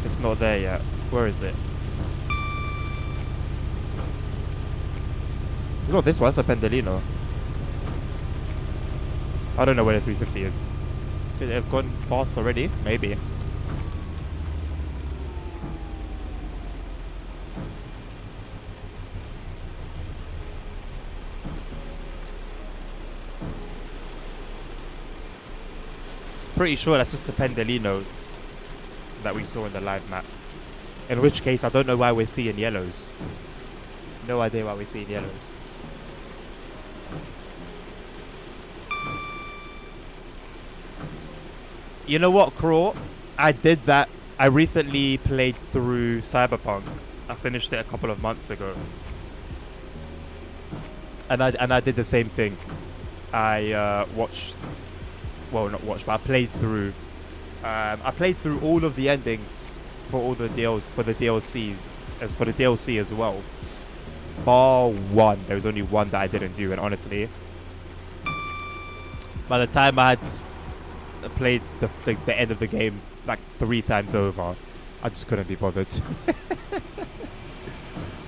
It's not there yet. Where is it? It's not this one, it's a Pendolino. I don't know where the 350 is. Could it have gone past already? Maybe. Pretty sure that's just the Pendolino that we saw in the live map. In which case, I don't know why we're seeing yellows. No idea why we're seeing yellows. You know what, Craw? I did that. I recently played through Cyberpunk. I finished it a couple of months ago. And I did the same thing. I watched... Well, not watched, but I played through. I played through all of the endings for all the deals for the DLCs, as for the DLC as well. Bar one, there was only one that I didn't do, and honestly, by the time I had played the end of the game like 3 times over, I just couldn't be bothered.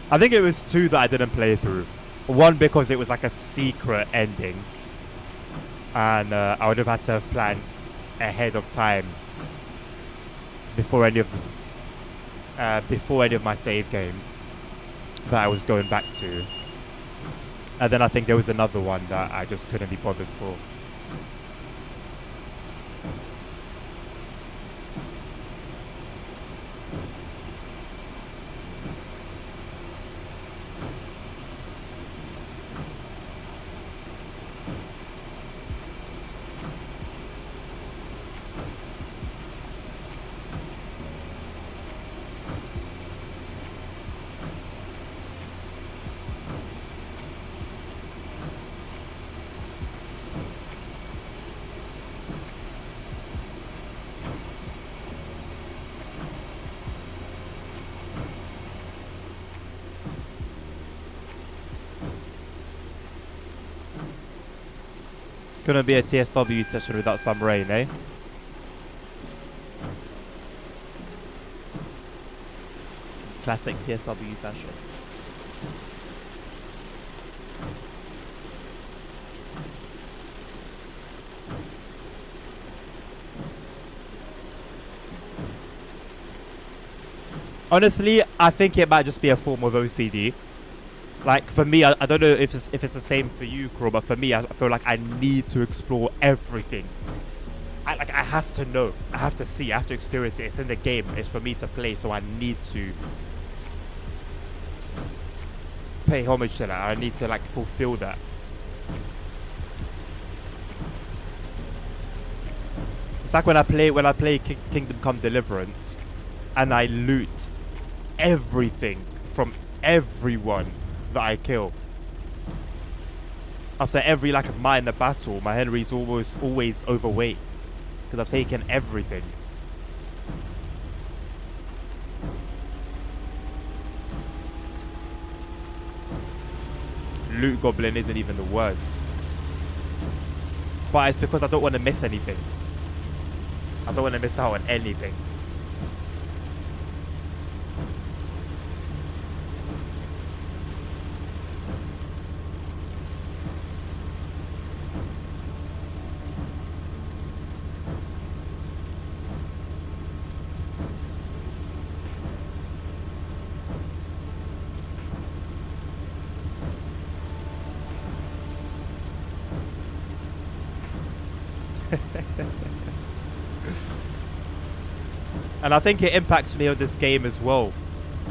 I think it was 2 that I didn't play through. One because it was like a secret ending. And I would have had to have planned ahead of time before any of my save games that I was going back to. And then I think there was another one that I just couldn't be bothered for. Couldn't be a TSW session without some rain, eh? Classic TSW fashion. Honestly, I think it might just be a form of OCD. Like, for me, I don't know if it's the same for you, Crow, but for me, I feel like I need to explore everything. I have to know. I have to see. I have to experience it. It's in the game. It's for me to play, so I need to pay homage to that. I need to, like, fulfill that. It's like when I play Kingdom Come Deliverance, and I loot everything from everyone that I kill. After every like minor battle, my Henry's almost always overweight because I've taken everything. Loot goblin isn't even the word, but it's because I don't want to miss anything. I don't want to miss out on anything. And I think it impacts me on this game as well,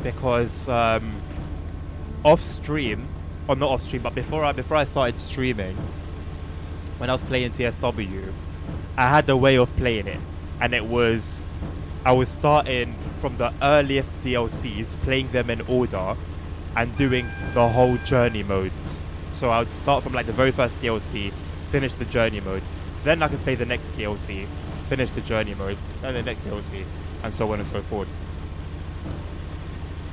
because off stream, or not off stream, but before I started streaming, when I was playing TSW, I had a way of playing it, and it was I was starting from the earliest DLCs, playing them in order, and doing the whole journey mode. So I would start from like the very first DLC, finish the journey mode, then I could play the next DLC, finish the journey mode, and the next DLC, and so on and so forth.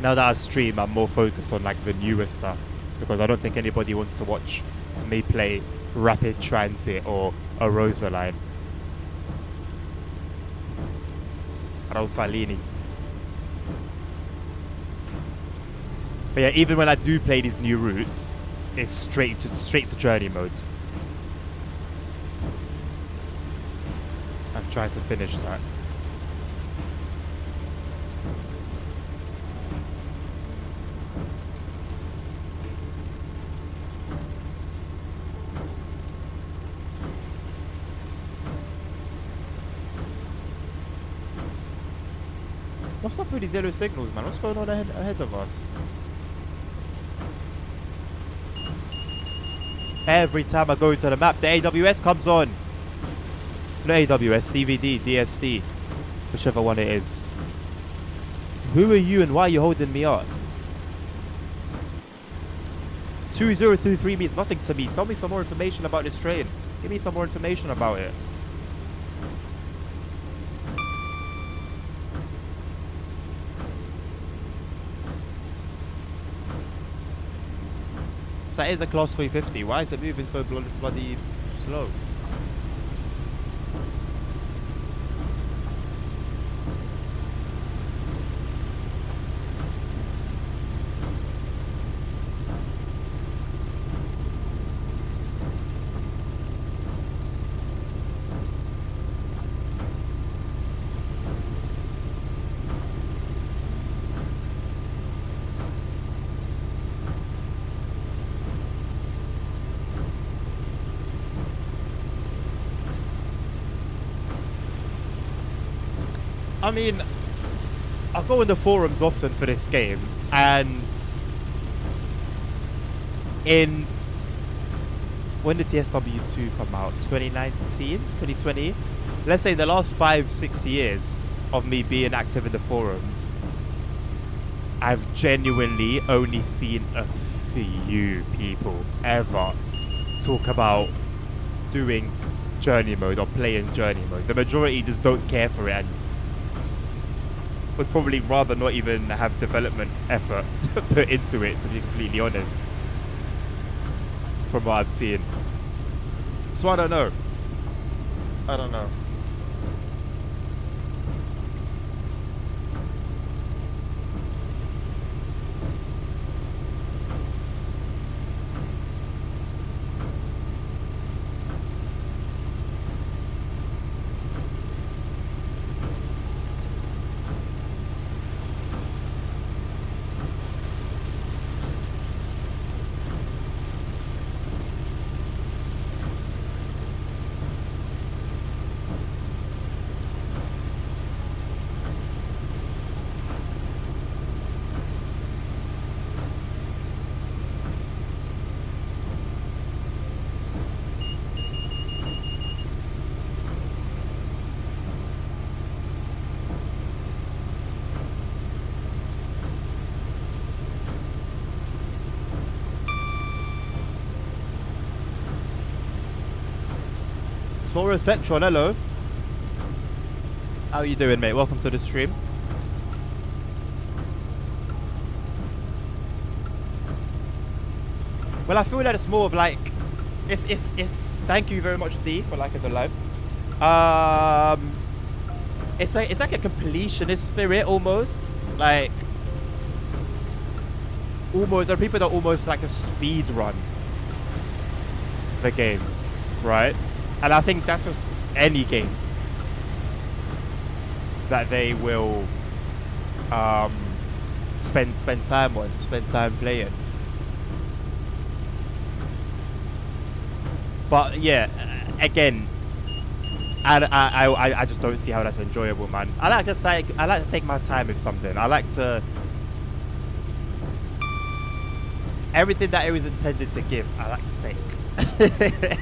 Now that I stream, I'm more focused on like the newer stuff, because I don't think anybody wants to watch me play Rapid Transit or a Rosaline. Rosalini. But yeah, even when I do play these new routes, it's straight to journey mode. I'm trying to finish that. What's up with these yellow signals, man? What's going on ahead of us? Every time I go into the map, the AWS comes on. Not AWS, DVD, DSD. Whichever one it is. Who are you and why are you holding me up? 2033 means nothing to me. Tell me some more information about this train. Give me some more information about it. That is a class 350. Why is it moving so bloody slow? I mean, I go in the forums often for this game, and when did TSW2 come out? 2019? 2020? Let's say the last 5-6 years of me being active in the forums, I've genuinely only seen a few people ever talk about doing journey mode or playing journey mode. The majority just don't care for it and would probably rather not even have development effort put into it, to be completely honest, from what I've seen. So I don't know. I don't know. Taurus Vectron, hello. How are you doing, mate? Welcome to the stream. Well, I feel that it's more of like, it's. Thank you very much, D, for liking the live. It's like a completionist spirit almost. Like, almost there are people that almost like to speed run the game, right? And I think that's just any game that they will spend time on, spend time playing. But yeah, again, I just don't see how that's enjoyable, man. I like to take my time with something. I like to everything that it was intended to give. I like to take.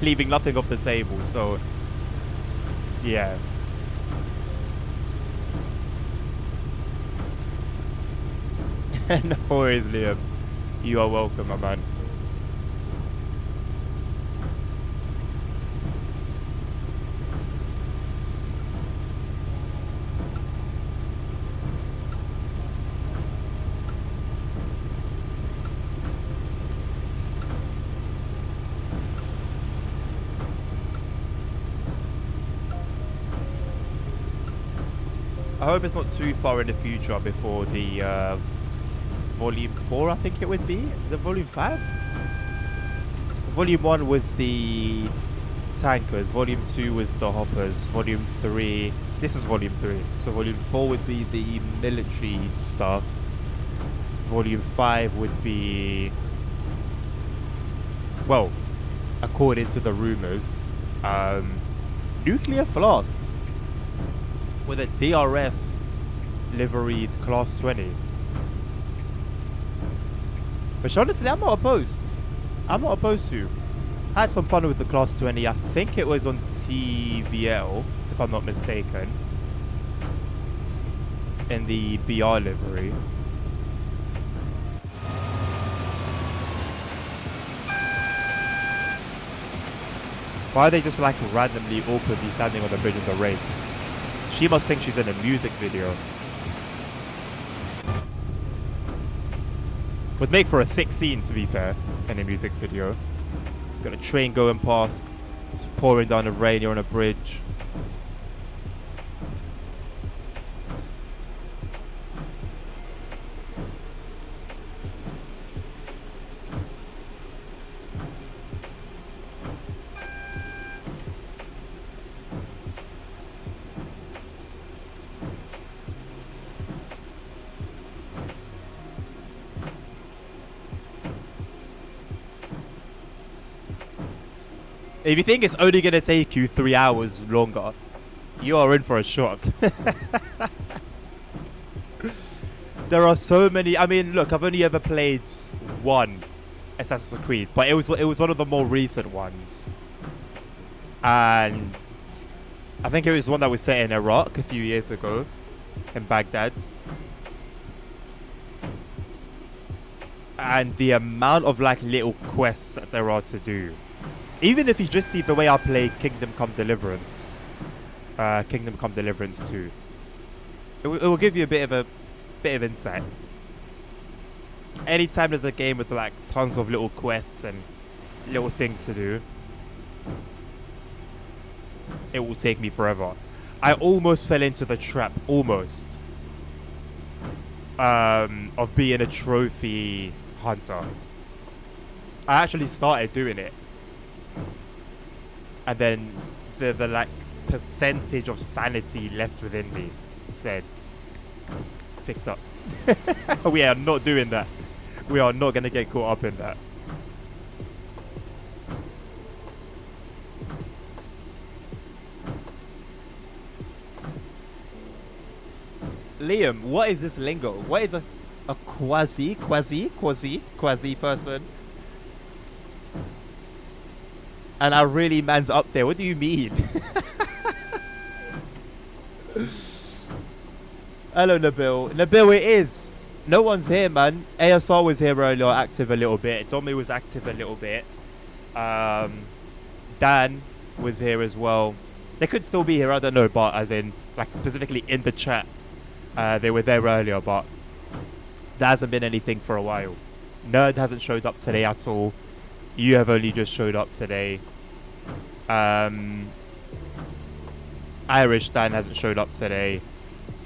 Leaving nothing off the table, so yeah. No worries, Liam. You are welcome, my man. I hope it's not too far in the future before the Volume 4, I think it would be. The Volume 5? Volume 1 was the tankers. Volume 2 was the hoppers. Volume 3... This is Volume 3. So Volume 4 would be the military stuff. Volume 5 would be... Well, according to the rumours, nuclear flasks with a DRS liveried Class 20. Which honestly, I'm not opposed. I'm not opposed to. I had some fun with the Class 20. I think it was on TVL, if I'm not mistaken. In the BR livery. Why are they just like randomly awkwardly standing on the bridge in the rain? She must think she's in a music video. Would make for a sick scene, to be fair, in a music video. Got a train going past, it's pouring down the rain, you're on a bridge. If you think it's only going to take you 3 hours longer, you are in for a shock. There are so many. I mean, look, I've only ever played one Assassin's Creed, but it was one of the more recent ones. And I think it was one that was set in Iraq a few years ago, in Baghdad. And the amount of like little quests that there are to do. Even if you just see the way I play Kingdom Come Deliverance 2, it will give you a bit of insight. Anytime there's a game with like tons of little quests and little things to do, It will take me forever. I almost fell into the trap, almost, of being a trophy hunter. I actually started doing it, and then the like percentage of sanity left within me said, fix up. We are not doing that. We are not gonna get caught up in that. Liam, what is this lingo? What is a quasi person? And I really man's up there. What do you mean? Hello, Nabil. Nabil, it is. No one's here, man. ASR was here earlier, active a little bit. Domi was active a little bit. Dan was here as well. They could still be here, I don't know, but as in, like, specifically in the chat. They were there earlier, but there hasn't been anything for a while. Nerd hasn't showed up today at all. You have only just showed up today. Irish Dan hasn't showed up today.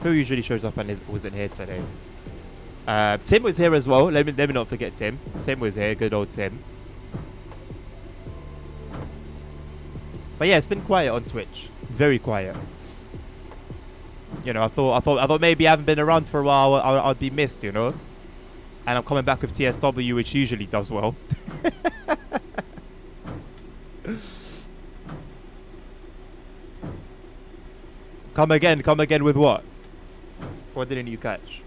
Who usually shows up and wasn't here today? Tim was here as well. Let me not forget Tim. Tim was here. Good old Tim. But yeah, it's been quiet on Twitch. Very quiet. You know, I thought maybe I haven't been around for a while. I'd be missed, you know. And I'm coming back with TSW, which usually does well. Come again with what? What didn't you catch?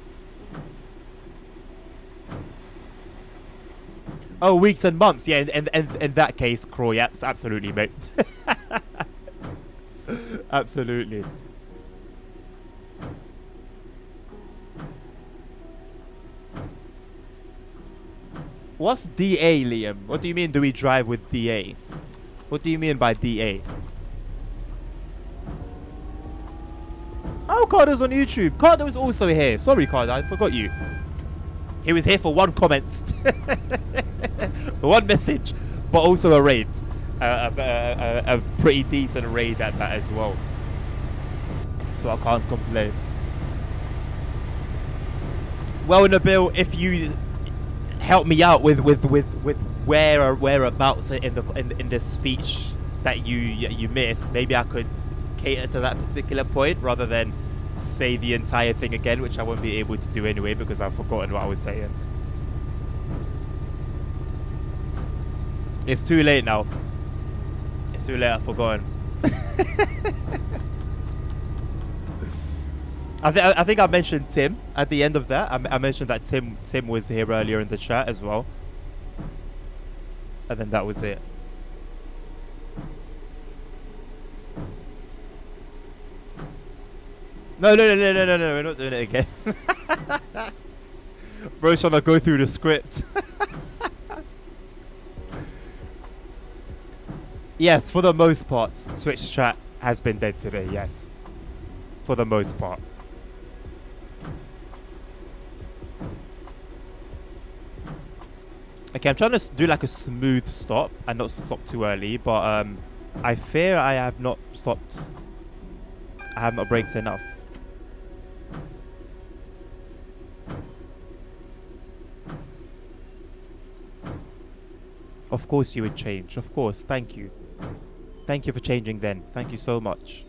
Oh, weeks and months. Yeah, and in that case, Croy, absolutely, mate. Absolutely. What's DA, Liam? What do you mean, do we drive with DA? What do you mean by DA? Oh, Cardo's on YouTube. Cardo is also here. Sorry, Cardo, I forgot you. He was here for one comment. One message. But also a raid. A pretty decent raid at that as well. So I can't complain. Well, Nabil, if you help me out with whereabouts in the speech that you missed, maybe I could cater to that particular point rather than say the entire thing again, which I won't be able to do anyway because I've forgotten what I was saying. It's too late now. It's too late, I've forgotten. I think I mentioned Tim at the end of that. I mentioned that Tim was here earlier in the chat as well. And then that was it. No, we're not doing it again. Bro's trying to go through the script. Yes, for the most part, Twitch chat has been dead today, yes. For the most part. Okay, I'm trying to do like a smooth stop and not stop too early, but I fear I have not stopped. I have not braked enough. Of course you would change. Of course. Thank you. Thank you for changing then. Thank you so much.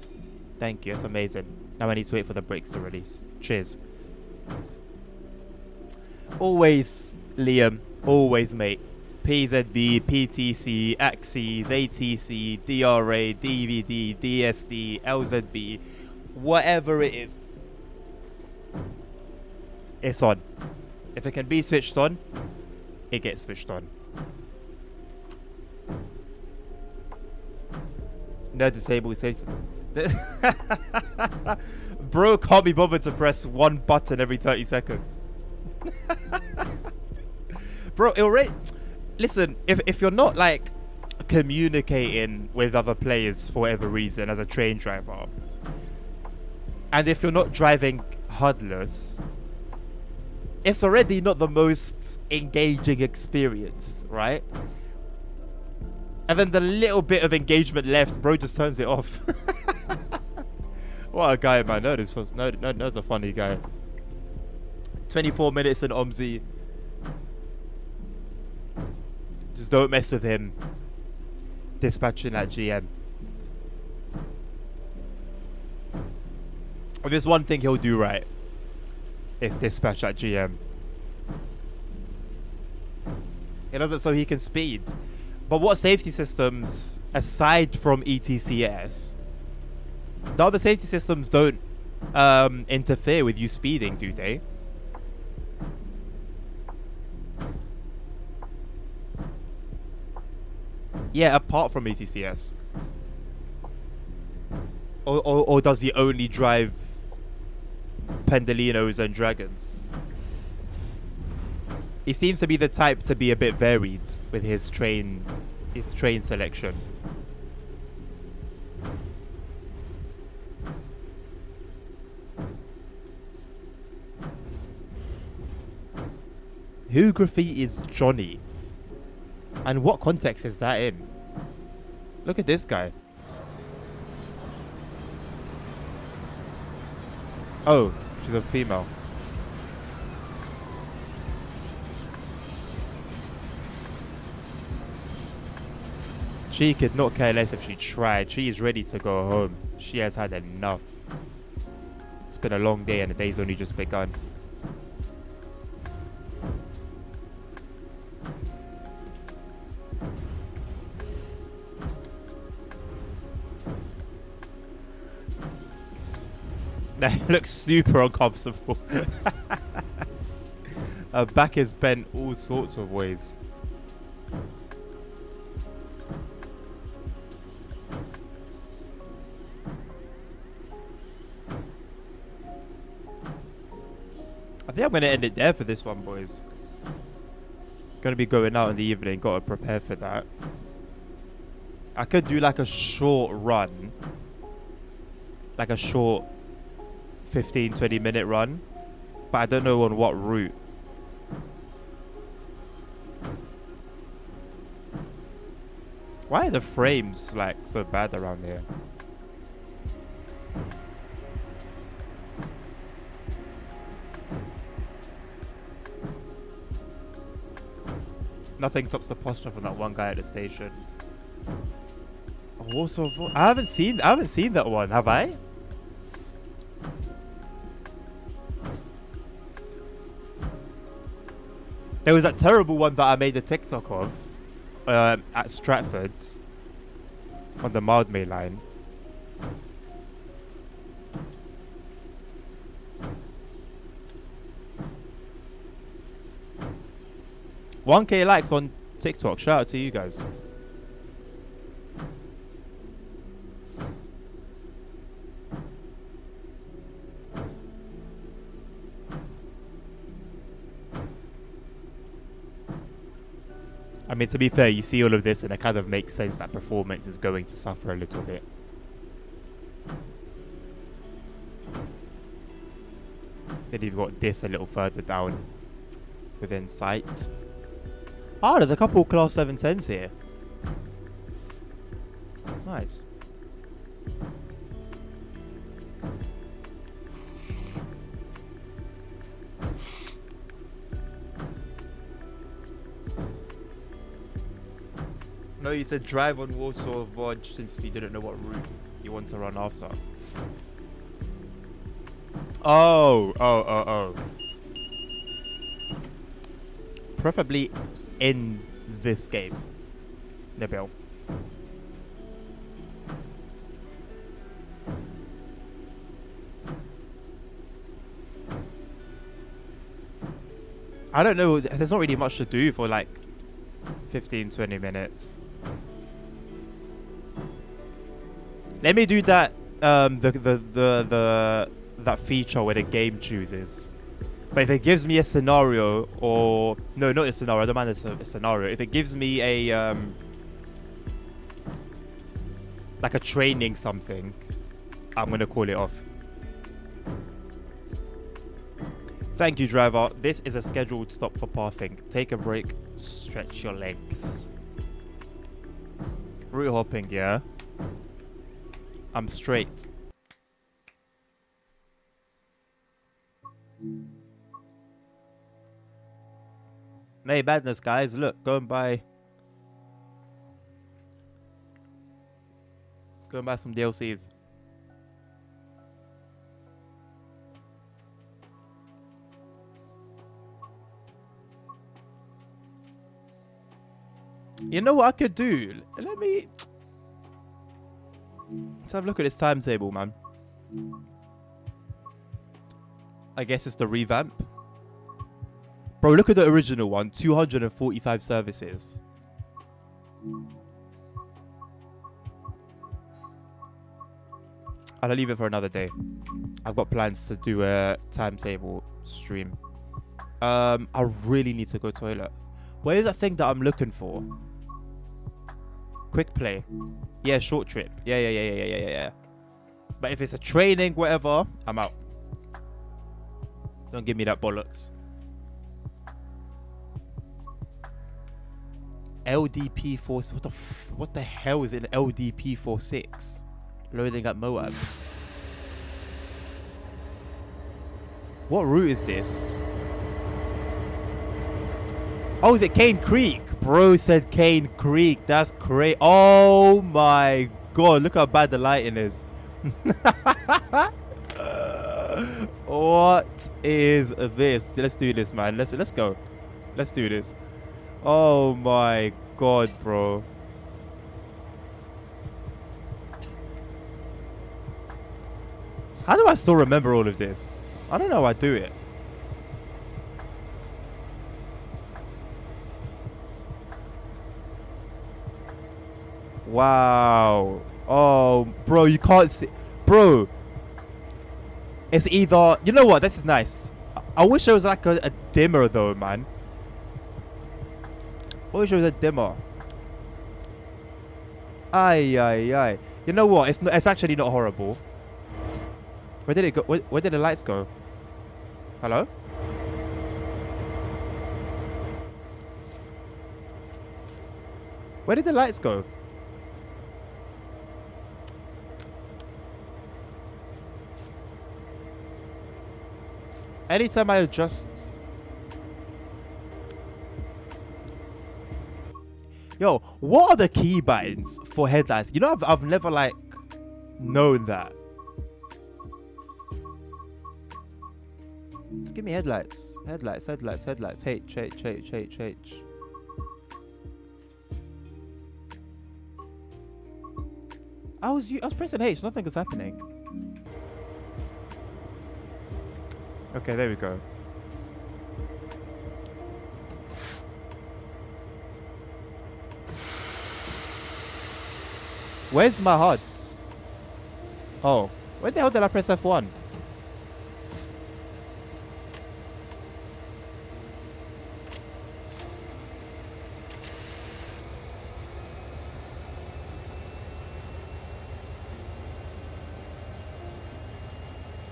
Thank you. That's amazing. Now I need to wait for the brakes to release. Cheers. Always, Liam. Always, mate. PZB, PTC, Axes, ATC, DRA, DVD, DSD, LZB. Whatever it is. It's on. If it can be switched on, it gets switched on. No disable saves. Bro can't be bothered to press one button every 30 seconds. Bro, already. Listen, if you're not like communicating with other players for whatever reason as a train driver, and if you're not driving HUDless, it's already not the most engaging experience, right? And then the little bit of engagement left, bro just turns it off. What a guy, man. No's a funny guy. 24 minutes in OMSI. Just don't mess with him. Dispatching at GM. If there's one thing he'll do right, it's dispatch at GM. He does it so he can speed. But what safety systems, aside from ETCS, the other safety systems don't interfere with you speeding, do they? Yeah, apart from ETCS. Or does he only drive Pendolinos and Dragons? He seems to be the type to be a bit varied with his train selection. Who graffiti's Johnny? And what context is that in? Look at this guy. Oh, she's a female. She could not care less if she tried. She is ready to go home. She has had enough. It's been a long day and the day's only just begun. That looks super uncomfortable. Her back is bent all sorts of ways. I think I'm going to end it there for this one, boys. Going to be going out in the evening. Got to prepare for that. I could do like a short run. Like a short 15-20 minute run. But I don't know on what route. Why are the frames like so bad around here? Nothing tops the posture from that one guy at the station. Also, I haven't seen that one, have I? There was that terrible one that I made a TikTok of at Stratford on the Mildmay line. $1K likes on TikTok. Shout out to you guys. I mean, to be fair, you see all of this and it kind of makes sense that performance is going to suffer a little bit. Then you've got this a little further down within sight. Oh, there's a couple Class 710s here. Nice. No, you said drive on Warsaw Vodge since you didn't know what route you want to run after. Oh. Preferably in this game, Nabil. I don't know. There's not really much to do for like 15-20 minutes. Let me do that. That feature where the game chooses. But if it gives me a scenario, or no, not a scenario. I don't mind a scenario. If it gives me a like a training something, I'm gonna call it off. Thank you, driver. This is a scheduled stop for pathing. Take a break. Stretch your legs. Route hopping, yeah. I'm straight. May badness, guys. Look, go and buy some DLCs. You know what I could do? Let's have a look at this timetable, man. I guess it's the revamp. Bro, look at the original one. 245 services. I'll leave it for another day. I've got plans to do a timetable stream. I really need to go toilet. Where is that thing that I'm looking for? Quick play. Yeah, short trip. Yeah. But if it's a training, whatever, I'm out. Don't give me that bollocks. LDP 4. What the hell is an LDP 46? Loading at Moab. What route is this? Oh, is it Cane Creek? Bro said Cane Creek. That's great. Oh my god. Look how bad the lighting is. What is this? Let's do this, man. Let's go. Let's do this. Oh my god, bro. How do I still remember all of this? I don't know how I do it. Wow. Oh, bro, you can't see. Bro. It's either... You know what? This is nice. I wish there was like a dimmer though, man. I wish there was a dimmer. Aye. You know what? It's actually not horrible. Where did it go? Where did the lights go? Hello? Where did the lights go? Anytime I adjust... Yo, what are the key buttons for headlights? You know, I've never, like, known that. Just give me headlights. Headlights. H. I was pressing H. Nothing was happening. Okay, there we go. Where's my HUD? Oh, where the hell did I press F1?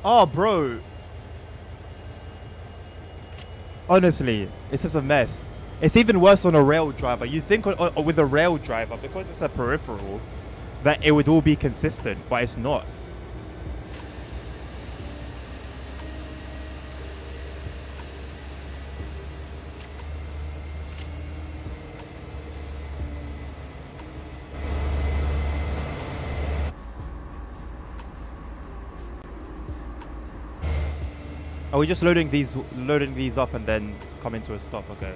Oh, bro. Honestly, it's just a mess. It's even worse on a rail driver. You think with a rail driver, because it's a peripheral, that it would all be consistent, but it's not. Are we just loading these up and then coming to a stop? Okay.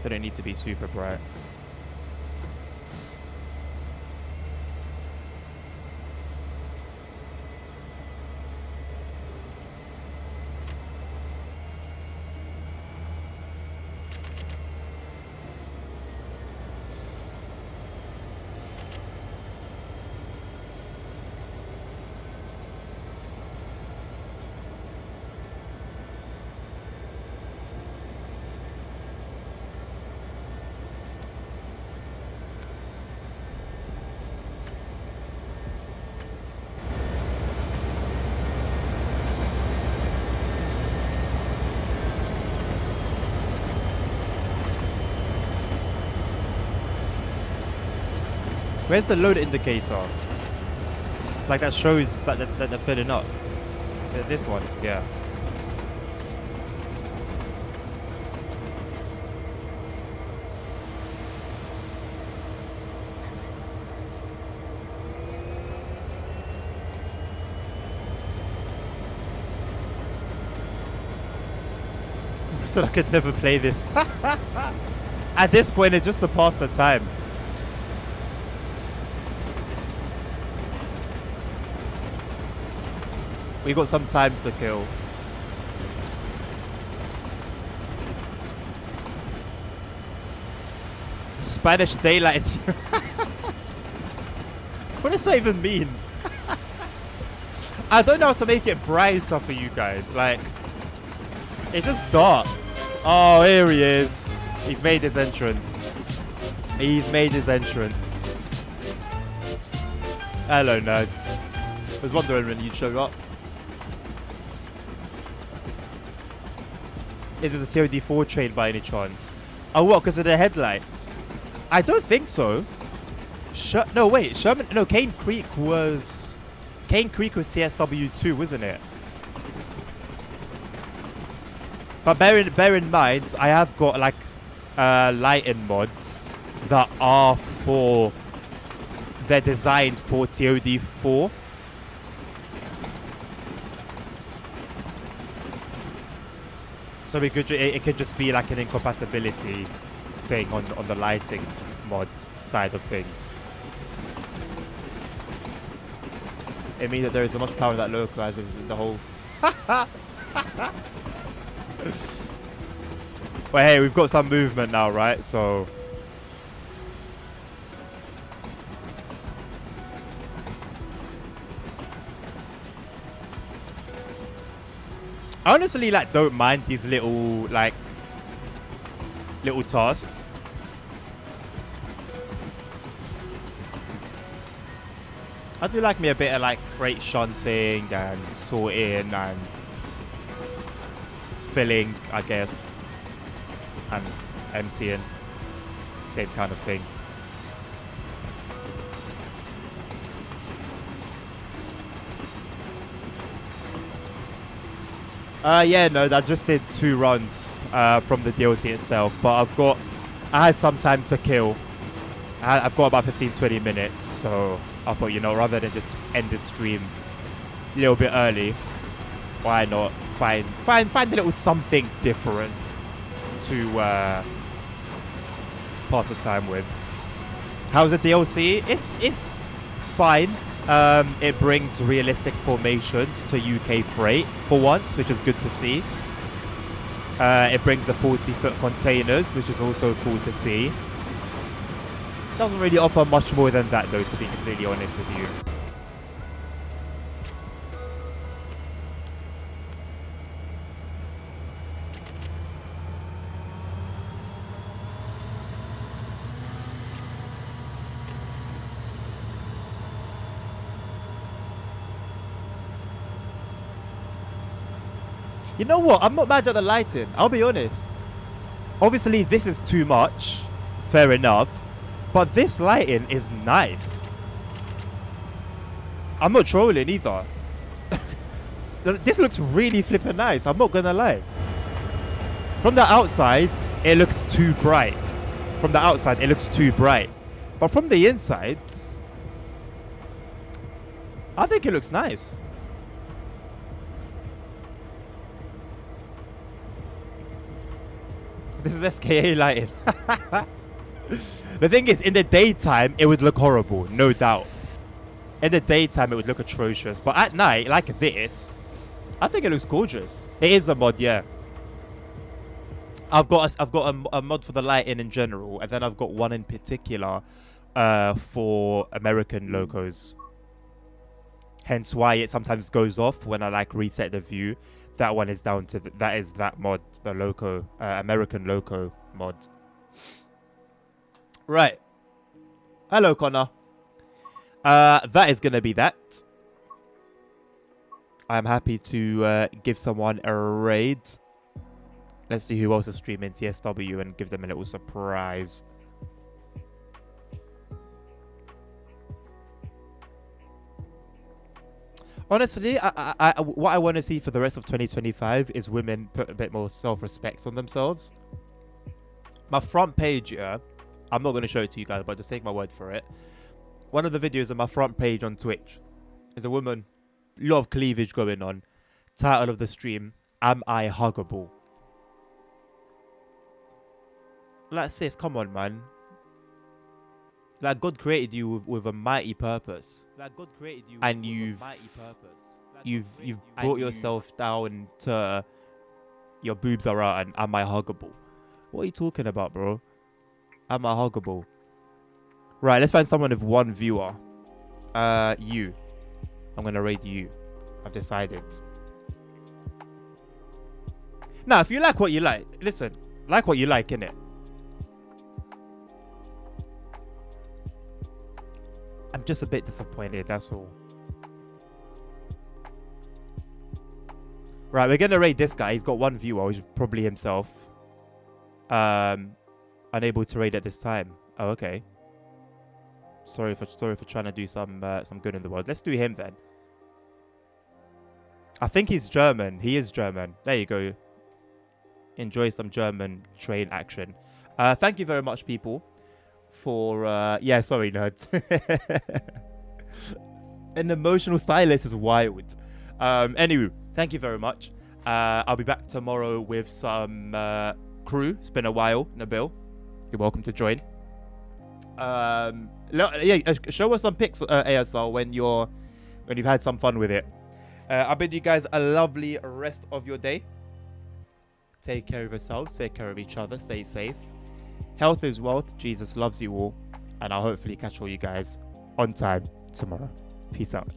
They don't need to be super bright. Where's the load indicator? Like that shows that they're filling up. This one, yeah. So I could never play this. At this point, it's just to pass the time. We got some time to kill. Spanish daylight. What does that even mean? I don't know how to make it brighter for you guys. Like, it's just dark. Oh, here he is. He's made his entrance. He's made his entrance. Hello, nerds. I was wondering when you'd show up. Is this a COD4 train by any chance? Oh, what? Because of the headlights? I don't think so. No, wait. Sherman. No, Cane Creek was CSW2, wasn't it? But bear in mind, I have got like lighting mods that are for. They're designed for TOD4. So it could just be like an incompatibility thing on the lighting mod side of things. It means that there is so much power in that localizer in the whole. Well, hey, we've got some movement now, right? So. I honestly don't mind these little tasks. I do like me a bit of freight shunting and sorting and filling, I guess, and emptying, same kind of thing. Yeah, no, I just did 2 runs from the DLC itself, but I had some time to kill. I've got about 15-20 minutes, so I thought, rather than just end the stream a little bit early, why not find a little something different to pass the time with. How's the DLC? It's fine. It brings realistic formations to UK freight for once, which is good to see. It brings the 40-foot containers, which is also cool to see. Doesn't really offer much more than that, though, to be completely honest with you. You know what? I'm not mad at the lighting. I'll be honest. Obviously, this is too much. Fair enough. But this lighting is nice. I'm not trolling either. This looks really flippin' nice. I'm not gonna lie. From the outside, it looks too bright. From the outside, it looks too bright. But from the inside, I think it looks nice. This is SKA lighting. The thing is, in the daytime, it would look horrible, no doubt. In the daytime, it would look atrocious. But at night, like this, I think it looks gorgeous. It is a mod, yeah. I've got a mod for the lighting in general, and then I've got one in particular for American locos. Hence why it sometimes goes off when I reset the view. That one is down to that mod, the loco, American loco mod. Right. Hello, Connor. That is gonna be that. I'm happy to give someone a raid. Let's see who else is streaming TSW and give them a little surprise. Honestly, what I want to see for the rest of 2025 is women put a bit more self-respect on themselves. My front page, yeah, I'm not going to show it to you guys, but just take my word for it. One of the videos on my front page on Twitch is a woman, lot of cleavage going on. Title of the stream, Am I Huggable? Like, sis, come on, man. Like, God created you with a mighty purpose. Like, God created you and with a mighty purpose. You've brought yourself down to your boobs are out and am I huggable? What are you talking about, bro? Am I huggable? Right, let's find someone with one viewer. You. I'm gonna raid you. I've decided. Now, if you like what you like, listen, like what you like, innit? I'm just a bit disappointed, that's all. Right, we're gonna raid this guy. He's got one viewer, which is probably himself. Unable to raid at this time. Oh, okay. Sorry for trying to do some good in the world. Let's do him then. I think he's German. He is German. There you go. Enjoy some German train action. Thank you very much, people, for yeah, sorry, nerds. An emotional silence is wild. Anyway, thank you very much. I'll be back tomorrow with some crew. It's been a while, Nabil. You're welcome to join. Yeah, show us some pics, ASL, when you've had some fun with it. I bid you guys a lovely rest of your day. Take care of yourselves, take care of each other, stay safe. Health is wealth. Jesus loves you all. And I'll hopefully catch all you guys on time tomorrow. Peace out.